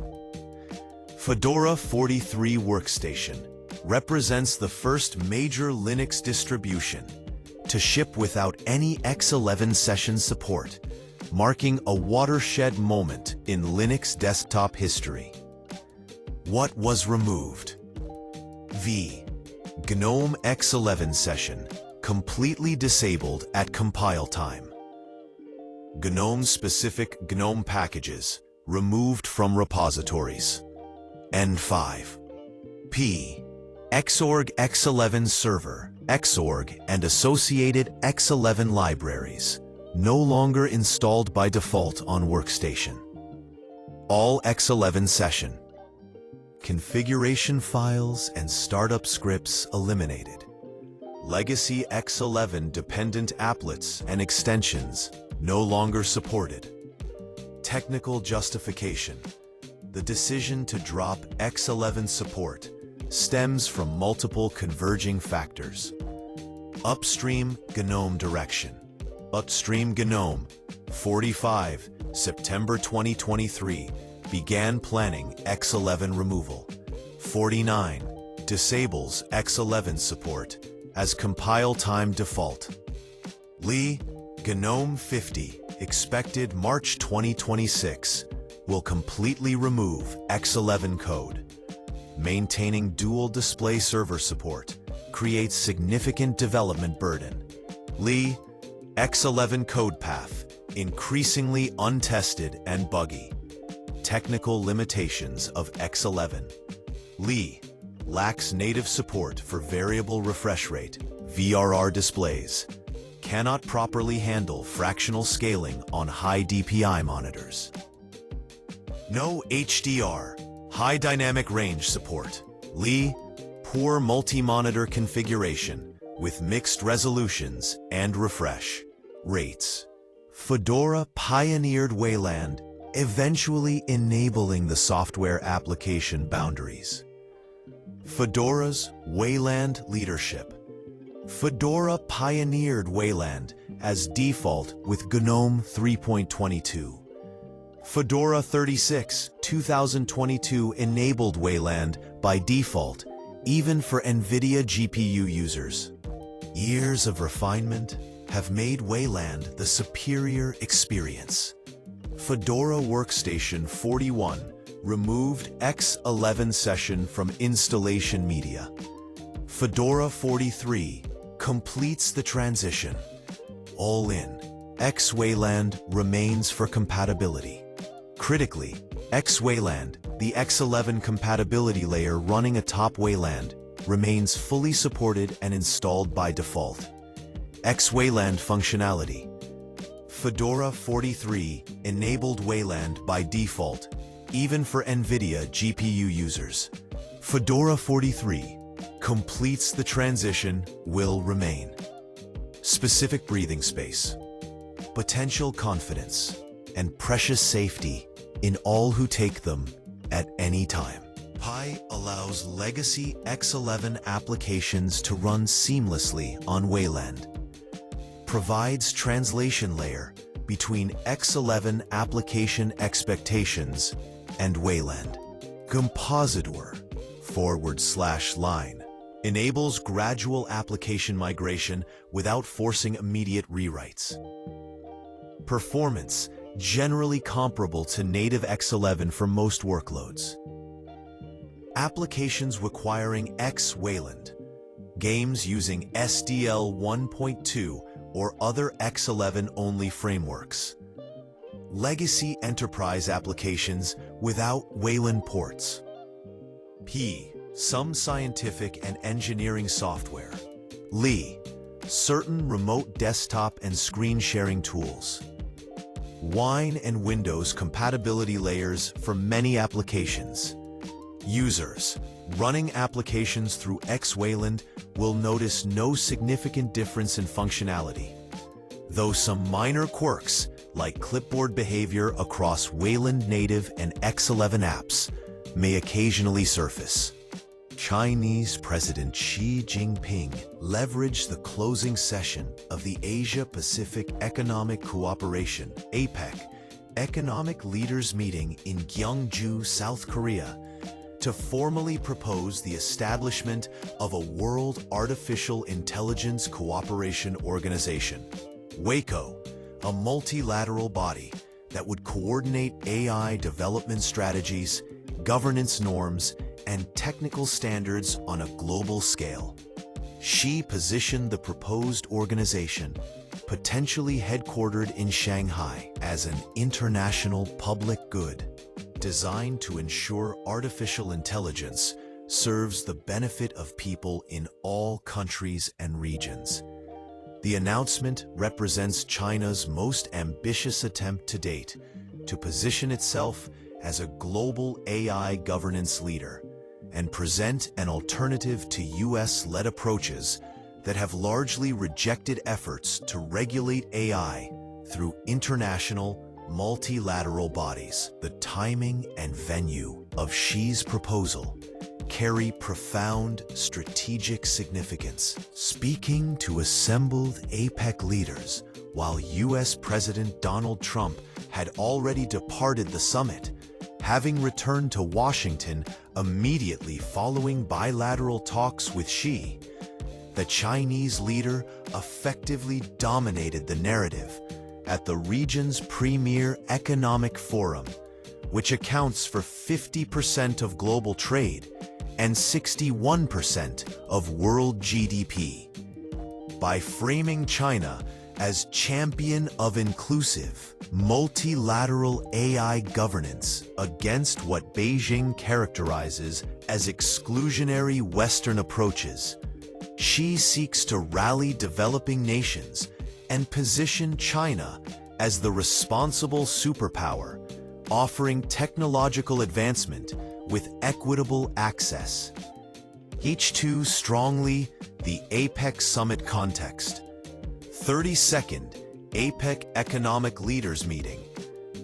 Fedora 43 Workstation represents the first major Linux distribution to ship without any X11 session support, marking a watershed moment in Linux desktop history. What was removed? GNOME X11 session completely disabled at compile time. GNOME-specific GNOME packages removed from repositories. N5. P. Xorg X11 Server, Xorg and associated X11 libraries, no longer installed by default on workstation. All X11 session. Configuration files and startup scripts eliminated. Legacy X11 dependent applets and extensions no longer supported. Technical justification. The decision to drop X11 support stems from multiple converging factors. Upstream GNOME direction. Upstream GNOME 45, September 2023, began planning X11 removal. 49, disables X11 support as compile time default. Lee, GNOME 50, expected March 2026, will completely remove X11 code. Maintaining dual display server support creates significant development burden. Lee, X11 code path, increasingly untested and buggy. Technical limitations of X11. Lee, lacks native support for variable refresh rate, VRR displays, cannot properly handle fractional scaling on high DPI monitors. No HDR, high dynamic range support. Lee, poor multi-monitor configuration with mixed resolutions and refresh rates. Fedora pioneered Wayland, eventually enabling the software application boundaries. Fedora's Wayland leadership. Fedora pioneered Wayland as default with GNOME 3.22. Fedora 36, 2022 enabled Wayland by default, even for Nvidia GPU users. Years of refinement have made Wayland the superior experience. Fedora Workstation 41 removed X11 session from installation media. Fedora 43 completes the transition. All in, X Wayland remains for compatibility. Critically, X Wayland, the X11 compatibility layer running atop Wayland, remains fully supported and installed by default. X Wayland functionality. Fedora 43 enabled Wayland by default, even for Nvidia GPU users. Fedora 43 completes the transition, will remain. Specific breathing space, potential confidence, and precious safety in all who take them at any time. Pi allows legacy X11 applications to run seamlessly on Wayland. Provides translation layer between X11 application expectations and Wayland. Compositor /line enables gradual application migration without forcing immediate rewrites. Performance generally comparable to native X11 for most workloads. Applications requiring X Wayland. Games using SDL 1.2 or other X11-only frameworks. Legacy enterprise applications without Wayland ports. P. Some scientific and engineering software. Lee. Certain remote desktop and screen sharing tools. Wine and Windows compatibility layers for many applications. Users running applications through X Wayland will notice no significant difference in functionality, though some minor quirks like clipboard behavior across Wayland native and X11 apps may occasionally surface. Chinese President Xi Jinping leveraged the closing session of the Asia-Pacific Economic Cooperation (APEC) Economic Leaders Meeting in Gyeongju, South Korea, to formally propose the establishment of a World Artificial Intelligence Cooperation Organization, WACO, a multilateral body that would coordinate AI development strategies, governance norms, and technical standards on a global scale. Xi positioned the proposed organization, potentially headquartered in Shanghai, as an international public good, designed to ensure artificial intelligence serves the benefit of people in all countries and regions. The announcement represents China's most ambitious attempt to date to position itself as a global AI governance leader and present an alternative to US-led approaches that have largely rejected efforts to regulate AI through international, multilateral bodies. The timing and venue of Xi's proposal carry profound strategic significance. Speaking to assembled APEC leaders while US President Donald Trump had already departed the summit, having returned to Washington immediately following bilateral talks with Xi, the Chinese leader effectively dominated the narrative at the region's premier economic forum, which accounts for 50% of global trade and 61% of world GDP. By framing China as champion of inclusive, multilateral AI governance against what Beijing characterizes as exclusionary Western approaches, Xi seeks to rally developing nations and position China as the responsible superpower, offering technological advancement with equitable access. H2 strongly the APEC summit context. 32nd APEC Economic Leaders Meeting.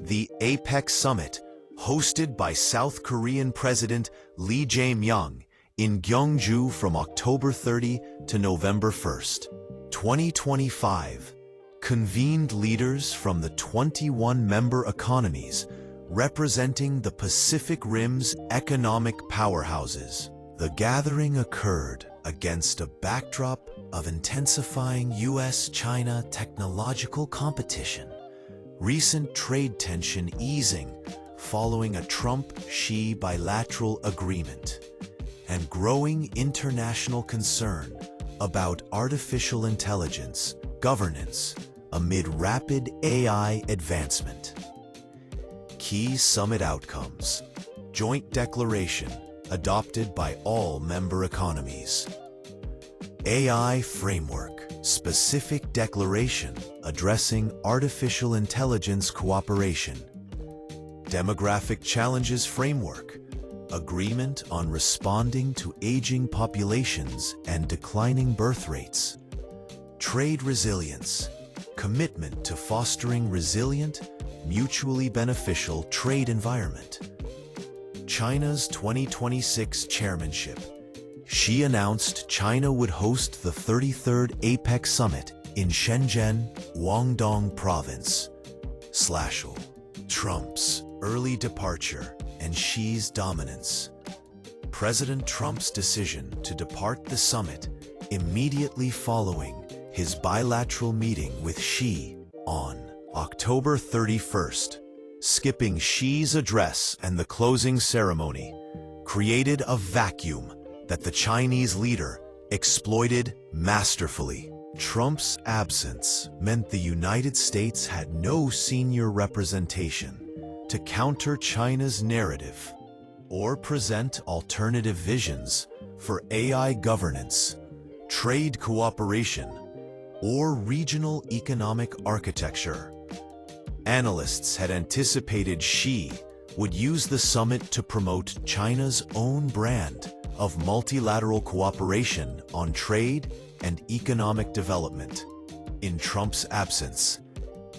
The APEC Summit, hosted by South Korean President Lee Jae-myung in Gyeongju from October 30 to November 1st, 2025, convened leaders from the 21 member economies representing the Pacific Rim's economic powerhouses. The gathering occurred against a backdrop of intensifying US-China technological competition, recent trade tension easing following a Trump-Xi bilateral agreement, and growing international concern about artificial intelligence governance amid rapid AI advancement. Key summit outcomes. Joint declaration adopted by all member economies. AI framework. Specific declaration addressing artificial intelligence cooperation. Demographic challenges framework. Agreement on responding to aging populations and declining birth rates. Trade resilience. Commitment to fostering resilient, mutually beneficial trade environment. China's 2026 chairmanship. Xi announced China would host the 33rd APEC Summit in Shenzhen, Guangdong Province. Trump's early departure and Xi's dominance. President Trump's decision to depart the summit immediately following his bilateral meeting with Xi on October 31st, skipping Xi's address and the closing ceremony, created a vacuum that the Chinese leader exploited masterfully. Trump's absence meant the United States had no senior representation to counter China's narrative or present alternative visions for AI governance, trade cooperation, or regional economic architecture. Analysts had anticipated Xi would use the summit to promote China's own brand of multilateral cooperation on trade and economic development in Trump's absence,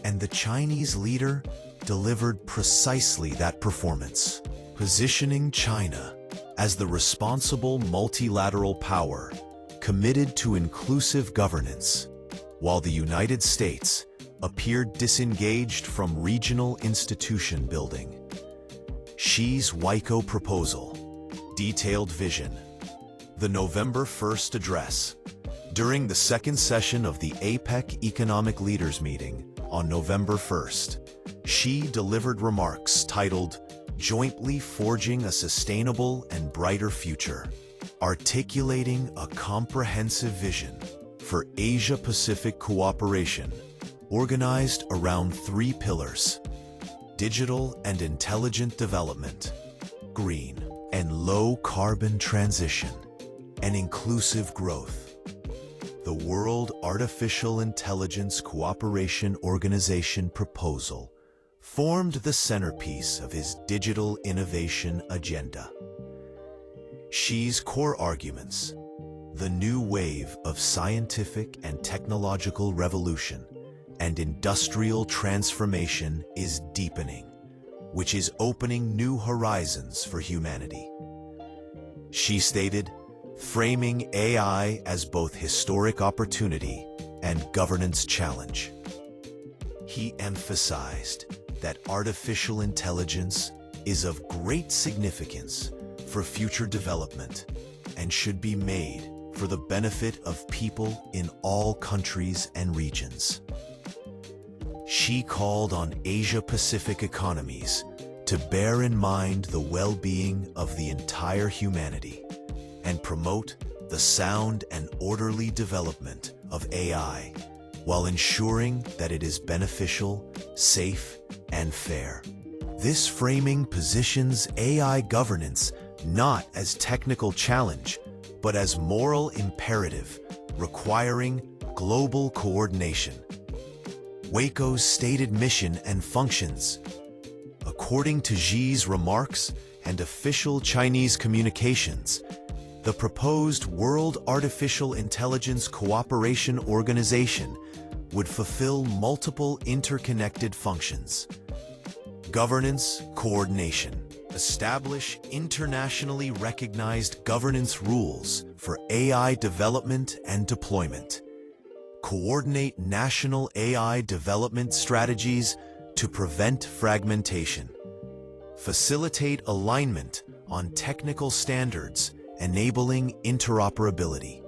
and the Chinese leader delivered precisely that performance, positioning China as the responsible multilateral power committed to inclusive governance, while the United States appeared disengaged from regional institution building. Xi's WICO proposal. Detailed vision. The November 1st address. During the second session of the APEC Economic Leaders Meeting on November 1st, Xi delivered remarks titled, "Jointly Forging a Sustainable and Brighter Future," articulating a comprehensive vision for Asia-Pacific cooperation organized around three pillars: digital and intelligent development, green and low-carbon transition, and inclusive growth. The World Artificial Intelligence Cooperation Organization proposal formed the centerpiece of his digital innovation agenda. Xi's core arguments: the new wave of scientific and technological revolution and industrial transformation is deepening, which is opening new horizons for humanity. Xi stated, framing AI as both historic opportunity and governance challenge. He emphasized that artificial intelligence is of great significance for future development and should be made for the benefit of people in all countries and regions. Xi called on Asia-Pacific economies to bear in mind the well-being of the entire humanity and promote the sound and orderly development of AI while ensuring that it is beneficial, safe, and fair. This framing positions AI governance not as technical challenge, but as moral imperative, requiring global coordination. Waco's stated mission and functions. According to Xi's remarks and official Chinese communications, the proposed World Artificial Intelligence Cooperation Organization would fulfill multiple interconnected functions. Governance coordination. Establish internationally recognized governance rules for AI development and deployment. Coordinate national AI development strategies to prevent fragmentation. Facilitate alignment on technical standards, enabling interoperability.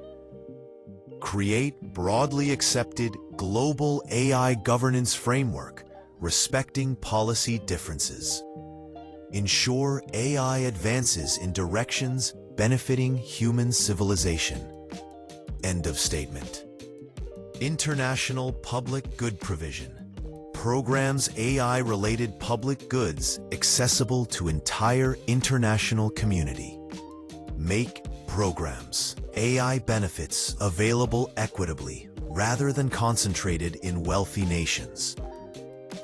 Create broadly accepted global AI governance framework, respecting policy differences. Ensure AI advances in directions benefiting human civilization. End of statement. International public good provision. Programs AI-related public goods accessible to entire international community. Make programs AI benefits available equitably rather than concentrated in wealthy nations.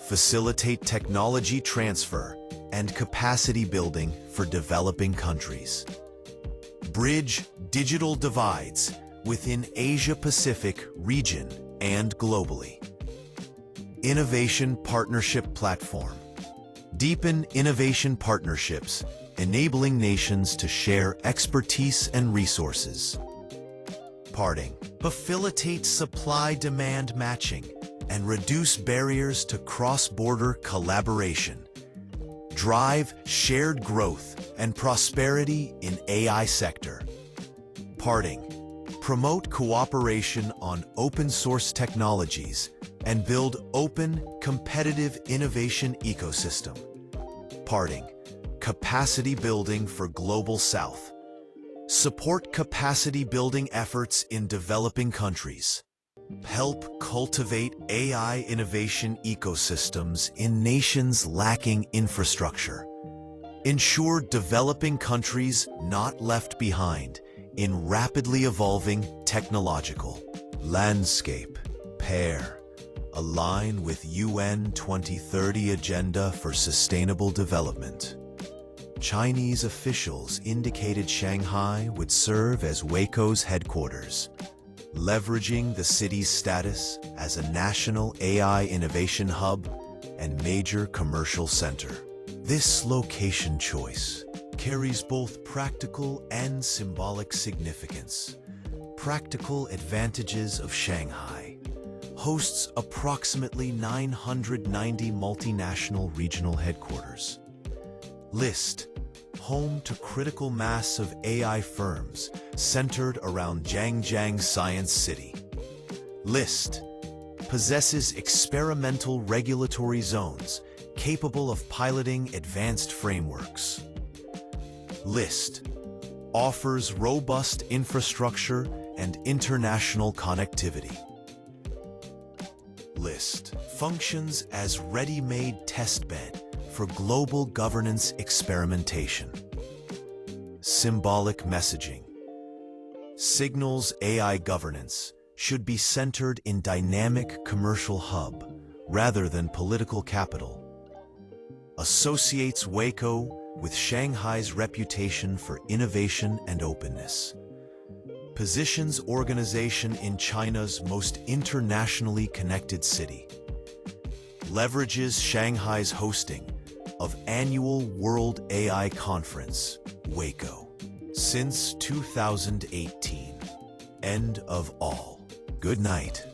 Facilitate technology transfer and capacity building for developing countries. Bridge digital divides within Asia-Pacific region and globally. Innovation Partnership Platform. Deepen innovation partnerships, enabling nations to share expertise and resources. Parting. Facilitate supply-demand matching and reduce barriers to cross-border collaboration. Drive shared growth and prosperity in AI sector. Parting. Promote cooperation on open-source technologies and build open, competitive innovation ecosystem. Parting. Capacity building for Global South. Support capacity building efforts in developing countries. Help cultivate AI innovation ecosystems in nations lacking infrastructure. Ensure developing countries not left behind in rapidly evolving technological landscape. Pair. Align with UN 2030 Agenda for Sustainable Development. Chinese officials indicated Shanghai would serve as Waco's headquarters, leveraging the city's status as a national AI innovation hub and major commercial center. This location choice carries both practical and symbolic significance. Practical advantages of Shanghai hosts approximately 990 multinational regional headquarters. List. Home to critical mass of AI firms centered around Zhangjiang Science City. List. Possesses experimental regulatory zones capable of piloting advanced frameworks. List. Offers robust infrastructure and international connectivity. List. Functions as ready-made testbed for global governance experimentation. Symbolic messaging signals AI governance should be centered in dynamic commercial hub rather than political capital. Associates Waco with Shanghai's reputation for innovation and openness. Positions organization in China's most internationally connected city. Leverages Shanghai's hosting of annual World AI Conference, Waco, since 2018. End of all. Good night.